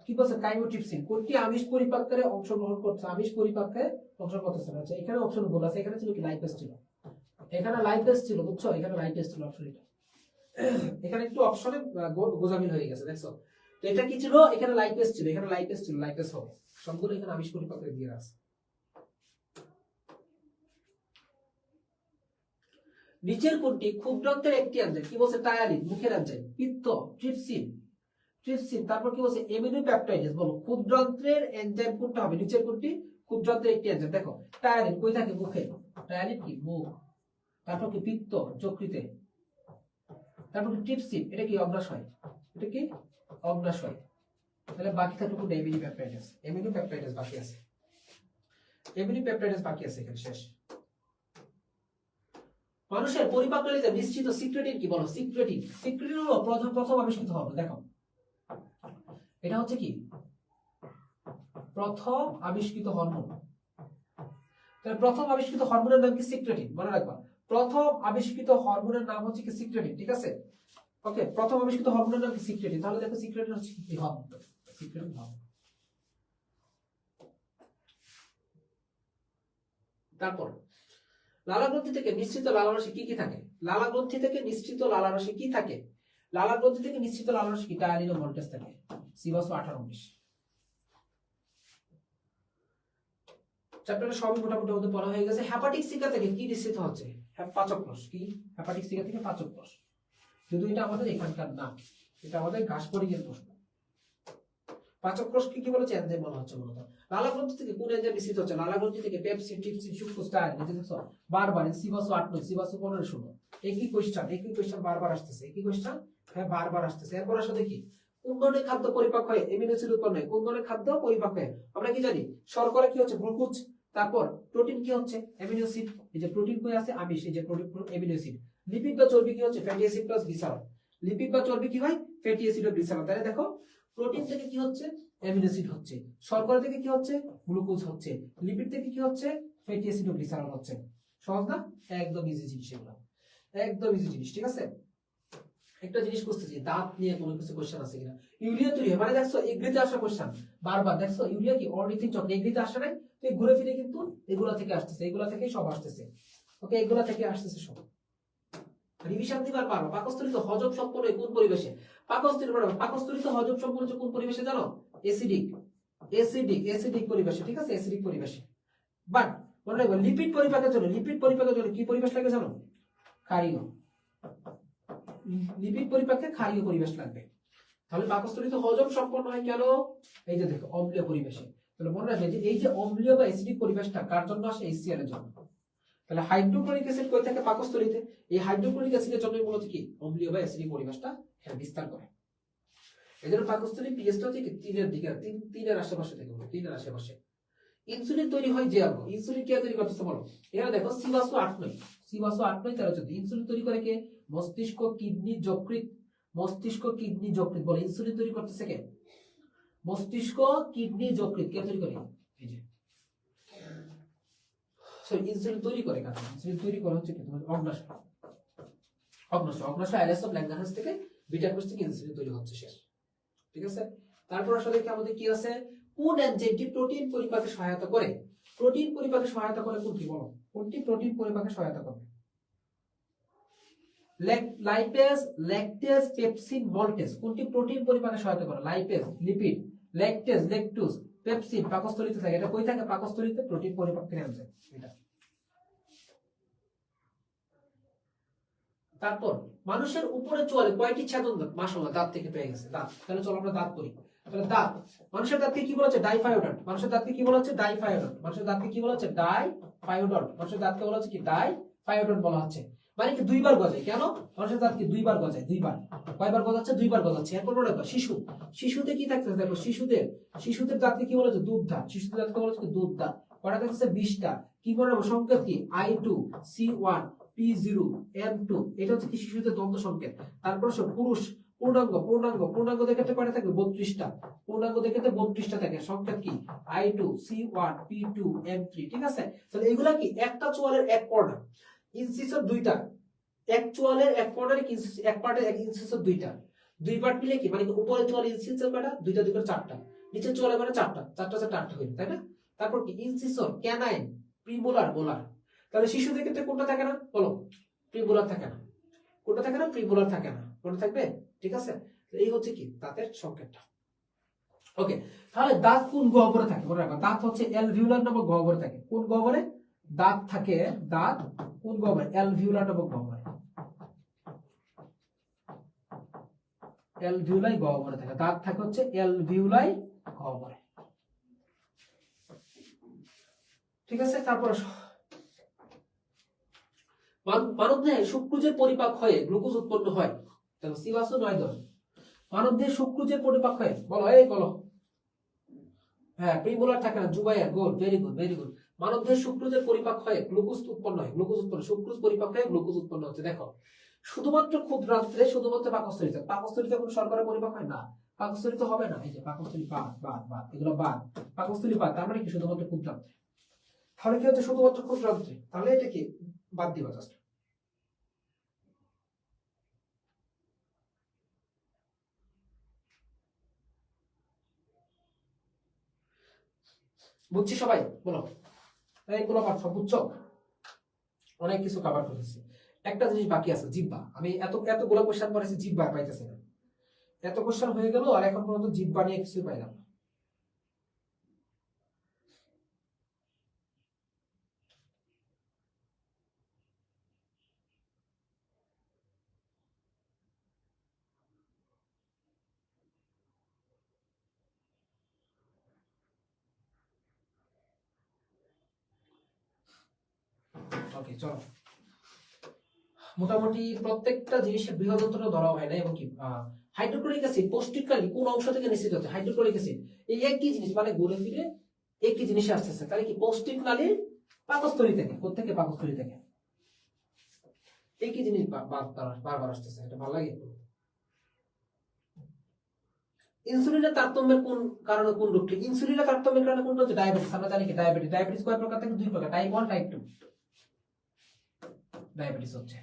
কি বলছে? কাইমোট্রিপসিন। কোনটি আমিষ পরিপাকে অংশগ্রহণ করছে? আমিষ পরিপাকে অংশগ্রহণ করতেছে না। আচ্ছা, এখানে অপশন ভুল আছে। এখানে ছিল কি? লাইপেজ ছিল। এখানে লাইপেজ ছিল, বুঝছো? এখানে লাইপেজ ছিল অপশন এটা। এখানে একটু অপশনে গোজামিল হয়ে গেছে, দেখছো? তো এটা কি ছিল? এখানে লাইপেজ ছিল, এখানে লাইপেজ ছিল। লাইপেজ হবে। সবগুলো এখানে আমিষ পরিপাকে দিয়ে আছে। নিচের কোনটি ক্ষুদ্রান্তের একটি এনজাইম? কি বলছে? টায়ারিন, মুখের এনজাইম। পিত্ত, ট্রিপসিন, ট্রিপসিন। তারপর কি বলছে? এমিনোপেপটাইডেস। বলো ক্ষুদ্রান্তের এনজাইম কোনটা হবে? নিচের কোনটি ক্ষুদ্রান্তের একটি এনজাইম? দেখো টায়ারিন কই থাকে? মুখে। টায়ারিন কি? মুখ। তারপর কি? পিত্ত, যকৃতে। তারপর কি? ট্রিপসিন, এটা কি? অগ্রাশয়। এটা কি? অগ্রাশয়। তাহলে বাকি থাকলো কোনটা? এমিনোপেপটাইডেস। এমিনোপেপটাইডেস বাকি আছে। এমিনোপেপটাইডেস বাকি আছে, এখানে শেষ। মানুষের পরিপাক নালীতে নিশ্চিত সিক্রেটিন কি? বলো সিক্রেটিন। সিক্রেটিন হলো প্রথম আবিষ্কৃত হরমোন। দেখো এটা হচ্ছে কি? প্রথম আবিষ্কৃত হরমোন। তাহলে প্রথম আবিষ্কৃত হরমোনের নাম কি? সিক্রেটিন। মনে রাখবা প্রথম আবিষ্কৃত হরমোনের নাম হচ্ছে কি? সিক্রেটিন। ঠিক আছে, ওকে, প্রথম আবিষ্কৃত হরমোনের নাম কি সিক্রেটিন, তাহলে দেখো সিক্রেটিন হচ্ছে কি হরমোন, সিক্রেটিন হরমোন। তারপর লালাগ্রন্থি থেকে নিঃসৃত লালারসে কি কি থাকে? লালাগ্রন্থি থেকে নিঃসৃত লালারসে কি থাকে? লালাগ্রন্থি থেকে নিঃসৃত লালারসে কি ডায়ালিনো ভোল্টেজ থাকে, সিবাসো 18-19। চ্যাপ্টারে সবই মোটামুটি মধ্যে পড়া হয়ে গেছে। হেপাটিক সিকা থেকে কি নিঃসৃত হচ্ছে? পাচক রস। কি হেপাটিক সিকা থেকে পাচক রস, কিন্তু এটা আমাদের এখানকার না, এটা আমাদের ঘাসপরিগের প্রশ্ন। পাচক রসকে কি বলেছে? এনজাইম বলা হচ্ছে মূলত। লালাগ্রন্থি থেকে কোন এনজাইম নিঃসৃত হচ্ছে? লালাগ্রন্থি থেকে পেপসিন, ট্রিপসিন, সুক্রোজ, স্টাইরিন। এই যে দেখছো বারবার সিবাসো 8-9, সিবাসো 15-16, একই কোশ্চেন বারবার আসতেছে, একই কোশ্চেন হ্যাঁ বারবার আসতেছে। এরপর আসলে দেখি কোন ধরনের খাদ্য পরিপাক হয় অ্যামিনো অ্যাসিড উৎপন্ন হয়? কোন ধরনের খাদ্য পরিপাক হয়? আমরা কি জানি? শর্করা কি হচ্ছে? গ্লুকোজ। তারপর প্রোটিন কি হচ্ছে? Amino acid. এই যে প্রোটিন কই আছে? আমিষ। এই যে প্রোটিন অ্যামিনো অ্যাসিড। লিপিড বা চর্বি কি হচ্ছে? Fatty acid plus glycerol. Lipid বা চর্বি কি হয়? ফ্যাটি অ্যাসিড ও গ্লিসারল। তাহলে দেখো প্রোটিন থেকে কি হচ্ছে? অ্যামিনো অ্যাসিড হচ্ছে। শর্করা থেকে কি হচ্ছে? গ্লুকোজ হচ্ছে। লিপিড থেকে কি হচ্ছে? ফ্যাটি অ্যাসিড ও গ্লিসারল হচ্ছে। সহজ না? একদম ইজি জিনিস এগুলো, একদম ইজি জিনিস। ঠিক আছে, একটা জিনিস বুঝতেছি, দাঁত নিয়ে কোনো কিছু কোশ্চেন আছে কিনা। ইউরিয়া তৈরি হয় মানে দেখছো এগ্রিতে আসা কোশ্চেন বারবার, দেখছো ইউরিয়া কি অর্নিথিন চক্র, এগ্রিতে আসে নাই তো ঘুরে ফিরে কিন্তু এগুলা থেকে আসতেছে, এগুলা থেকে সব আসতেছে। ওকে, এগুলা থেকে আসতেছে সব। রিভিশন দিবার পারো। পাকস্থলিত হজম সম্পন্ন কোন পরিবেশে? পাকস্থলিত হজম সম্পন্ন কোন পরিবেশে জানো? অ্যাসিডিক, অ্যাসিডিক পরিবেশে। ঠিক আছে, অ্যাসিডিক পরিবেশে। বাট মনে রাখবে লিপিড পরিপাকের জন্য, লিপিড পরিপাকের জন্য কি পরিবেশ লাগে জানো? ক্ষারীয়। লিপিড পরিপাকে ক্ষারীয় পরিবেশ লাগবে। তাহলে পাকস্থলিত হজম সম্পন্ন হয় কেন? এই যে দেখো অম্লীয় পরিবেশে। তাহলে মনে রাখবে যে এই যে অম্লীয় বা অ্যাসিডিক পরিবেশটা কার জন্য আসে? HCl এর জন্য। তাহলে হাইড্রোক্লোরিক অ্যাসিড কই থাকে? পাকস্থলীতে। এই হাইড্রোক্লোরিক অ্যাসিডের জন্য মূলত কি অম্লীয় বা অ্যাসিডিক পরিবেশটা বিস্তার করে। এজন্য পাকস্থলীর পিএইচটা হচ্ছে কি 3 এর দিকে, 3 এর আশেপাশে থেকে, 3 এর আশেপাশে। ইনসুলিন তৈরি হয় যে অঙ্গ, ইনসুলিন কে তৈরি করতেছে বলো? এখানে দেখো সিবাসো 8-9, সিবাসো 8-9 13-14। ইনসুলিন তৈরি করে কে? মস্তিষ্ক, কিডনি, যকৃৎ। মস্তিষ্ক, কিডনি, যকৃৎ। বলে ইনসুলিন তৈরি করতেছে কে? মস্তিষ্ক, কিডনি, যকৃৎ। কে তৈরি করে? এই যে ইনসুলিন তৈরি করে কাকে? ইনসুলিন তৈরি করা হচ্ছে কি তোমার অগ্নাশয়, অগ্নাশয় আইলেস অফ ল্যাঙ্গারহান্স থেকে বিটা কোষ থেকে ইনসুলিন তৈরি হচ্ছে শেষ। ঠিক আছে, তারপর আসলে কি আমাদের কি আছে? কোন এনজাইমটি প্রোটিন পরিপাকে সহায়তা করে? প্রোটিন পরিপাকে সহায়তা করে কোনটি বলো? কোনটি প্রোটিন পরিপাকে সহায়তা করে? Lipase, lactase, pepsin, maltase. কোনটি প্রোটিন পরিপাকে সহায়তা করে? Lipase, lipid, lactase, lactose, pepsin পাকস্থলীতে থাকে। এটা কই থাকে? পাকস্থলীতে। প্রোটিন পরিপাকের এনজাইম এটা। তারপর মানুষের উপরে চোয়ালে কয়টি ছেদন দাঁত? মাশাআল্লাহ, দাঁত থেকে পেয়ে গেছে দাঁত। তাহলে চলো আমরা দাঁত করি। তাহলে দাঁত, মানুষের দাঁতকে কি বলা হচ্ছে? ডাইফায়োডন্ট। মানুষের দাঁতকে কি বলা হচ্ছে? ডাইফায়োডন্ট। মানুষের দাঁতকে কি বলা হচ্ছে? ডাইফায়োডন্ট। মানুষের দাঁতকে বলা হচ্ছে কি? ডাইফায়োডন্ট বলা হচ্ছে। মানে কি দুইবার গজায়। কেন? মানুষের দাঁতকে দুইবার গজায়, দুইবার। কয়বার গজাচ্ছে? দুইবার গজাচ্ছে। এরপর মনে রাখো শিশু, শিশুতে কি থাকতেছে দেখো, শিশুদের দাঁতকে কি বলা হচ্ছে? দুধ দাঁত। শিশুদের দাঁতকে বলা হচ্ছে দুধ দাঁত। কয়টা থাকতেছে? 20টা। কি মনে রাখবো? সংকেত কি? I2, C1, P0, M2। এটা হচ্ছে কি শিশুদের দ্বন্দ্ব সংকেত। তারপর পুরুষ পূর্ণাঙ্গদের ক্ষেত্রে কয়টা থাকবে? 32টা। পূর্ণাঙ্গদের ক্ষেত্রে 32টা থাকে। সংকেত কি? I2, C1, P2, M3। ঠিক আছে, তাহলে এগুলা কি একটা চোয়ালের এক কর্নার, ইনসিসর দুইটা। এক চোয়ালের এক কর্নারে এক পার্টের এক ইনসিসর দুইটা, দুই পার্ট মিলে কি মানে উপরে চোয়ালে ইনসিসর কয়টা? দুইটা, দুই করে 4টা। নিচে চোয়ালে কয়টা? 4টা, 4টা হইল, তাই না? তারপর কি ইনসিসর, ক্যানাইন, প্রিমোলার, মোলার। তাহলে শিশুদের ক্ষেত্রে কোনটা থাকে না বলো? প্রিমোলার থাকে না। কোনটা থাকে না? প্রিমোলার থাকে না। কোনটা থাকবে? ঠিক আছে, এই হচ্ছে কি দাঁতের সংকেতটা। ওকে, তাহলে দাঁত কোন গহ্বরে থাকে? মনে রাখবা দাঁত হচ্ছে অ্যালভিউলার নামক গহ্বরে থাকে। কোন গহ্বরে দাঁত থাকে? দাঁত কোন গহ্বরে? অ্যালভিউলার নামক গহ্বরে। অ্যালভিউলাই গহ্বরে থাকে। দাঁত থাকে হচ্ছে অ্যালভিউলাই গহ্বরে। ঠিক আছে, তারপর মানবদেহে শুক্রজের পরিপাক হয়ে গ্লুকোজ উৎপন্ন হয়। দেখো সিবাসো 9-10। মানবদেহে শুক্রজের পরিপাক হয়ে বলো, এই বলো। হ্যাঁ, প্রিমোলার থাকে না। Zubair, good, very good, very good. মানবদেহে শুক্রজের পরিপাক হয়ে গ্লুকোজ উৎপন্ন হয়। গ্লুকোজ উৎপন্ন, শুক্রজ পরিপাক হয়ে গ্লুকোজ উৎপন্ন হচ্ছে। দেখো শুধুমাত্র ক্ষুদ্রান্ত্রে, শুধুমাত্র পাকস্থলীতে। পাকস্থলীতে কোনো শর্করা পরিপাক হয় না। পাকস্থলীতে হবে না। এই যে পাকস্থলী বাদ, এগুলো বাদ। পাকস্থলী বাদ, তার মানে কি শুধুমাত্র ক্ষুদ্রান্ত্রে। তাহলে কি হচ্ছে? শুধুমাত্র ক্ষুদ্রান্ত্রে। তাহলে এটা কি বাদ দিবা জাস্ট। বুঝছি সবাই? বলো এইগুলো পাঠ সব বুঝছো? অনেক কিছু কভার করেছি। একটা জিনিস বাকি আছে, জিহ্বা। আমি এতগুলো কোশ্চেন পড়েছি, জিহ্বা পাইতেছি না। এত কোশ্চেন হয়ে গেল আর এখন পর্যন্ত জিহ্বা নিয়ে কিছুই পাইলাম না। ওকে চলো, মোটামুটি প্রত্যেকটা জিনিসের বৃহদন্তটা ধরা হয় না। এবং কি হাইড্রোক্লোরিক অ্যাসিড পৌষ্টিককারী কোন অংশ থেকে নিঃসৃত হচ্ছে? Hydrochloric acid. এই একই জিনিস, মানে ঘুরে ফিরে একই জিনিসে আসতেছে। তাহলে কি পৌষ্টিক নালীর পাকস্থলী থেকে, কোত্থেকে? পাকস্থলী থেকে। একই জিনিস বারবার আসতেছে, এটা ভালো লাগে। ইনসুলিনের তারতম্যের কোন কারণে কোন রোগটি? ইনসুলিনের তারতম্যের কারণে কোনটা হচ্ছে? ডায়াবেটিস। আমরা জানি কি ডায়াবেটিস, ডায়াবেটিস কয় প্রকার থাকে? 2 প্রকার, টাইপ 1 টাইপ 2 ডায়াবেটিস হচ্ছে।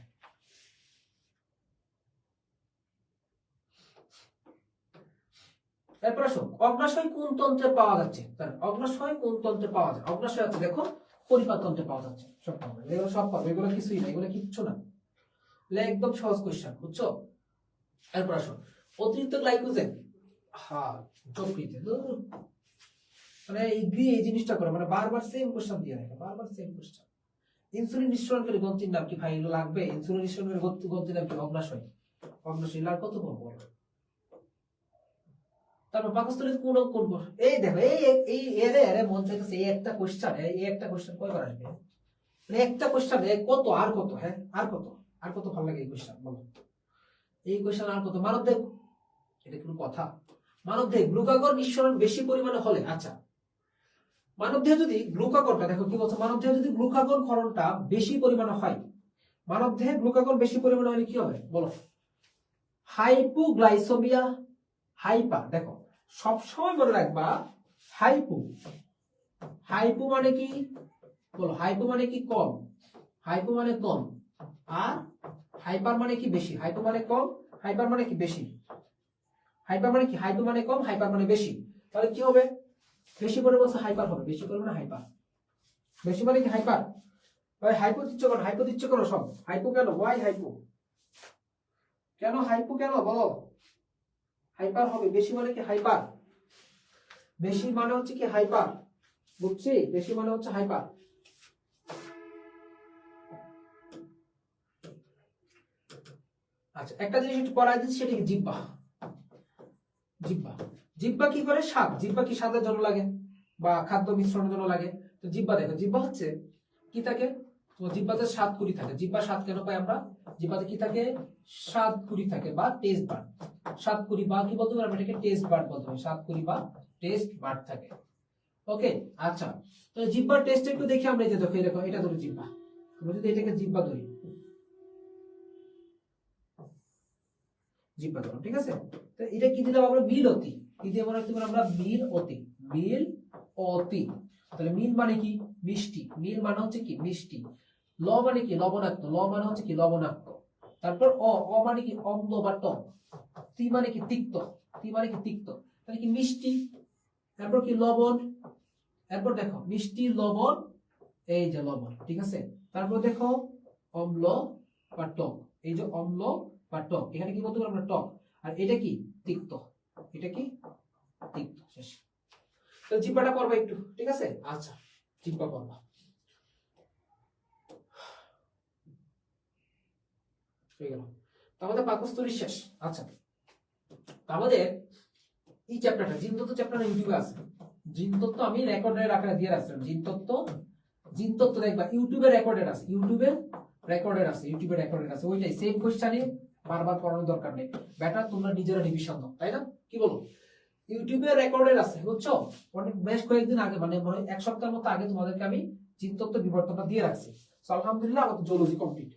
এরপর আসো, অগ্নাশয় কোন তন্ত্রে পাওয়া যাচ্ছে? অগ্নাশয় কোন তন্ত্রে পাওয়া যায়? অগ্নাশয় আছে দেখো পরিপাক তন্ত্রে পাওয়া যাচ্ছে। সব পাবে, এগুলো সব পাবে, এগুলো কিছুই না, এগুলো কিচ্ছু না, একদম সহজ কোশ্চেন, বুঝছো? এরপর আসো, অতিরিক্ত গ্লাইকোজেন যকৃতে, মানে এই জিনিসটা করে, মানে বারবার সেম কোশ্চেন দিয়ে রাখে, বারবার সেম কোশ্চেন। ইনসুলিন নিঃসরণকারী গ্রন্থির নাম কি? ভাই এগুলো লাগবে। ইনসুলিন নিঃসরণকারী গ্রন্থির নাম কি? অগ্নাশয়। অগ্নাশয় লার কত বড়? তারপর পাকস্থলীতে কোন কোন? এই দেখো, এই এরে মন চাইতেছে এই একটা কোশ্চেন, এই একটা কোশ্চেন কয়বার আসবে? মানে একটা কোশ্চেন কত আর কত? হ্যাঁ, আর কত, আর কত ভালো লাগে এই কোশ্চেন, বলো। এই কোশ্চেন আর কত? মানবদেহ, এটা কোনো কথা? মানবদেহে গ্লুকাগন নিঃসরণ বেশি পরিমাণে হলে, আচ্ছা মানবদেহে যদি গ্লুকাগনটা, দেখো কি বলছে, মানবদেহে যদি গ্লুকাগন ক্ষরণটা বেশি পরিমাণে হয়, মানবদেহে গ্লুকাগন বেশি পরিমাণে হলে কি হবে বলো? Hypoglycaemia, hyper. দেখো সবসময় মনে রাখবা, হাইপো, হাইপো মানে কি বলো? হাইপো মানে কি? কম। হাইপো মানে কম। আর হাইপার মানে কি? বেশি। হাইপো মানে কম, হাইপার মানে কি? বেশি। হাইপার মানে কি? হাইপো মানে কম, হাইপার মানে বেশি। তাহলে কি হবে? বেশি করে বলছে হাইপার হবে, বেশি করে মানে হাইপার। বেশি মানে কি? হাইপার। হাইপো দিচ্ছ কেন? হাইপো দিচ্ছ কেন? সব হাইপো কেন? Y hypo? কেন হাইপো কেন বলো? হাইপার হবে, বেশি মানে কি? হাইপার। বেশি মানে হচ্ছে কি? হাইপার, বুঝছি? বেশি মানে হচ্ছে হাইপার। আচ্ছা একটা জিনিস একটু পড়াই দিচ্ছি, সেটা কি? জিহ্বা। জিহ্বা, জিহ্বা কি করে? স্বাদ। জিহ্বা কি স্বাদের জন্য লাগে বা খাদ্য মিশ্রণের জন্য লাগে? তো জিহ্বা দেখো, জিহ্বা হচ্ছে কি থাকে? তো জিহ্বাতে স্বাদ কুড়ি থাকে। জিহ্বা স্বাদ কেন পাই আমরা? জিহ্বাতে কি থাকে? স্বাদ কুড়ি থাকে বা টেস্ট বার্ড। স্বাদ কুড়ি বা কি বলতে পারবো? এটাকে টেস্ট বার্ড বলতে হবে। স্বাদ কুড়ি বা টেস্ট বার্ড থাকে। ওকে, আচ্ছা তো জিহ্বার টেস্ট একটু দেখি আমরা। এই যে দেখো, এরকম এটা ধরে জিহ্বা, আমরা যদি এটাকে জিহ্বা ধরি, জিহ্বা ধরো, ঠিক আছে? তো এটা কি দিলাম আমরা? মিল অতি। কি দিয়ে মনে রাখতে পারি আমরা? মিল অতি, মিল অতি। তাহলে মিল মানে কি? মিষ্টি। মিল মানে হচ্ছে কি? মিষ্টি। ল মানে কি? লবণাক্ত। ল মানে হচ্ছে কি? লবণাক্ত। তারপর অ মানে কি? অম্ল বা টক। তি মানে কি? তিক্ত। তি মানে কি? তিক্ত। তাহলে কি? মিষ্টি। তারপর কি? লবণ। এরপর দেখো মিষ্টি, লবণ, এই যে লবণ, ঠিক আছে? তারপর দেখো অম্ল বা টক। এই যে অম্ল বা টক, এখানে কি বলতে পারবো আমরা? টক। আর এটা কি? তিক্ত। এটা কি? তিক্ত। শেষ। তো জিহ্বাটা পড়বা একটু, ঠিক আছে? আচ্ছা জিহ্বা পড়বা, হয়ে গেল। তো আমাদের পাকস্থলী শেষ। আচ্ছা আমাদের এই চ্যাপ্টারটা, জিনতত্ত্ব চ্যাপ্টারটা ইউটিউবে আছে। জিনতত্ত্ব আমি রেকর্ডের আকারে দিয়ে রাখছিলাম। জিনতত্ত্ব, জিনতত্ত্ব দেখবা ইউটিউবে রেকর্ডেড আছে, ইউটিউবে রেকর্ডেড আছে, ইউটিউবে রেকর্ডেড আছে। ওইটাই সেম কোশ্চেনই বারবার পড়ানোর দরকার নেই। বেটার তোমরা নিজেরা রিভিশন দাও, তাই না? কি বলো? ইউটিউবে রেকর্ডেড আছে, বুঝছো? অনেক বেশ কয়েকদিন আগে, মানে মনে হয় 1 সপ্তাহের মতো আগে তোমাদেরকে আমি জিনতত্ত্ব বিবর্তনটা দিয়ে রাখছি। সো আলহামদুলিল্লাহ আমাদের জুলজি কমপ্লিট।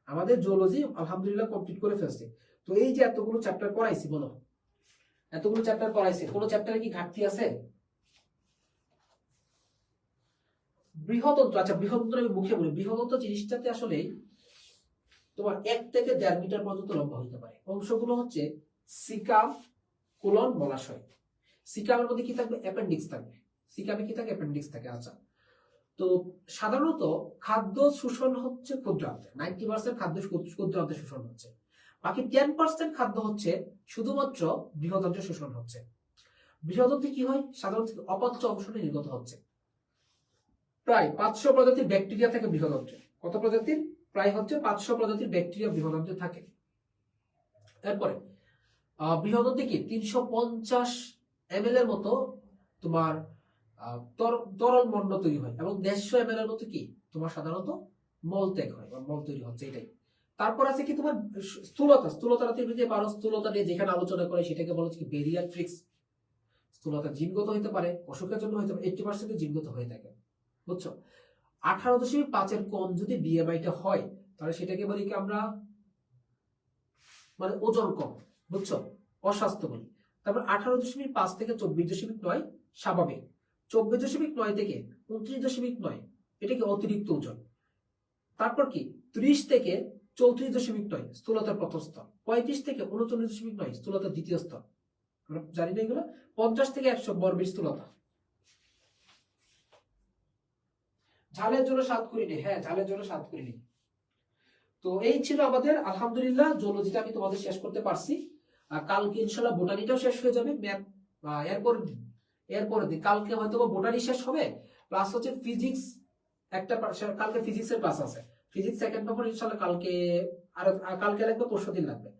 আমাদের জুলজি আলহামদুলিল্লাহ কমপ্লিট করে ফেলছি। তো এই যে এতগুলো চ্যাপ্টার পড়াইছি, বলো এতগুলো চ্যাপ্টার পড়াইছি, কোন চ্যাপ্টারে কি ঘাটতি আছে? বৃহদন্ত্র, আচ্ছা বৃহদন্ত্র আমি মুখে বলি। বৃহদন্ত্র জিনিসটাতে আসলে তোমার 1 থেকে 1.5 মিটার পর্যন্ত লম্বা হতে পারে। অংশগুলো হচ্ছে সিকা, কোলন, মলাশয়। সিকামের মধ্যে কি থাকবে? অ্যাপেন্ডিক্স থাকবে। সিকামে কি থাকে? অ্যাপেন্ডিক্স থাকে। আচ্ছা, তো সাধারণত খাদ্য শোষণ হচ্ছে ক্ষুদ্রান্তে, 90% খাদ্য ক্ষুদ্রান্তে শোষণ হচ্ছে, বাকি 10% খাদ্য হচ্ছে শুধুমাত্র বৃহদান্ত্রে শোষণ হচ্ছে। বৃহদান্ত্রে কি হয়? সাধারণত অপাচ্য অংশটি নির্গত হচ্ছে। প্রায় 500 প্রজাতির ব্যাকটেরিয়া থাকে বৃহদান্ত্রে। কত প্রজাতির? প্রায় হচ্ছে 500 প্রজাতির ব্যাকটেরিয়া বৃহদান্ত্রে থাকে। এরপরে বৃহদান্ত্রে কি 350 ml এর মতো তোমার তরল মণ্ড তৈরি হয়, এবং 150 ml এর মতো কি তোমার সাধারণত মল ত্যাগ হয় বা মল তৈরি হচ্ছে, এটাই। তারপর আছে কি তোমার স্থূলতা। স্থূলতা দিতে পারো, স্থূলতা নিয়ে যেখানে আলোচনা করে সেটাকে বলা হচ্ছে কি বেরিয়াট্রিক্স। স্থূলতা জিনগত হইতে পারে, অসুখের জন্য হইতে পারে, 80% জিনগত হয়ে থাকে, বুঝছো। 18.5 এর কম যদি বিএমআইটা হয় তাহলে সেটাকে বলি কি আমরা, মানে ওজন কম, বুঝছো, অস্বাস্থ্য বলি। তারপর 18.5 থেকে 24.9 স্বাভাবিক, 24.9 থেকে 29.9 এটা কি অতিরিক্ত ওজন। তারপর কি 30 থেকে 34.9 স্থূলতার প্রথম স্তর, 35 থেকে 39.9 স্থূলতার দ্বিতীয় স্তর, আমরা জানি না এগুলো। 50 থেকে 100 বর্বের স্থূলতা। ঝালের জন্য স্বাদ করিনি, হ্যাঁ ঝালের জন্য স্বাদ করিনি। তো এই ছিল আমাদের আলহামদুলিল্লাহ জুলজিটা আমি তোমাদের শেষ করতে পারছি। কালকে ইনশাল্লাহ বোটানিটাও শেষ হয়ে যাবে। ম্যাথ এরপর দিন কালকে হয়তো বোটানি শেষ হবে, প্লাস হচ্ছে ফিজিক্স একটা কালকে ফিজিক্সের ক্লাস আছে। ফিজিক্স সেকেন্ড পেপার ইনশাল্লাহ কালকে, আর কালকে লাগবে, পরশু দিন লাগবে।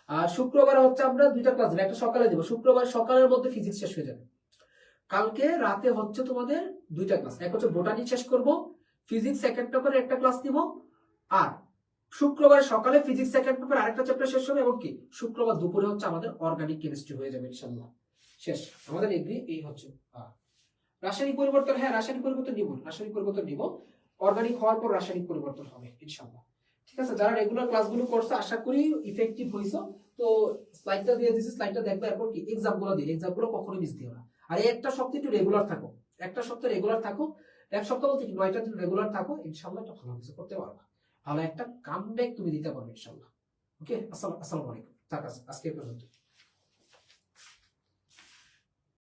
আর শুক্রবার হচ্ছে আমরা 2টা ক্লাস দেবো, একটা সকালে দেবো। শুক্রবার সকালের মধ্যে ফিজিক্স শেষ হয়ে যাবে। কালকে রাতে হচ্ছে তোমাদের 2টা ক্লাস, এক হচ্ছে বোটানি শেষ করব, ফিজিক্স সেকেন্ড পেপারে একটা ক্লাস দিব, আর শুক্রবার সকালে ফিজিক্স সেকেন্ড পেপার আরেকটা চ্যাপ্টার শেষ হবে, এবং কি শুক্রবার দুপুরে হচ্ছে আমাদের অর্গানিক কেমিস্ট্রি হয়ে যাবে ইনশাআল্লাহ শেষ। আমাদের এগ্রি এই হচ্ছে। রাসায়নিক পরিবর্তন, হ্যাঁ রাসায়নিক পরিবর্তন নিব, রাসায়নিক পরিবর্তন নিব। অর্গানিক হওয়ার পর রাসায়নিক পরিবর্তন হবে ইনশাআল্লাহ। ঠিক আছে, যারা রেগুলার ক্লাসগুলো করছে আশা করি ইফেক্টিভ হইছো। তো স্লাইডটা দিয়ে দিয়েছি, স্লাইডটা দেখবে, এরপর কি এক্সামগুলো দিই, এক্সামগুলো কখনোই মিস দিও না। আর এই একটা সপ্তাহ একটু রেগুলার থাকো, একটা সপ্তাহ রেগুলার থাকো, এক সপ্তাহ বলতে কি 9টা দিন রেগুলার থাকো, ইনশাআল্লাহ একটা ভালো কিছু করতে পারবা, ভালো একটা কামব্যাক তুমি দিতে পারবে ইনশাআল্লাহ। ওকে, আসসালামু আলাইকুম। আজকে পর্যন্ত।